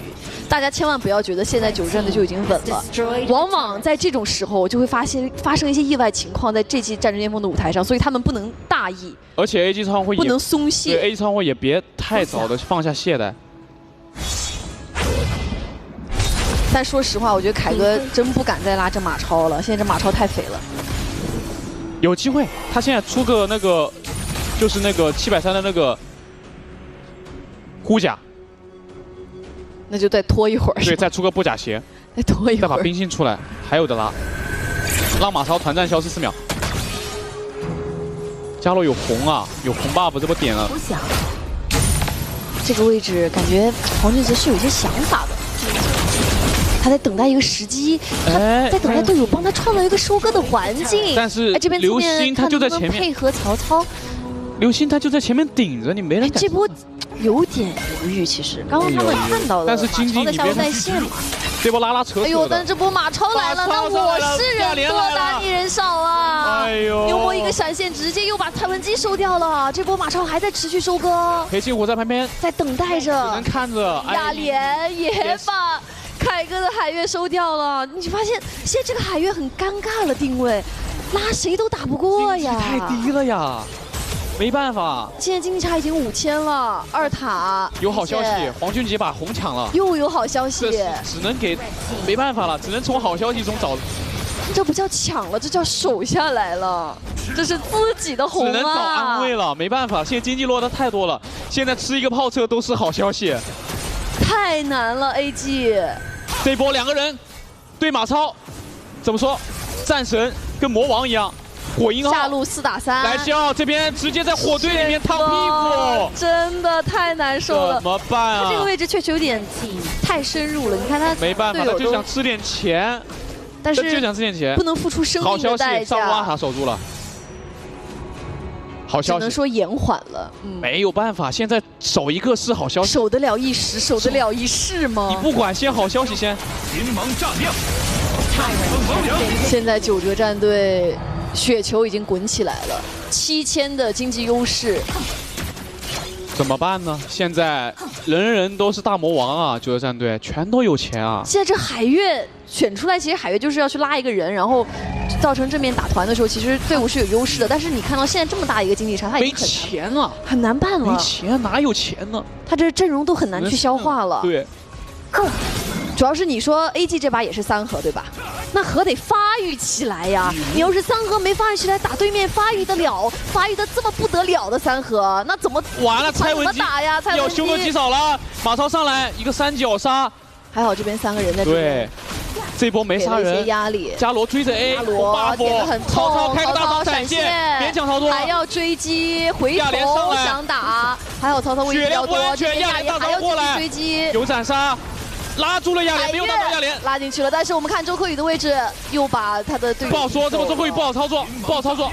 大家千万不要觉得现在九哲战队就已经稳了，往往在这种时候就会发生一些意外情况，在这季战争巅峰的舞台上，所以他们不能大意。而且 AG 超会不能松懈，对 AG 超会也别太早的放下懈怠。但说实话，我觉得凯哥真不敢再拉这马超了，现在这马超太肥了。有机会，他现在出个那个，就是那个730的那个护甲。那就再拖一会儿。对，再出个布甲鞋，再拖一会儿，再把冰心出来，还有的拉，让马超团战消失4秒。伽罗有红啊，有红 buff， 这波点了。这个位置感觉黄俊杰是有一些想法的，他在等待一个时机，他在等待队友帮他创造一个收割的环境。但是这边刘星他就在前面配合曹操。刘星他就在前面顶着，你没人敢。这波有点犹豫，其实刚刚他们看到了，但是经济在下路带线嘛。这波拉扯。哎呦，但是这波马超来了，那我是人多打你人少啊！哎呦，幽默一个闪现，直接又把蔡文姬收掉了。这波马超还在持续收割。裴庆虎在旁边在等待着，只能看着。亚莲也把凯哥的海月收掉了。你发现现在这个海月很尴尬了，定位拉谁都打不过呀，太低了呀。没办法，现在经济差已经5000了，2塔。有好消息，黄俊杰把红抢了。又有好消息，只能给，没办法了，只能从好消息中找。这不叫抢了，这叫守下来了，这是自己的红啊。只能找安慰了，没办法，现在经济落得太多了，现在吃一个炮车都是好消息。太难了 ，AG。这波2个人对马超，怎么说？战神跟魔王一样。火鹰号下路4打3，来笑这边直接在火堆里面烫屁股，真的太难受了。怎么办啊？他这个位置确实有点太深入了，你看他没办法，他就想吃点钱，但是就想吃点钱，不能付出生命的代价。好消息，上路他守住了。好消息，只能说延缓了。没有办法，现在守一个是好消息，守得了一时，守得了一世吗？你不管，先好消息先。银芒炸亮，现在九哲战队。雪球已经滚起来了，7000的经济优势，怎么办呢？现在人人都是大魔王啊，九哲战队全都有钱啊。现在这海月选出来，其实海月就是要去拉一个人，然后造成正面打团的时候，其实队伍是有优势的。但是你看到现在这么大一个经济差，他已经没钱了，很难办了。没钱哪有钱呢？他这阵容都很难去消化了。对。主要是你说 AG 这把也是3核对吧？那核得发育起来呀！你要是3核没发育起来，打对面发育得了，发育得这么不得了的3核，那怎么完了？蔡文姬打呀？蔡文姬要凶多吉少了。马超上来一个3角杀，还好这边3个人在这边。对，这波没杀人，给了一些压力。伽罗追着 A， 伽罗点得很痛，曹操开个大招闪现，勉强操作，还要追击，回头想打，还好曹操位置比较多，亚莲还要继续追击，有斩杀。拉住了亚莲，没有打到亚莲，拉进去了。但是我们看周柯宇的位置，又把他的队友不好说，这波周柯宇不好操作，不好操作，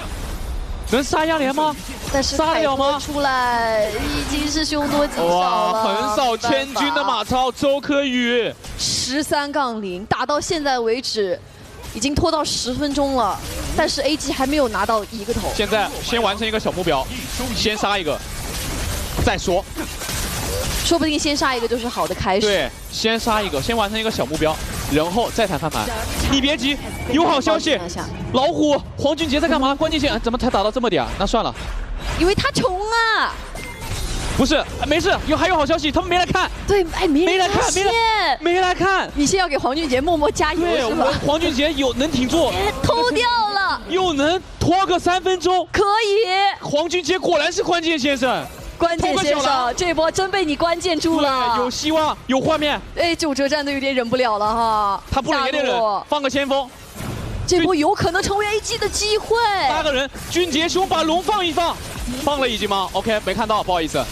能杀亚莲吗？但是杀得了吗？出来已经是凶多吉少了。哇，横扫千军的马超，周柯宇13-0打到现在为止，已经拖到10分钟了，但是 AG 还没有拿到一个头。现在先完成一个小目标，先杀一个，再说。说不定先杀一个就是好的开始。对，先杀一个，先完成一个小目标，然后再谈翻盘。你别急，有好消息。老虎黄俊杰在干嘛？关键线怎么才打到这么点啊？那算了，因为他穷啊。不是，没事，还有好消息，他们没来看。对，哎，没来看，没来看。你先要给黄俊杰默默加油是吧？黄俊杰能挺住，偷掉了，又能拖个3分钟，可以。黄俊杰果然是关键先生。关键先生，这波真被你关键住了，有希望，有画面。哎，九哲战队有点忍不了了哈，他不能也得忍，放个先锋，这波有可能成为 AG 的机会。8个人，俊杰兄把龙放一放，放了已经吗 ？OK， 没看到，不好意思。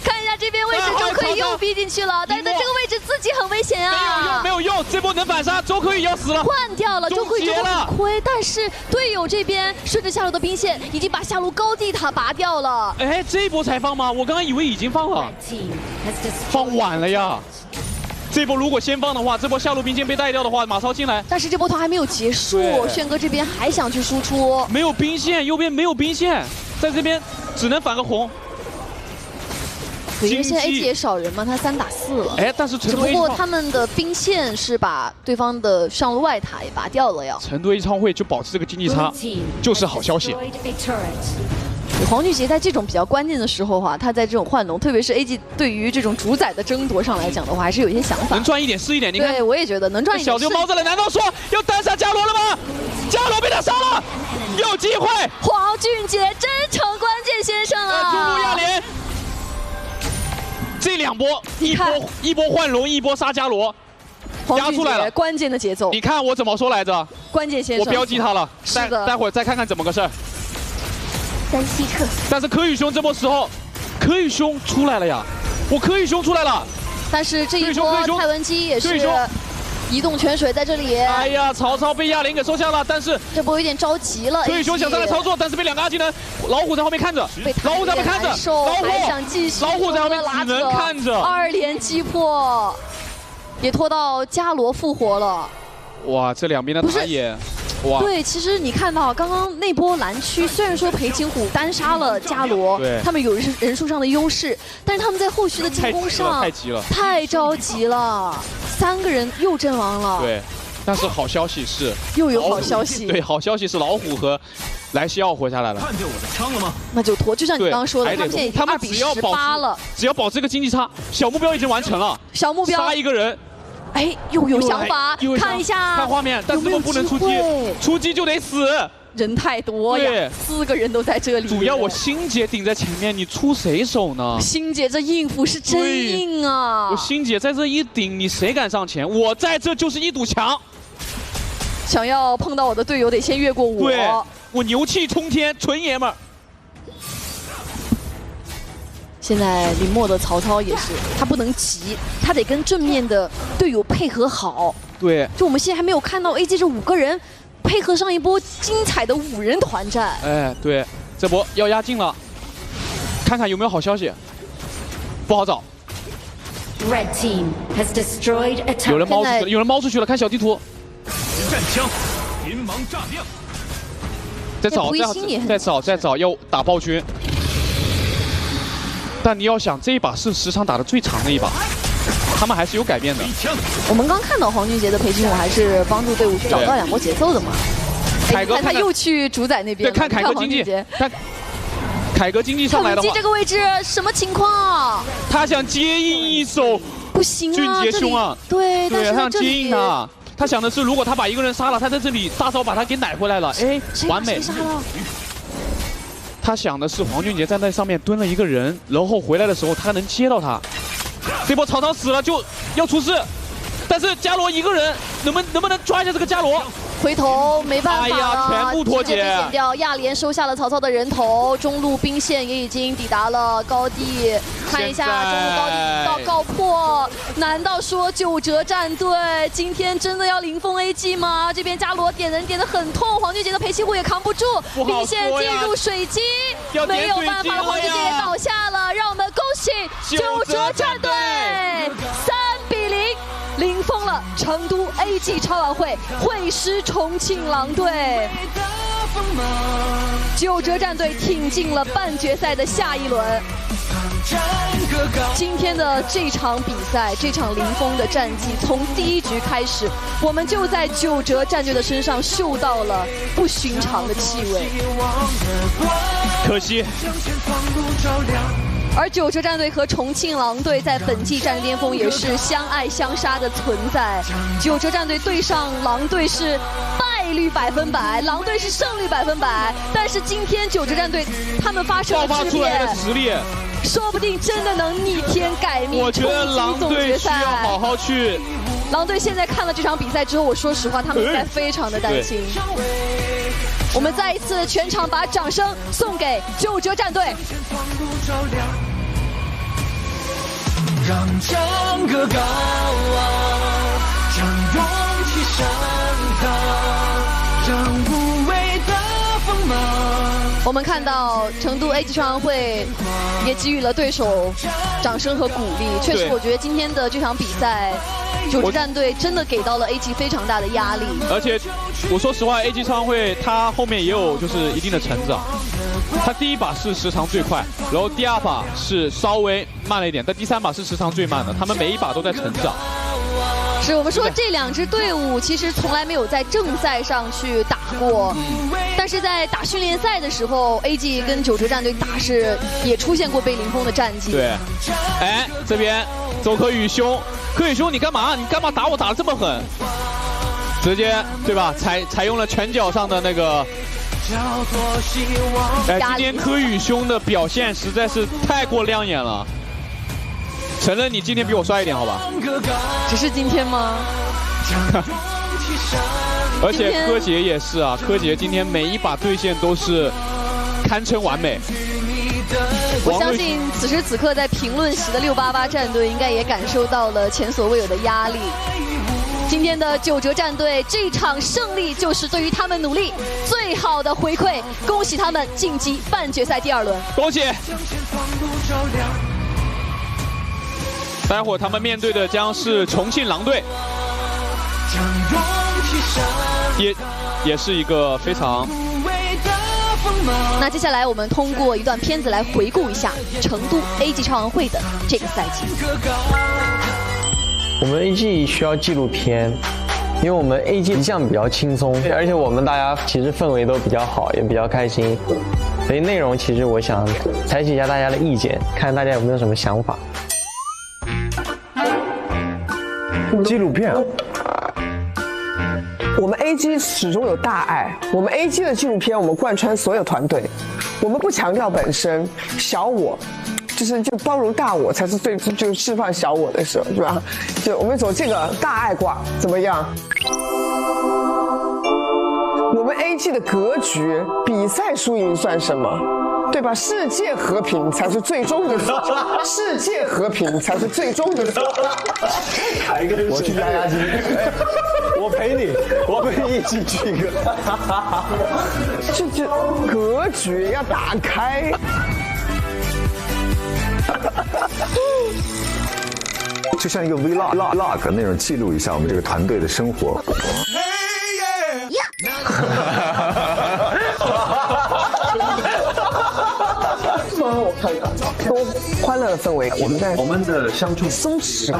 看一下这边位置，周柯宇又逼进去了，但是在这个位置自己很危险啊。没有用，这波能反杀，周柯宇要死了。换掉了，周柯宇这波很亏，但是队友这边顺着下路的兵线，已经把下路高地塔拔掉了。哎，这一波才放吗？我刚刚以为已经放了，放晚了呀。这波如果先放的话，这波下路兵线被带掉的话，马超进来。但是这波团还没有结束，炫哥这边还想去输出。没有兵线，右边没有兵线，在这边只能反个红。对，因为现在 AG 也少人嘛，他3打4了。哎，但是只不过他们的兵线是把对方的上路外塔也拔掉了呀。成都 A 超会就保持这个经济差，就是好消息。黄俊杰在这种比较关键的时候哈，他在这种换龙，特别是 AG 对于这种主宰的争夺上来讲的话，还是有一些想法。能赚一点是一点，你看。对，我也觉得能赚一点。小丢猫着了，难道说要单杀伽罗了吗？伽罗被他杀了，有机会。黄俊杰真成关键先生了。中路亚连，这2波，一波换龙，一波杀伽罗，压出来了，关键的节奏。你看我怎么说来着？关键先生，我标记他了。是的。待会儿再看看怎么个事儿。单西撤。但是柯宇兄这波时候，柯宇兄出来了呀！我柯宇兄出来了。但是这一波蔡文姬也是移动泉水在这里。哎呀，曹操被亚林给收下了，但是这波有点着急了。柯宇兄想上来操作，但是被2个阿技能，老虎在后面看着，老虎在后面看着，老虎在后面只能看着。2连击破，也拖到伽罗复活了。哇，这两边的打野。对，其实你看到刚刚那波蓝区，虽然说裴擒虎单杀了伽罗，他们有人数上的优势，但是他们在后续的进攻上太着急了，3个人又阵亡了。对，但是好消息是又有好消息，对，好消息是老虎和莱西奥活下来了。看见我的枪了吗？那就拖，就像你刚刚说的，他们现在已经2比18了，只要保持这个经济差，小目标已经完成了，小目标杀1个人。哎，又有想法，看一下，看画面，但是我不能出击，出击就得死，人太多呀，4个人都在这里。主要我星姐顶在前面，你出谁手呢？星姐这应付是真硬啊！我星姐在这一顶，你谁敢上前？我在这就是一堵墙。想要碰到我的队友，得先越过我。对，我牛气冲天，纯爷们儿。现在林默的曹操也是，他不能急，他得跟正面的队友配合好。对，就我们现在还没有看到 AG 这5个人配合上一波精彩的5人团战。哎，对，这波要压境了，看看有没有好消息。不好找。Red team has destroyed a tower. 有人猫出去了，有人猫出去了，看小地图。战枪，银芒炸亮。再找，要打暴君。但你要想，这一把是时长打的最长的一把，他们还是有改变的。我们刚看到黄俊杰的裴擒虎还是帮助队伍找到2波节奏的嘛。凯哥他又去主宰那边了。对，看凯哥经济，看凯哥经济上来的话，这个位置什么情况？他想接应一手，不行啊，俊杰兄啊，对，他想接应他。他想的是，如果他把1个人杀了，他在这里大招把他给奶回来了，哎，完美。他想的是黄俊杰在那上面蹲了1个人，然后回来的时候他能接到他。这波曹操死了就要出事，但是伽罗1个人能不能抓一下这个伽罗？回头没办法了，哎呀，全部脱节。减掉亚连收下了曹操的人头，中路兵线也已经抵达了高地。看一下中路高地已经到告破，难道说9折战队今天真的要零封 AG 吗？这边伽罗点人点得很痛，黄俊杰的裴擒虎也扛不住，兵线进入水晶，没有办法了，黄俊杰也倒下了。让我们恭喜9折战队3比0。零封了成都 AG 超晚会，会师重庆狼队，9折战队挺进了半决赛的下一轮。今天的这场比赛，这场零封的战绩，从第1局开始，我们就在9折战队的身上嗅到了不寻常的气味。可惜。而9折战队和重庆狼队在本季战略巅峰也是相爱相杀的存在。9折战队对上狼队是败率100%，狼队是胜率100%。但是今天9折战队他们发生了质变，说不定真的能逆天改命，我觉得狼队需要好好去。狼队现在看了这场比赛之后，我说实话，他们应该非常的担心。我们再一次全场把掌声送给9折战队。让战歌高昂，让勇气升腾，让无畏的锋芒我们看到成都 AG 创阳会也给予了对手掌声和鼓励。确实，我觉得今天的这场比赛，九支战队真的给到了 AG 非常大的压力。而且，我说实话 ，AG 创阳会他后面也有就是一定的成长。他第一把是时长最快，然后第二把是稍微慢了一点，但第三把是时长最慢的。他们每一把都在成长。是我们说这2支队伍其实从来没有在正赛上去打过，但是在打训练赛的时候 ，AG 跟九折战队打是也出现过被林峰的战绩。对，哎，这边周柯宇兄，柯宇兄你干嘛？你干嘛打我打得这么狠？直接对吧？采用了拳脚上的那个。哎，今天柯宇兄的表现实在是太过亮眼了。承认你今天比我帅一点，好吧？只是今天吗？而且柯洁也是啊，柯洁今天每一把对线都是堪称完美。我相信此时此刻在评论席的688战队应该也感受到了前所未有的压力。今天的九折战队这场胜利就是对于他们努力最好的回馈，恭喜他们晋级半决赛第2轮。恭喜！待会儿他们面对的将是重庆狼队，也是一个非常。那接下来我们通过一段片子来回顾一下成都 AG 创阳会的这个赛季。我们 AG 需要纪录片，因为我们 AG 一向比较轻松，而且我们大家其实氛围都比较好，也比较开心，所以内容其实我想采取一下大家的意见，看大家有没有什么想法。纪录片，我们 AG 始终有大爱。我们 AG 的纪录片，我们贯穿所有团队，我们不强调本身小我，就包容大我才是最就释放小我的时候，是吧？就我们走这个大爱挂，怎么样？我们 AG 的格局，比赛输赢算什么？对吧？世界和平才是最终的，世界和平才是最终的。我去压压惊，我陪你，我们一起去一个。这格局要打开。就像一个 vlog 那种记录一下我们这个团队的生活。我看多欢乐的氛围，我们的相处松弛。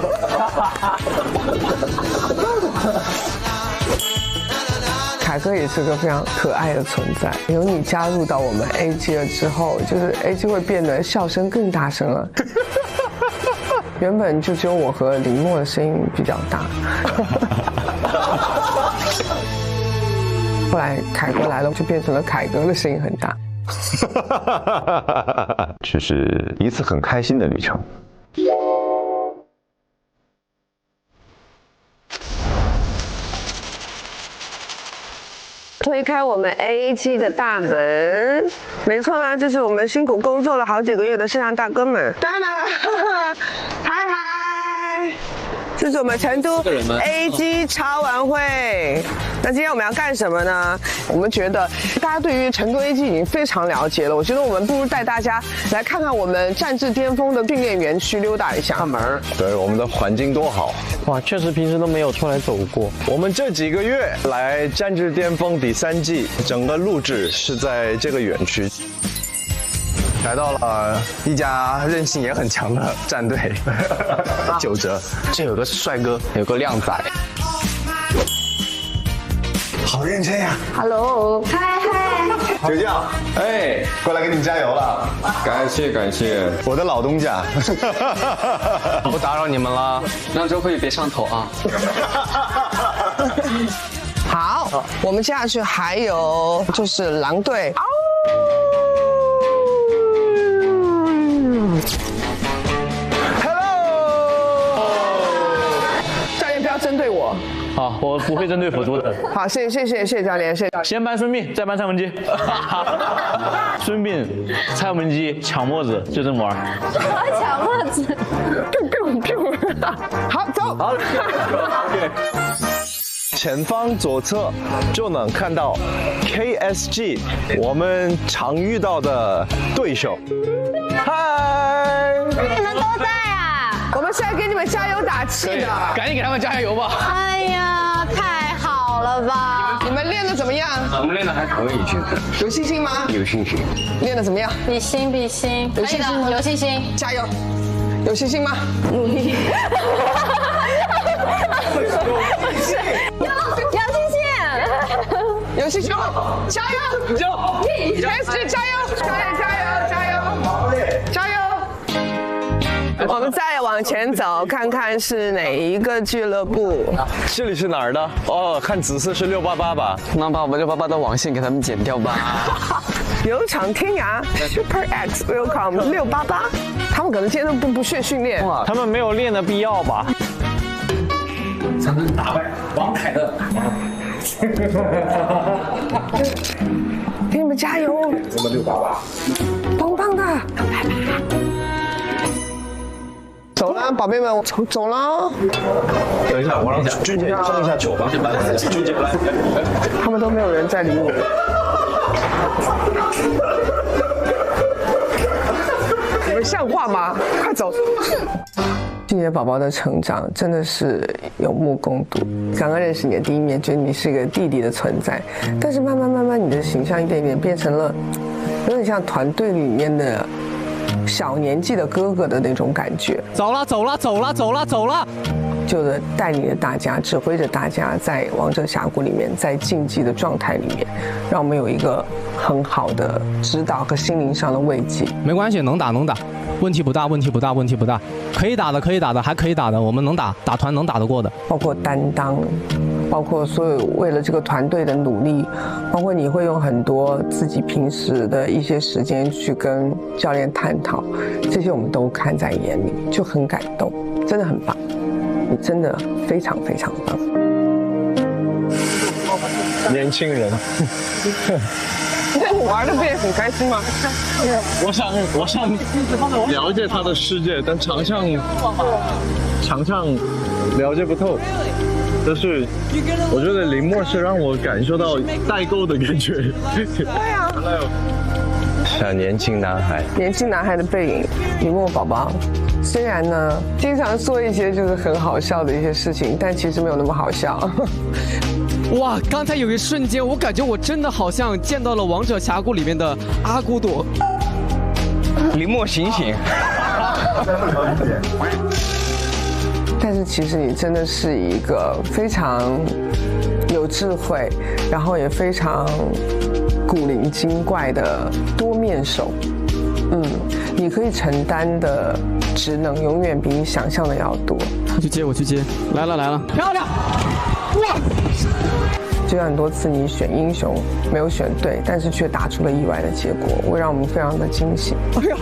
凯哥也是个非常可爱的存在，有你加入到我们 AG 了之后，就是 AG 会变得笑声更大声了。原本就只有我和林默的声音比较大，后来凯哥来了，就变成了凯哥的声音很大。这是一次很开心的旅程。推开我们 AG 的大门，没错啦，这是我们辛苦工作了好几个月的摄像大哥们。当然，嗨嗨，这是我们成都 AG 超玩会。那今天我们要干什么呢？我们觉得大家对于成都 AG 已经非常了解了，我觉得我们不如带大家来看看我们战至巅峰的训练园区溜达一下。看门，对，我们的环境多好。哇，确实平时都没有出来走过。我们这几个月来战至巅峰第3季，整个录制是在这个园区。来到了一家韧性也很强的战队，九折。这有个帅哥，有个靓仔，好认真呀 ！Hello， 嗨嗨，九将，哎，过来给你们加油了，感谢感谢，我的老东家，不打扰你们了，让周可以别上头啊。好，我们接下去还有就是狼队。教练不要针对我。好，我不会针对辅助的。好，谢谢教练，谢谢教练。先搬孙膑，再搬蔡文姬。孙膑、蔡文姬抢墨子，就这么玩。抢墨子。好，走。好。前方左侧就能看到 KSG 我们常遇到的对手。嗨，你们都在啊！我们是来给你们加油打气的，赶紧给他们加油吧！哎呀，太好了吧！你们练得怎么样？我们练得还可以，现在有信心吗？有信心。练得怎么样？比心比心，有信心吗？有信心，加油！有信心吗？努力。有信心，加油！加油 ！KSG 加油！加油！加油！加油！加油！我们再往前走，看看是哪一个俱乐部。这里是哪儿的？哦，看紫色是688吧？那把我们688的网线给他们剪掉吧。有场天涯 Super X Welcome 688，他们可能今天都不训练。哇，他们没有练的必要吧？才能打败王凯的。给你们加油！我们688，棒棒的！走了，宝贝们，我走了。等一下，我让俊杰上一下球吧。俊杰来。他们都没有人在理我。你们像话吗？快走！俊杰宝宝的成长真的是有目共睹。刚刚认识你的第一面，觉得你是一个弟弟的存在，但是慢慢，你的形象一点点变成了有点像团队里面的小年纪的哥哥的那种感觉。走了，就是带领着大家，指挥着大家在王者峡谷里面，在竞技的状态里面，让我们有一个很好的指导和心灵上的慰藉。没关系，能打，问题不大，可以打的，还可以打的，我们能打团能打得过的。包括担当，包括所有为了这个团队的努力，包括你会用很多自己平时的一些时间去跟教练探讨，这些我们都看在眼里，就很感动，真的很棒。你真的非常棒。年轻人，你玩的不也很开心吗？我想了解他的世界，但场上了解不透。但是我觉得林默是让我感受到代沟的感觉。对啊。像年轻男孩的背影，林默宝宝。虽然呢，经常说一些就是很好笑的一些事情，但其实没有那么好笑。哇，刚才有一瞬间，我感觉我真的好像见到了王者峡谷里面的阿古朵。林默醒醒！但是其实你真的是一个非常有智慧，然后也非常古灵精怪的多面手。你可以承担的职能永远比你想象的要多。我去接，来了，漂亮！哇！就像很多次你选英雄没有选对，但是却打出了意外的结果，会让我们非常的惊喜。哎呦，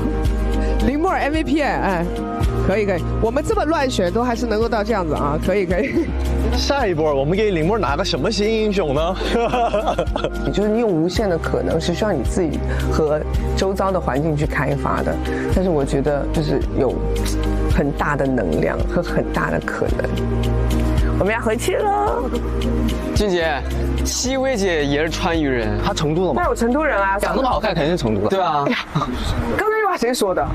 林默尔 MVP 哎，可以，我们这么乱选都还是能够到这样子啊，可以。下一波我们给林默拿个什么新英雄呢？就是你有无限的可能，是需要你自己和周遭的环境去开发的。但是我觉得就是有很大的能量和很大的可能。我们要回去了。俊杰，戚薇姐也是川渝人，她成都的吗？那我成都人啊，长这么好看肯定是成都的。对啊。刚才那句话谁说的？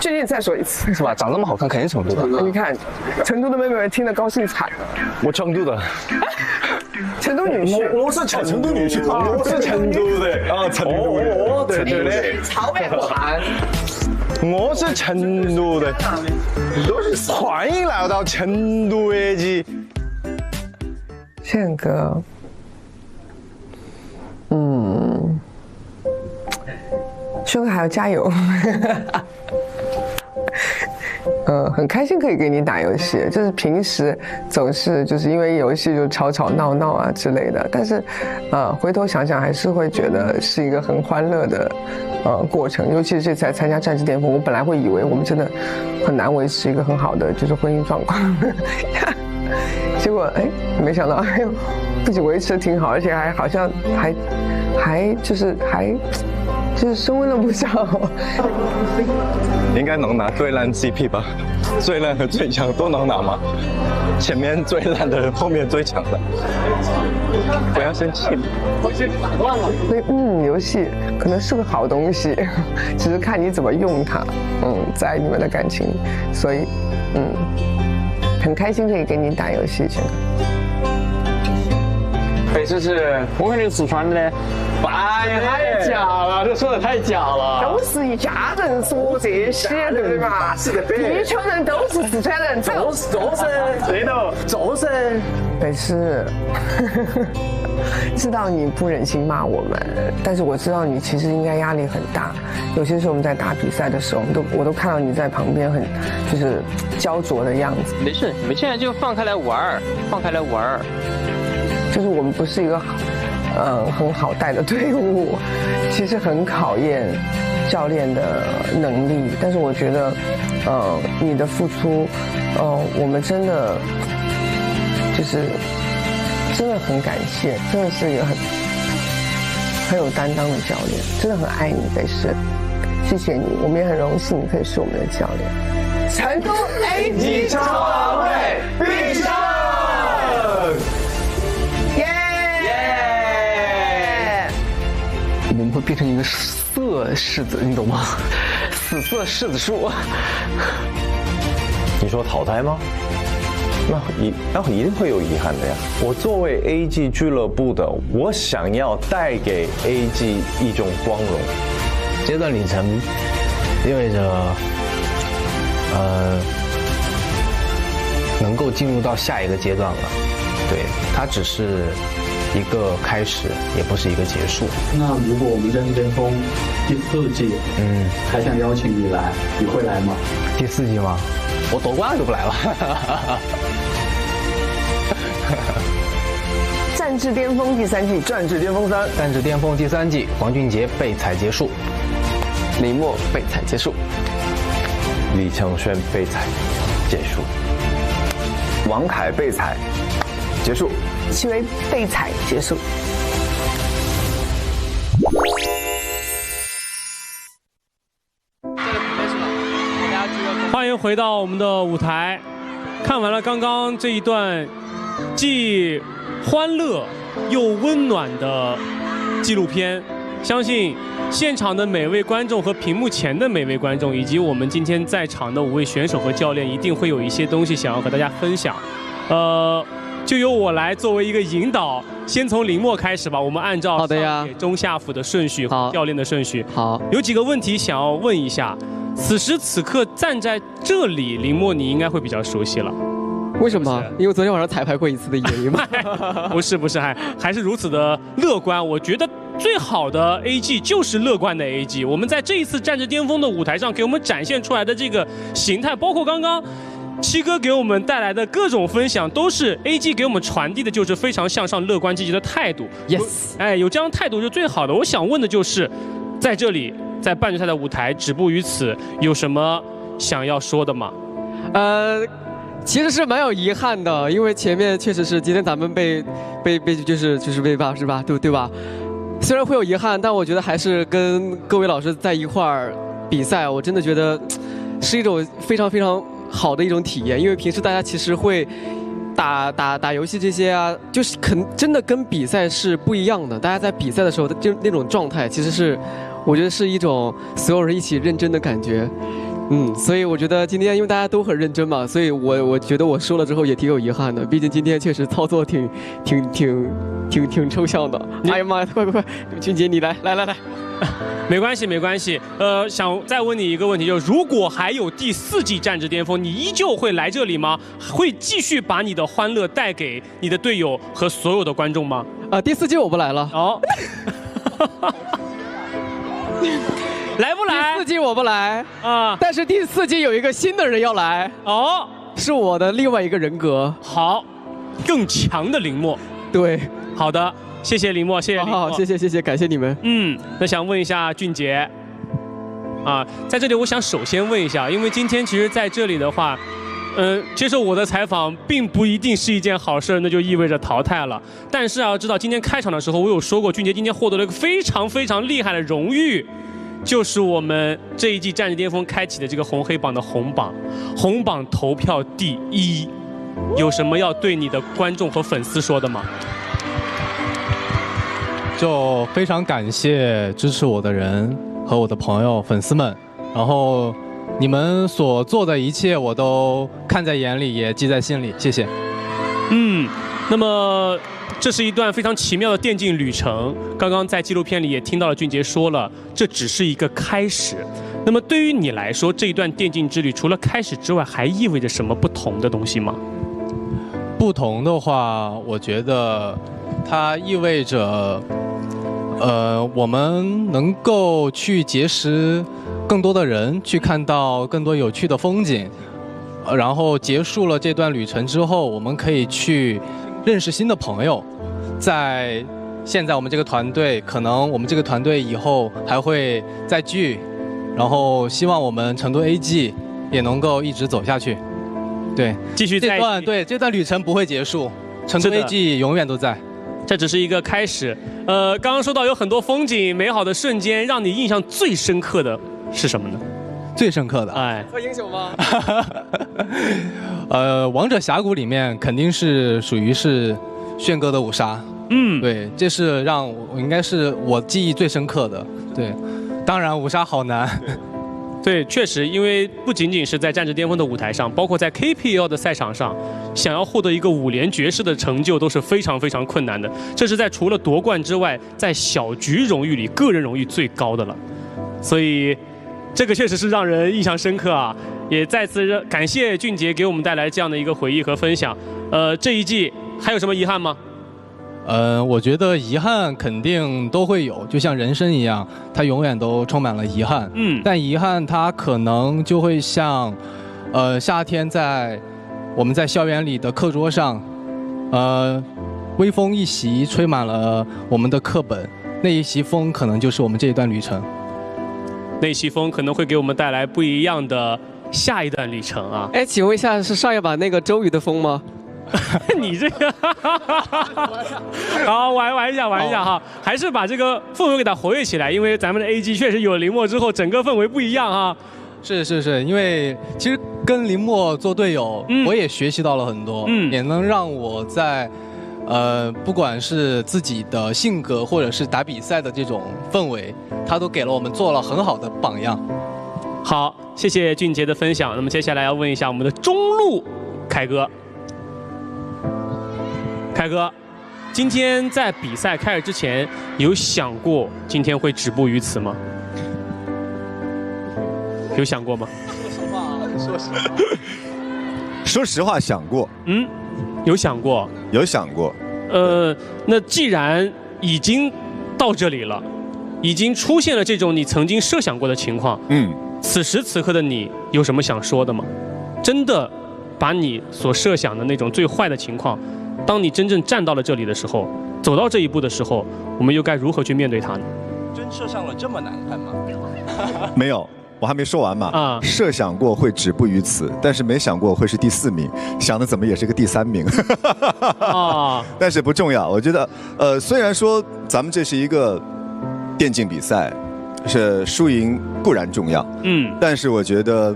俊杰，你再说一次。是吧？长这么好看肯定成都的。你看，成都的妹妹们听得高兴惨。我成都的。成都女婿。我是成都女婿。我是成都的啊，成都的。哦，对。朝外不寒。我是成都的，欢迎来到成都业绩。宪哥，兄弟还要加油。很开心可以给你打游戏，就是平时总是就是因为游戏就吵吵闹闹啊之类的，但是回头想想还是会觉得是一个很欢乐的过程，尤其是这次参加战至巅峰，我本来会以为我们真的很难维持一个很好的就是婚姻状况，结果没想到不仅维持得挺好，而且还好像还就是升温了不少。应该能拿最烂 CP 吧？最烂和最强都能拿吗？前面最烂的人，后面最强的。不要生气。所以游戏可能是个好东西，只是看你怎么用它。在你们的感情里，所以很开心可以跟你打游戏，轩哥。北是我肯定四川的。哎，太假了，这说的太假了。都是一家人说这些，对吧？是的，地球人都是四川人，做事，对的，做事。北是，知道你不忍心骂我们，但是我知道你其实应该压力很大。有些时候我们在打比赛的时候，我都看到你在旁边就是焦灼的样子。没事，你们现在就放开来玩，放开来玩。就是我们不是一个很好带的队伍，其实很考验教练的能力。但是我觉得，你的付出，我们真的很感谢，真的是一个很有担当的教练，真的很爱你，北师，谢谢你，我们也很荣幸你可以是我们的教练。成都 A 级超奥会必胜！我们会变成一个色柿子，你懂吗？死色柿子树。你说淘汰吗？那一定会有遗憾的呀。我作为 AG 俱乐部的，我想要带给 AG 一种光荣。阶段里程意味着，能够进入到下一个阶段了。对，它只是一个开始，也不是一个结束。那如果我们战绩巅峰第4季，还想邀请你来，你会来吗？第4季吗？我夺冠了就不来了。战至巅峰第3季，战至巅峰3，战至巅峰第3季，黄俊杰被裁结束，李默被裁结束，李承铉被裁结束，王凯被裁结束，戚薇被裁结束。欢迎回到我们的舞台，看完了刚刚这一段既欢乐又温暖的纪录片，相信现场的每位观众和屏幕前的每位观众，以及我们今天在场的5位选手和教练，一定会有一些东西想要和大家分享。就由我来作为一个引导，先从林默开始吧。我们按照上野中下辅的顺序和教练的顺序。好，有几个问题想要问一下。此时此刻站在这里，林默你应该会比较熟悉了。为什么？因为昨天晚上彩排过一次的原因吗？不是，还是如此的乐观。我觉得最好的 AG 就是乐观的 AG。我们在这一次战至巅峰的舞台上给我们展现出来的这个形态，包括刚刚七哥给我们带来的各种分享，都是 AG 给我们传递的就是非常向上、乐观、积极的态度。Yes， 有这样态度就最好的。我想问的就是，在这里，在半决赛的舞台止步于此，有什么想要说的吗？其实是蛮有遗憾的，因为前面确实是今天咱们被就是被骂是吧？对吧？虽然会有遗憾，但我觉得还是跟各位老师在一块儿比赛，我真的觉得是一种非常非常好的一种体验。因为平时大家其实会打游戏这些啊，就是真的跟比赛是不一样的。大家在比赛的时候就那种状态，其实是我觉得是一种所有人一起认真的感觉。所以我觉得今天因为大家都很认真嘛，所以我觉得我说了之后也挺有遗憾的，毕竟今天确实操作挺抽象的。哎呀妈呀，快，俊杰你来，没关系。想再问你一个问题，就是如果还有第4季战至巅峰，你依旧会来这里吗？会继续把你的欢乐带给你的队友和所有的观众吗？第4季我不来了。哦。来不来？第4季我不来啊，但是第4季有一个新的人要来哦，是我的另外一个人格。好，更强的林默。对，好的，谢谢林默，谢谢林默。好，谢谢，感谢你们。那想问一下俊杰，在这里我想首先问一下，因为今天其实在这里的话，接受我的采访并不一定是一件好事，那就意味着淘汰了。但是要知道，今天开场的时候我有说过，俊杰今天获得了一个非常非常厉害的荣誉，就是我们这一季战绩巅峰开启的这个红黑榜的红榜投票第1。有什么要对你的观众和粉丝说的吗？就非常感谢支持我的人和我的朋友、粉丝们，然后你们所做的一切我都看在眼里，也记在心里，谢谢。那么这是一段非常奇妙的电竞旅程。刚刚在纪录片里也听到了俊杰说了，这只是一个开始。那么对于你来说，这一段电竞之旅除了开始之外，还意味着什么不同的东西吗？不同的话，我觉得它意味着，我们能够去结识更多的人，去看到更多有趣的风景，然后结束了这段旅程之后，我们可以去认识新的朋友。在现在我们这个团队，可能我们这个团队以后还会再聚，然后希望我们成都 AG 也能够一直走下去。对，继续在一起。这段旅程不会结束，成都 AG 永远都在。这只是一个开始。刚刚说到有很多风景、美好的瞬间，让你印象最深刻的是什么呢？最深刻的，和英雄吗？王者峡谷里面肯定是属于是炫哥的5杀。对，这是让我应该是我记忆最深刻的。对，当然5杀好难。对，确实，因为不仅仅是在战至巅峰的舞台上，包括在 KPL 的赛场上，想要获得一个5连绝世的成就都是非常非常困难的。这是在除了夺冠之外，在小局荣誉里个人荣誉最高的了。所以，这个确实是让人印象深刻啊！也再次感谢俊杰给我们带来这样的一个回忆和分享。这一季还有什么遗憾吗？我觉得遗憾肯定都会有，就像人生一样，它永远都充满了遗憾。但遗憾它可能就会像，夏天我们在校园里的课桌上，微风一袭，吹满了我们的课本，那一袭风可能就是我们这一段旅程。那一袭风可能会给我们带来不一样的下一段旅程啊！哎，请问一下，是上一把那个周瑜的风吗？你这个，好玩一下哈，还是把这个氛围给它活跃起来，因为咱们的 AG 确实有了林墨之后，整个氛围不一样哈。是，因为其实跟林墨做队友，我也学习到了很多，也能让我在不管是自己的性格或者是打比赛的这种氛围，他都给了我们做了很好的榜样。好，谢谢俊杰的分享。那么接下来要问一下我们的中路凯哥。凯哥，今天在比赛开始之前，有想过今天会止步于此吗？有想过吗？说实话，想过。有想过。有想过。那既然已经到这里了，已经出现了这种你曾经设想过的情况，此时此刻的你有什么想说的吗？真的把你所设想的那种最坏的情况，当你真正站到了这里的时候，走到这一步的时候，我们又该如何去面对它呢？真设上了这么难看吗？没有，我还没说完嘛。设想过会止步于此，但是没想过会是第4名，想的怎么也是个第3名。但是不重要，我觉得，虽然说咱们这是一个电竞比赛，是输赢固然重要，但是我觉得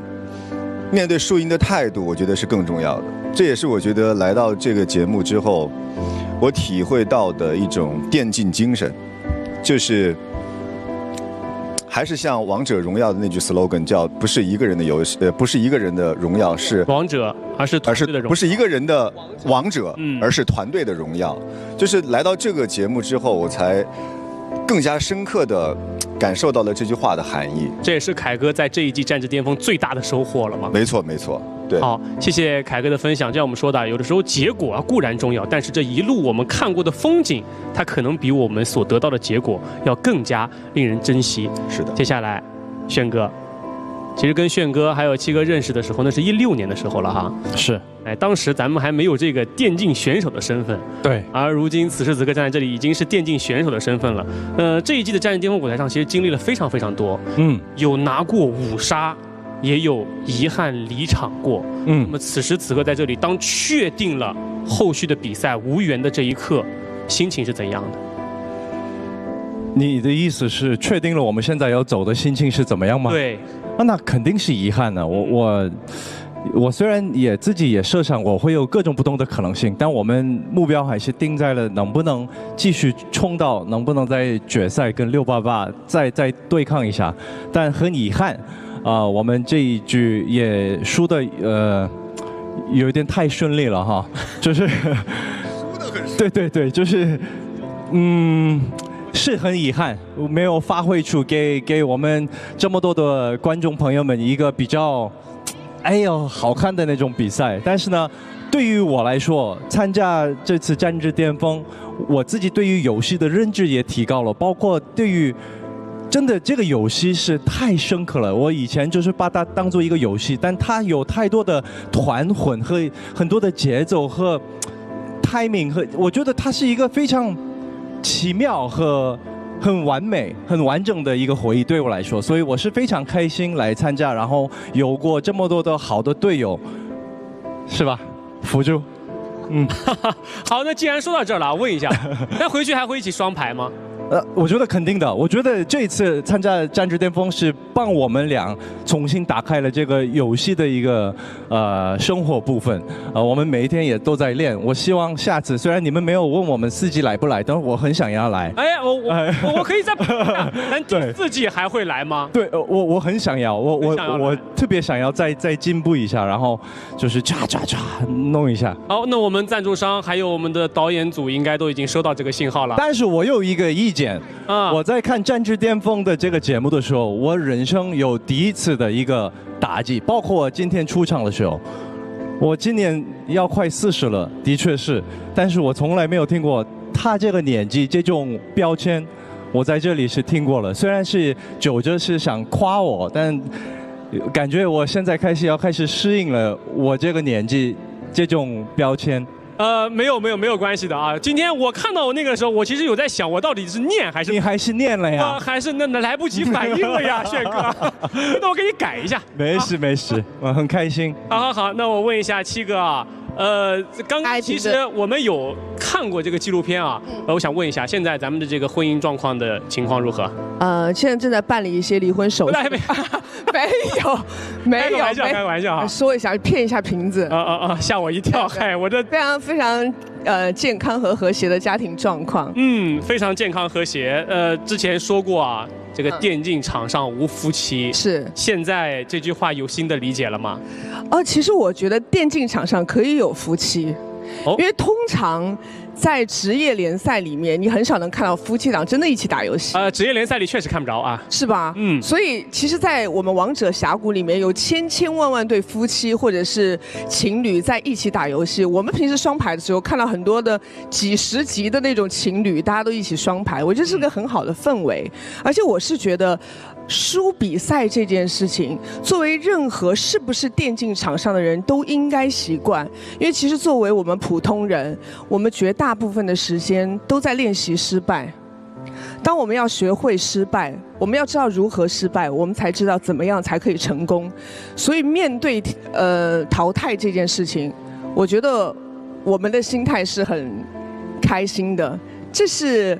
面对输赢的态度，我觉得是更重要的。这也是我觉得来到这个节目之后，我体会到的一种电竞精神，就是还是像王者荣耀的那句 slogan 叫不是一个人的游戏，不是一个人的荣耀，是王者，而是团队的荣耀，不是一个人的王者，而是团队的荣耀。就是来到这个节目之后，我才更加深刻的感受到了这句话的含义。这也是凯哥在这一季战至巅峰最大的收获了吗？没错，对。好，谢谢凯哥的分享。就像我们说的，有的时候结果固然重要，但是这一路我们看过的风景，它可能比我们所得到的结果要更加令人珍惜。是的。接下来，炫哥，其实跟炫哥还有七哥认识的时候，那是16年的时候了哈。是。当时咱们还没有这个电竞选手的身份。对。而如今此时此刻站在这里，已经是电竞选手的身份了。这一季的战至巅峰舞台上，其实经历了非常非常多。有拿过5杀。也有遗憾离场过。那么此时此刻在这里，当确定了后续的比赛无缘的这一刻，心情是怎样的？你的意思是确定了我们现在要走的心情是怎么样吗？对，那肯定是遗憾的。我虽然自己也设想我会有各种不同的可能性，但我们目标还是定在了能不能继续冲到，能不能在决赛跟688再对抗一下。但很遗憾，我们这一局也输的有一点太顺利了哈，就是输得很顺。对，就是是很遗憾，没有发挥出给我们这么多的观众朋友们一个比较好看的那种比赛。但是呢，对于我来说，参加这次战至巅峰，我自己对于游戏的认知也提高了，包括对于真的这个游戏是太深刻了。我以前就是把它当做一个游戏，但它有太多的团混和很多的节奏和 timing 和我觉得它是一个非常奇妙和很完美、很完整的一个回忆，对我来说，所以我是非常开心来参加，然后有过这么多的好的队友，是吧？辅助，好，那既然说到这儿了，问一下，那回去还会一起双排吗？我觉得肯定的。我觉得这一次参加战至巅峰是帮我们俩重新打开了这个游戏的一个生活部分。我们每一天也都在练。我希望下次，虽然你们没有问我们4季来不来，但是我很想要来。我可以再补一下，咱第4季还会来吗？对，我很想要，我特别想要再进步一下，然后就是唰弄一下。好，那我们赞助商还有我们的导演组应该都已经收到这个信号了。但是我有一个意见。我在看《战至巅峰》的这个节目的时候，我人生有第一次的一个打击，包括我今天出场的时候，我今年要快40了，的确是，但是我从来没有听过他这个年纪这种标签，我在这里是听过了。虽然是九哲是想夸我，但感觉我现在开始适应了我这个年纪这种标签。没有关系的啊！今天我看到那个时候，我其实有在想，我到底是念还是你还是念了呀？还是那来不及反应了呀，炫哥，那我给你改一下。没事，我很开心。好，那我问一下七哥啊，刚刚其实我们有看过这个纪录片啊，我想问一下，现在咱们的这个婚姻状况的情况如何？现在正在办理一些离婚手续。没有，开个玩笑啊！说一下，骗一下瓶子。吓我一跳！嗨，我这非常健康和和谐的家庭状况。非常健康和谐。之前说过啊，这个电竞场上无夫妻。是。现在这句话有新的理解了吗？其实我觉得电竞场上可以有夫妻，因为通常在职业联赛里面，你很少能看到夫妻档真的一起打游戏。职业联赛里确实看不着啊，是吧？所以其实，在我们王者峡谷里面有千万对夫妻或者是情侣在一起打游戏。我们平时双排的时候看到很多的几十集的那种情侣，大家都一起双排，我觉得是个很好的氛围。而且我是觉得，输比赛这件事情，作为任何是不是电竞场上的人都应该习惯，因为其实作为我们普通人，我们绝大部分的时间都在练习失败。当我们要学会失败，我们要知道如何失败，我们才知道怎么样才可以成功。所以面对淘汰这件事情，我觉得我们的心态是很开心的，这是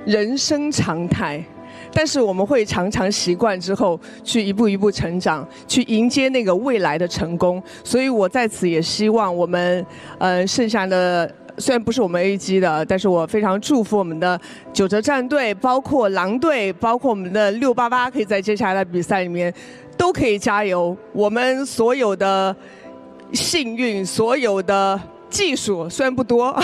人生常态。但是我们会常常习惯之后，去一步一步成长，去迎接那个未来的成功。所以我在此也希望我们，剩下的虽然不是我们 AG 的，但是我非常祝福我们的九哲战队，包括狼队，包括我们的688，可以在接下来的比赛里面都可以加油。我们所有的幸运，所有的技术虽然不多，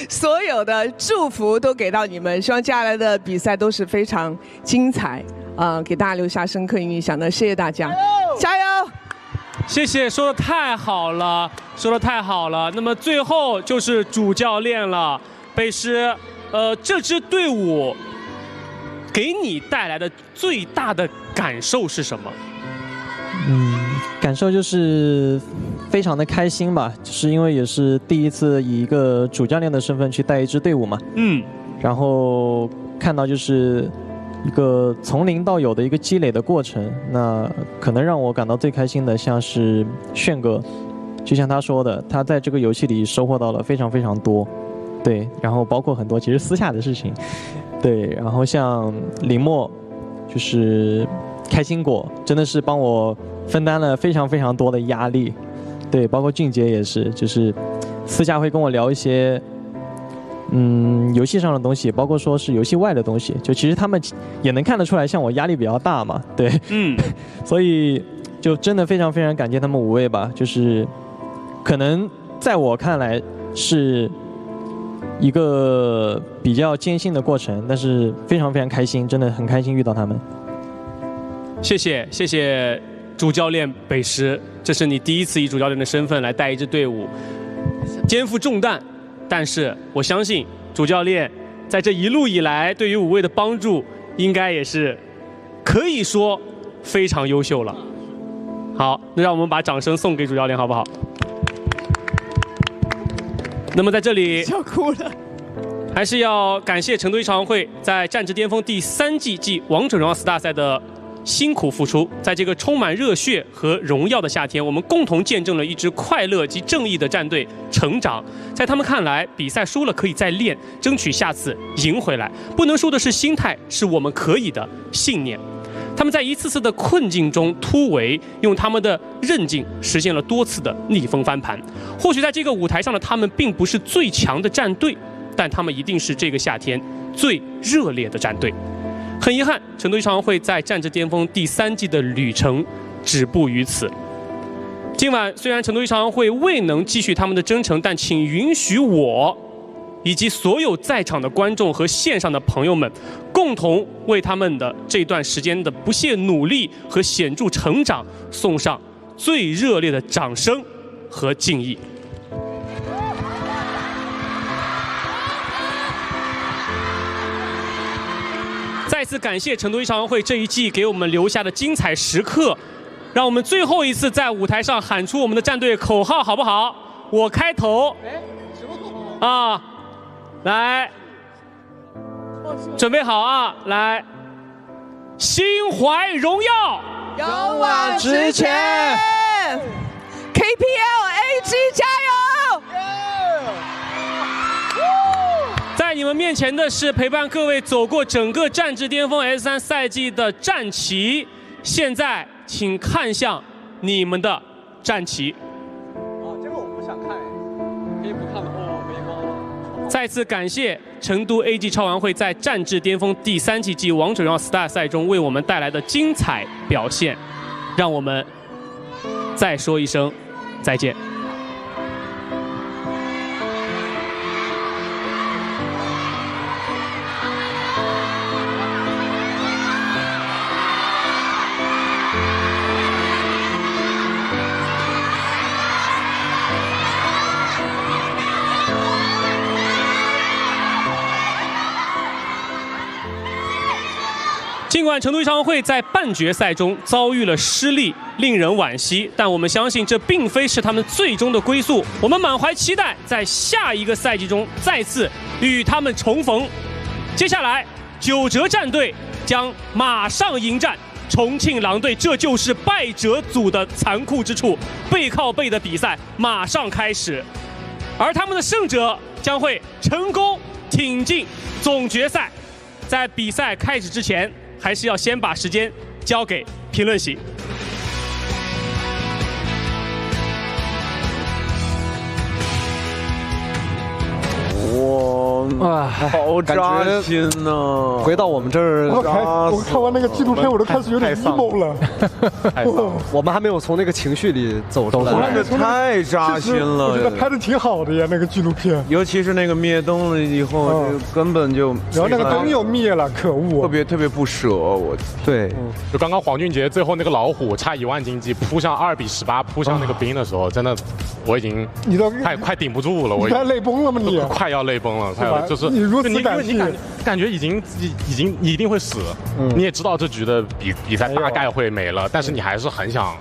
所有的祝福都给到你们。希望接下来的比赛都是非常精彩，给大家留下深刻印象的。谢谢大家，加油！谢谢，说的太好了，说的太好了。那么最后就是主教练了，北师，这支队伍给你带来的最大的感受是什么？感受就是非常的开心吧，就是因为也是第一次以一个主教练的身份去带一支队伍嘛。然后看到就是一个从零到有的一个积累的过程。那可能让我感到最开心的，像是炫哥，就像他说的，他在这个游戏里收获到了非常非常多，对，然后包括很多其实私下的事情，对，然后像林墨，就是开心果，真的是帮我分担了非常非常多的压力，对，包括俊杰也是，就是私下会跟我聊一些。游戏上的东西，包括说是游戏外的东西，就其实他们也能看得出来，像我压力比较大嘛，对，所以就真的非常非常感谢他们5位吧，就是可能在我看来是一个比较艰辛的过程，但是非常非常开心，真的很开心遇到他们。谢谢主教练北石，这是你第一次以主教练的身份来带一支队伍，肩负重担。但是我相信主教练在这一路以来对于5位的帮助，应该也是可以说非常优秀了。好，那让我们把掌声送给主教练，好不好？那么在这里，笑哭了。还是要感谢成都一场会在战至巅峰第3季暨王者荣耀4大赛的辛苦付出，在这个充满热血和荣耀的夏天，我们共同见证了一支快乐及正义的战队成长。在他们看来，比赛输了可以再练，争取下次赢回来。不能输的是心态，是我们可以的信念。他们在一次次的困境中突围，用他们的韧劲实现了多次的逆风翻盘。或许在这个舞台上的他们并不是最强的战队，但他们一定是这个夏天最热烈的战队。很遗憾，成都一场会在战至巅峰第3季的旅程止步于此。今晚虽然成都一场会未能继续他们的征程，但请允许我以及所有在场的观众和线上的朋友们，共同为他们的这段时间的不懈努力和显著成长送上最热烈的掌声和敬意。再次感谢成都一场会这一季给我们留下的精彩时刻，让我们最后一次在舞台上喊出我们的战队口号，好不好？我开头。啊，来，准备好啊！来，心怀荣耀，勇往直前 ，KPL AG 加油！在你们面前的是陪伴各位走过整个战至巅峰 S3 赛季的战旗，现在请看向你们的战旗。这个我不想看，可以不看吗？没光。再次感谢成都 AG 超玩会在战至巅峰第3季暨王者荣耀4赛中为我们带来的精彩表现，让我们再说一声再见。尽管成都一场会在半决赛中遭遇了失利，令人惋惜，但我们相信这并非是他们最终的归宿。我们满怀期待，在下一个赛季中再次与他们重逢。接下来，9哲战队将马上迎战重庆狼队，这就是败者组的残酷之处。背靠背的比赛马上开始，而他们的胜者将会成功挺进总决赛。在比赛开始之前，还是要先把时间交给评论席。哇，好扎心呐！回到我们这儿，我看完那个纪录片，我都开始有点 emo 了。我们还没有从那个情绪里走出来，太扎心了。我觉得拍的挺好的呀，那个纪录片。尤其是那个灭灯了以后，根本就……然后那个灯又灭了，可恶！特别不舍，我。对，就刚刚黄俊杰最后那个老虎差1万经济扑向2比18扑向那个兵的时候，真的我已经快顶不住了，我快泪崩了吗你？快要泪崩了，就是你如此感性，因为你感觉已经你一定会死，你也知道这局的比赛大概会没了，但是你还是很想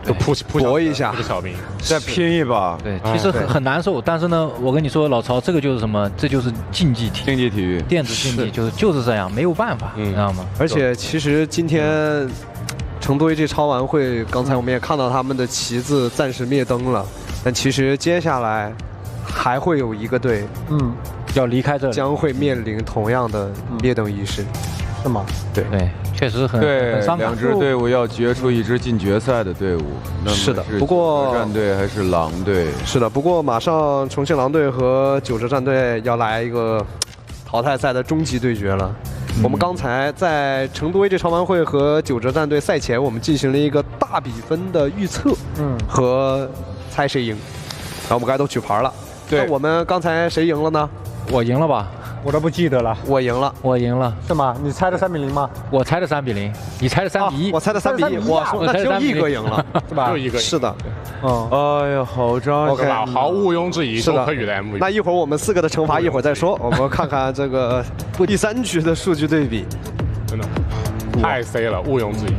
就扑搏一下这个小兵，再拼一把。对，其实很难受，但是呢，我跟你说，老曹，这个就是什么？这就是竞技体育，电子竞技就是这样，没有办法，你知道吗？而且其实今天成都 AG 超玩会，刚才我们也看到他们的旗子暂时灭灯了，但其实接下来还会有一个队，要离开这里，将会面临同样的灭灯仪式，是吗？对，确实很伤感。两支队伍要决出一支进决赛的队伍。是的，不过九折战队还是狼队？是的，不过马上重庆狼队和九折战队要来一个淘汰赛的终极对决了。我们刚才在成都 AG 超玩会和九折战队赛前，我们进行了一个大比分的预测，和猜谁赢，然后我们刚才都举牌了。对，那我们刚才谁赢了呢？我赢了吧？我都不记得了。我赢了，我赢了，是吗？你猜的3-0吗？我猜的3-0，你猜的3-1，我猜的3-1，我说那只有一个赢了，是吧？就一个，是的。哎呀，好扎实，毫毋庸置疑，周可宇的 MVP。那一会儿我们4个的惩罚一会儿再说，我们看看这个第3局的数据对比，真的太 C 了，毋庸置疑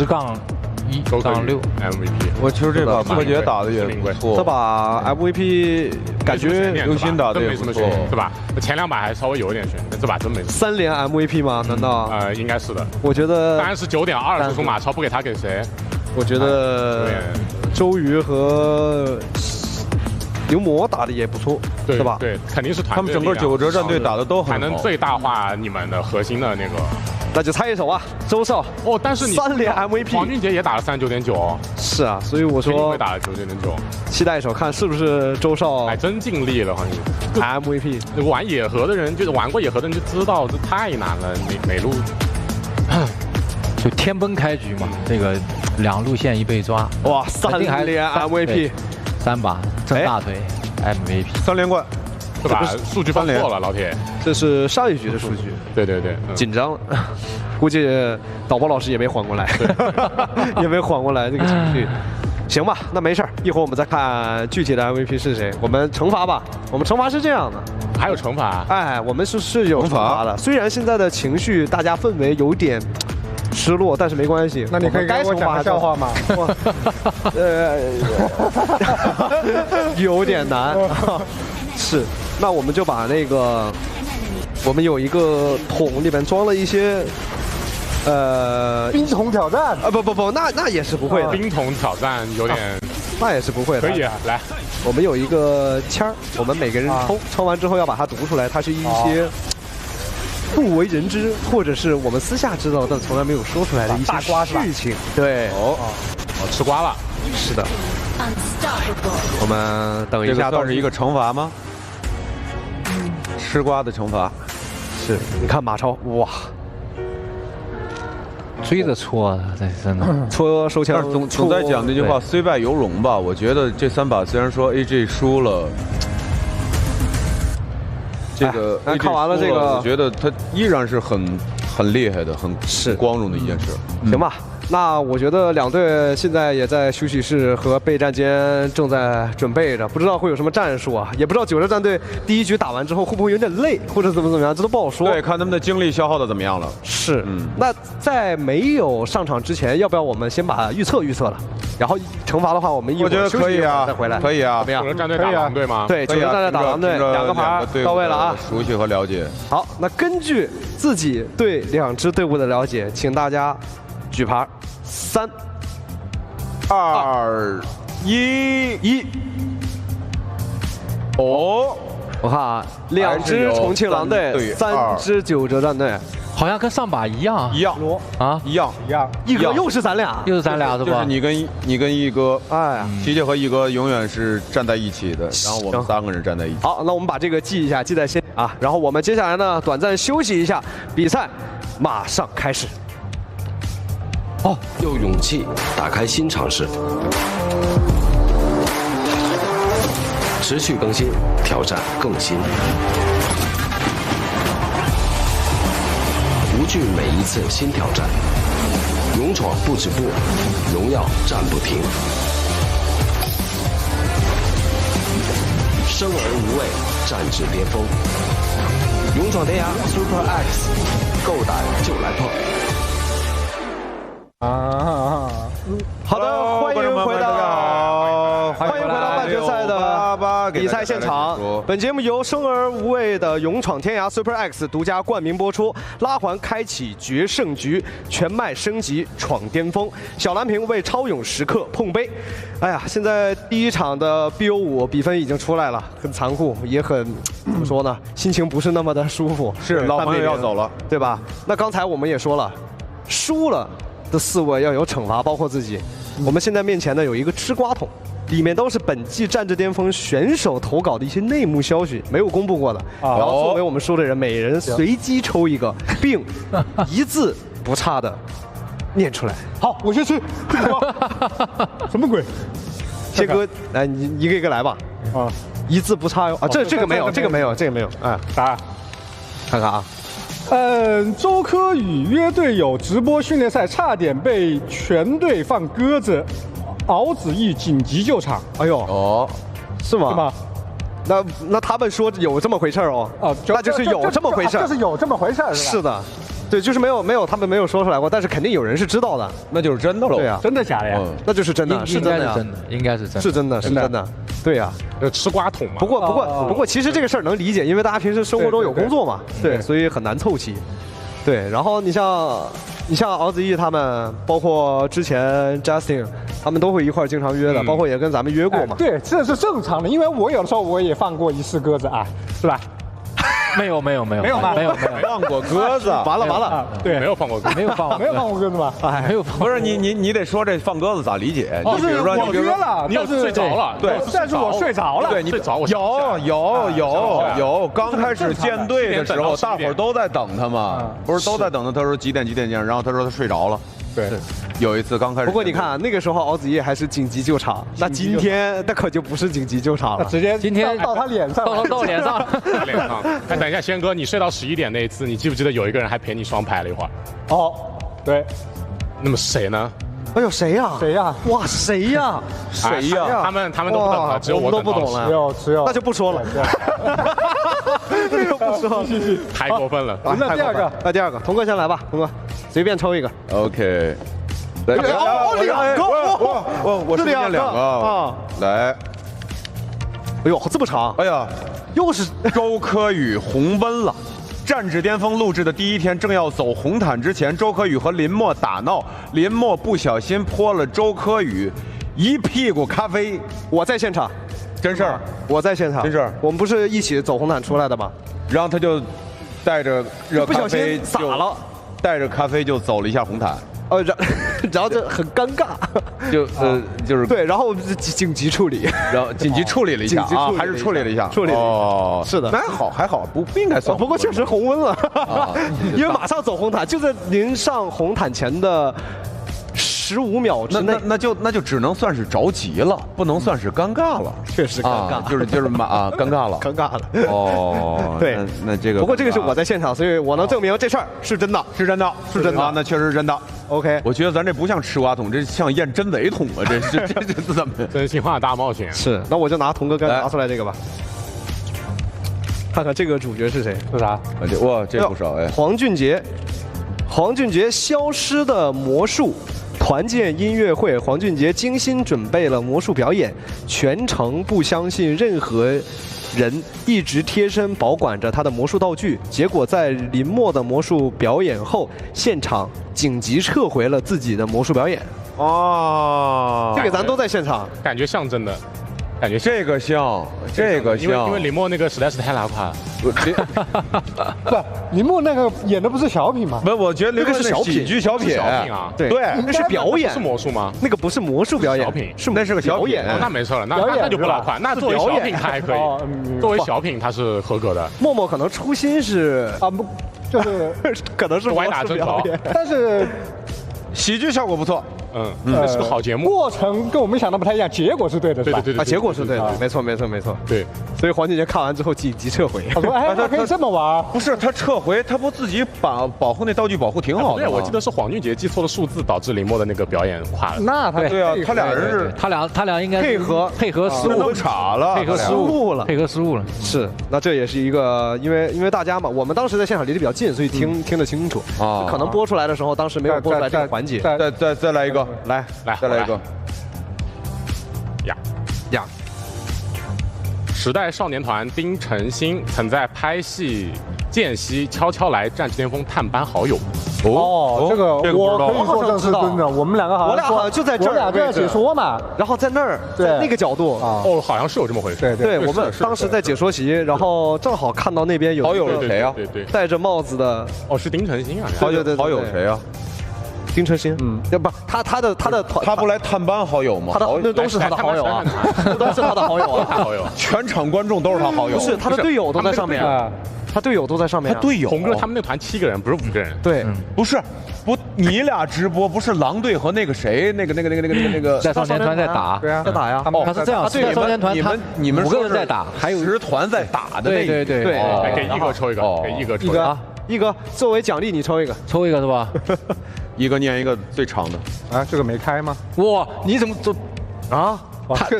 ，10-1-6 MVP。我其实这把破解打的也不错，这把 MVP 感觉刘鑫打的也不错，对吧？前2把还稍微有一点悬，但这把真没3连 MVP 吗？难道？应该是的。我觉得当然是9.2输出马超，不给他给谁？我觉得周瑜和牛魔打的也不错，对吧？对，肯定是团队。他们整个九折战队打的都很好，还能最大化你们的核心的那个。那就猜一手啊，周少哦，但是你3连 MVP， 黄俊杰也打了39.9哦。是啊，所以我说会打了99.9，期待一手看是不是周少，还真尽力了，黄俊杰 MVP。玩野河的人，就是玩过野河的人就知道这太难了，美路就天崩开局嘛，这个2路线一被抓，哇，3连 MVP， 3把挣大腿 MVP， 3连冠。这把数据放错了，老铁。这是上一局的数据。对，紧张了，估计导播老师也没缓过来，也没缓过来这个情绪。行吧，那没事儿，一会儿我们再看具体的 MVP 是谁。我们惩罚吧，我们惩罚是这样的。还有惩罚？哎，我们是有惩罚的。虽然现在的情绪大家氛围有点失落，但是没关系。那你可以给我讲个笑话吗？有点难。是，那我们就把那个，我们有一个桶里面装了一些，冰桶挑战啊，不，那也是不会的。冰桶挑战有点，那也是不会的。可以来，我们有一个签儿，我们每个人抽完之后要把它读出来，它是一些不为人知，或者是我们私下知道但从来没有说出来的一些事情。对，吃瓜了。是的。我们等一下，算是一个惩罚吗？吃瓜的惩罚。是，你看马超，哇，追着戳，这真的戳手枪。总在讲那句话，虽败犹荣吧。我觉得这3把虽然说 AG 输了，这个看完了这个，我觉得他依然是很厉害的，很光荣的一件事。行吧。那我觉得2队现在也在休息室和备战间正在准备着，不知道会有什么战术啊，也不知道九折战队第1局打完之后会不会有点累，或者怎么样，这都不好说。对，看他们的精力消耗的怎么样了。是，那在没有上场之前，要不要我们先把预测了？然后惩罚的话，我们一会儿休息一会儿再回来。可以啊，怎么样？九折战队打狼队吗？对，九折战队打狼队，2个牌到位了啊，熟悉和了解。好，那根据自己对2支队伍的了解，请大家举牌。3、2、1。哦，我看啊，2支重庆狼队，3支九折战队，好像跟上把一样啊，一样。一哥又是咱俩是吧？就是你跟一哥，哎，琪琪和一哥永远是站在一起的，然后我们3个人站在一起。好，那我们把这个记一下，记在心啊。然后我们接下来呢，短暂休息一下，比赛马上开始。用勇气打开新尝试，持续更新，挑战更新，无惧每一次新挑战，勇闯不止步，荣耀战不停，生而无畏，战至巅峰。勇闯天涯 Super X， 够胆就来碰。好的，欢迎回到半决赛的比赛现场。本节目由生而无畏的勇闯天涯 Super X 独家冠名播出。拉环开启决胜局，全麦升级闯巅峰。小蓝瓶为超勇时刻碰杯。哎呀，现在第一场的 BO5比分已经出来了，很残酷，也很怎么说呢？心情不是那么的舒服。是老朋友要走了，对吧？那刚才我们也说了，输了的4位要有惩罚，包括自己。我们现在面前呢有一个吃瓜桶，里面都是本季战至巅峰选手投稿的一些内幕消息，没有公布过的。然后作为我们输的人，每人随机抽一个，并一字不差的念出来。好，我先吃。什么鬼？谢哥，来你一个一个来吧。啊，一字不差哟。啊，这个没有，这个没有，这个没有。哎，啥？看看啊。周柯宇约队友直播训练赛差点被全队放鸽子，敖子毅紧急救场。哎呦，是吗？是吗？那他们说有这么回事哦？哦，那就是有这么回事，就是有这么回事，是吧？是的，对，就是没有，他们没有说出来过，但是肯定有人是知道的，那就是真的了。对呀，真的假的呀？那就是真的，是真的呀，应该是真的，是真的，是真的。对呀，吃瓜桶嘛。不过，其实这个事儿能理解，因为大家平时生活中有工作嘛，对，所以很难凑齐。对，然后你像敖子毅他们，包括之前 Justin， 他们都会一块儿经常约的，包括也跟咱们约过嘛。对，这是正常的，因为我有的时候我也放过一次鸽子啊，是吧？没有吗？放过鸽子，完了，对，没有放过鸽子，没有放过鸽子吗？哎，没有放。不是你得说这放鸽子咋理解？就是我约了，你睡着了，对，但是我睡着了，对，你睡着，有，刚开始建队的时候，大伙儿都在等他嘛，不是都在等他？他说几点见，然后他说他睡着了。对，有一次刚开始。不过你看那个时候敖子毅还是紧急救场，那今天那可就不是紧急救场了，直接今天到他脸上，到脸上。哎，等一下，轩哥，你睡到11点那一次，你记不记得有一个人还陪你双排了一会儿？哦，对。那么谁呢？哎呦，谁呀？哇，谁呀？他们都不懂了，只有我都不懂了。只有，那就不说了。这个不说，太过分了。那第二个，童哥先来吧，童哥随便抽一个。 OK。两个，我是念2个啊。来。哎呦，这么长！哎呀，又是周柯宇红温了。战至巅峰录制的第一天，正要走红毯之前，周柯宇和林默打闹，林默不小心泼了周柯宇一屁股咖啡。我在现场，真事儿，我在现场，真事儿。我们不是一起走红毯出来的吗？然后他就带着热咖啡不小心洒了，带着咖啡就走了一下红毯。然后就很尴尬，就是对，然后我们紧急处理，然后紧急处理了一下啊，还是处理了一下，哦，是的，那还好，不应该算，不过确实红温了，因为马上走红毯，就在您上红毯前的15秒之内，那就只能算是着急了，不能算是尴尬了，确实尴尬，就是尴尬了，尴尬了，哦，对，那这个，不过这个是我在现场，所以我能证明这事儿是真的啊，那确实是真的。OK， 我觉得咱这不像吃瓜桶，这像验真伪桶啊！这怎么？真心话大冒险是。那我就拿童哥刚拿出来这个吧，看看这个主角是谁？是啥？哇，这不少哎！黄俊杰，消失的魔术团建音乐会，黄俊杰精心准备了魔术表演，全程不相信任何人，一直贴身保管着他的魔术道具。结果在林默的魔术表演后，现场紧急撤回了自己的魔术表演。哦，这个咱都在现场，感觉像真的。感觉这个像，因为林默那个实在是太拉胯了。不，林默那个演的不是小品吗？不，我觉得那个是喜剧小品啊。对，那是表演，是魔术吗？那个不是魔术表演，小品那是个小品。那没错了，那就不拉胯。那作为小品他还可以，作为小品他是合格的。默默可能初心是啊，不，就是可能是歪打正着，但是喜剧效果不错。那是个好节目。过程跟我们想的不太一样，结果是对的，对，结果是对的，没错。对，所以黄俊杰看完之后紧急撤回。他说：“哎，他可以这么玩。”不是他撤回，他不自己把保护那道具保护挺好的吗？对，我记得是黄俊杰记错了数字，导致林默的那个表演垮了。那他对啊，他俩人是他俩应该配合失误弄岔了，配合失误了。是，那这也是一个，因为大家嘛，我们当时在现场离得比较近，所以听得清楚啊。可能播出来的时候，当时没有播出来这个环节。再来一个，来，再来一个。呀。时代少年团丁程鑫曾在拍戏间隙悄悄来战士巅峰探班好友。哦，这个我可以说这是真的。我们两个好像就在这儿，我俩在解说嘛，然后在那儿，在那个角度啊。哦，好像是有这么回事。对，我们当时在解说席，然后正好看到那边有好友是谁啊？对，戴着帽子的。哦，是丁程鑫啊。好友谁啊？丁程鑫，要不他的团，他不来探班好友吗？那都是他的好友啊，都是他的好友啊，好友，全场观众都是他好友。不是他的队友都在上面，他队友都在上面。他队友，红哥他们那团7个人，不是5个人。对，不是，你俩直播不是狼队和那个谁，那个在少年团在打，对啊，在打呀。他是这样，在少年团你们5个人在打，还有10团在打的那对，给一哥抽一个，给一哥抽一个。一哥作为奖励你抽一个是吧？一个念一个最长的。啊，这个没开吗？哇，你怎么这啊？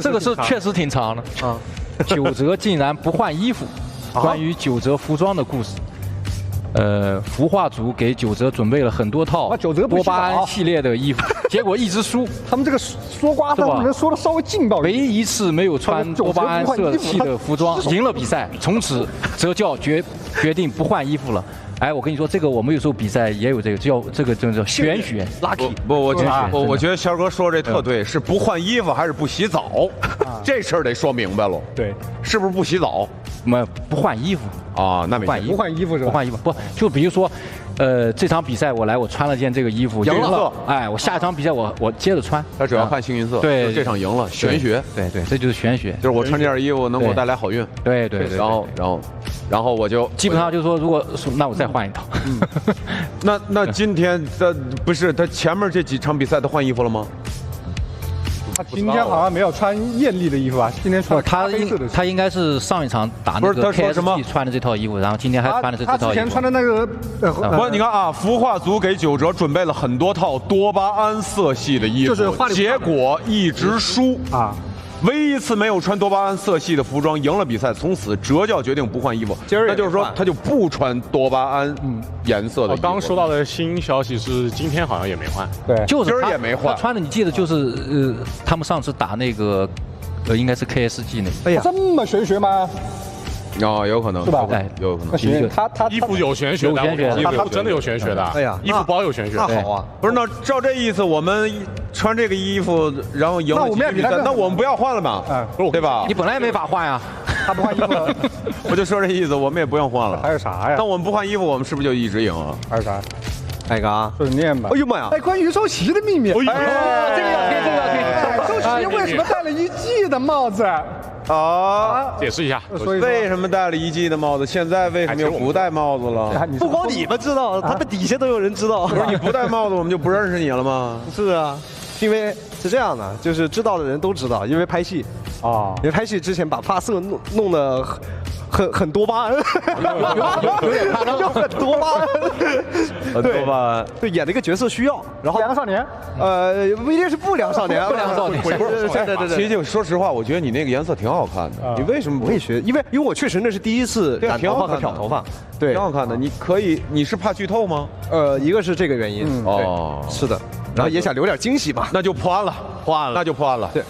这个是确实挺长的啊。九泽竟然不换衣服，关于九泽服装的故事。服化组给九泽准备了很多套多巴胺系列的衣服，结果一直输。他们这个说瓜他们能说的稍微劲爆一点。唯一一次没有穿多巴胺色系的服装，赢了比赛，从此泽教决定不换衣服了。哎，我跟你说，这个我们有时候比赛也有这个叫这个叫玄学 lucky。我觉得肖哥说这特对，是不换衣服还是不洗澡？这事儿得说明白了。对，是不是不洗澡？不换衣服啊？那没不换衣服是吧？不换衣服不就比如说，这场比赛我穿了件这个衣服赢了，哎，我下一场比赛我接着穿。他只要看幸运色，对，这场赢了，玄学。对，这就是玄学，就是我穿这件衣服能给我带来好运。对，然后我就基本上就是说，如果那我再换一套。那今天不是他前面这几场比赛都换衣服了吗？他今天好像没有穿艳丽的衣服吧？今天穿咖啡色的。他应该是上一场打那个 KSG 穿的这套衣服，然后今天还穿的这套衣服。他之前穿的那个不，你看啊，服化组给九哲准备了很多套多巴胺色系的衣服，结果一直输啊。唯一一次没有穿多巴胺色系的服装，赢了比赛，从此哲教决定不换衣服。那就是说，他就不穿多巴胺颜色的衣服。我刚收到的新消息是，今天好像也没换。对，就是今儿也没换。他穿的，你记得就是他们上次打那个应该是 KSG 那个。哎呀，这么玄学吗？哦，有可能是吧？哎，有可能。他衣服有玄学的，他真的有玄学的。哎呀，衣服包有玄学。那好啊，不是那照这意思，我们穿这个衣服，然后赢了比赛，那我们不要换了嘛？对吧？你本来也没法换呀，他不换衣服，我就说这意思，我们也不用换了。还有啥呀？那我们不换衣服，我们是不是就一直赢啊？还有啥？哪个啊？就是念吧。哎呦妈呀！哎，关于周琦的秘密。哎，这个要听，这个要听。周琦为什么戴了一季的帽子？啊，解释一下，为什么戴了一季的帽子？现在为什么又不戴帽子了？不光你们知道，他们底下都有人知道。不是你不戴帽子，我们就不认识你了吗？是啊，因为是这样的，就是知道的人都知道，因为拍戏啊，因为拍戏之前把发色弄得很多巴胺，有点夸张，就很多巴胺，多巴胺，对，演了一个角色需要，然后良少年，不一定是不良少年，不良少年，对。其实说实话，我觉得你那个颜色挺好看的，你为什么不会学？因为我确实那是第一次染头发和漂头发，对，挺好看的。你可以，你是怕剧透吗？一个是这个原因，哦，是的。然后也想留点惊喜吧，那就破案了，那就破案了。对，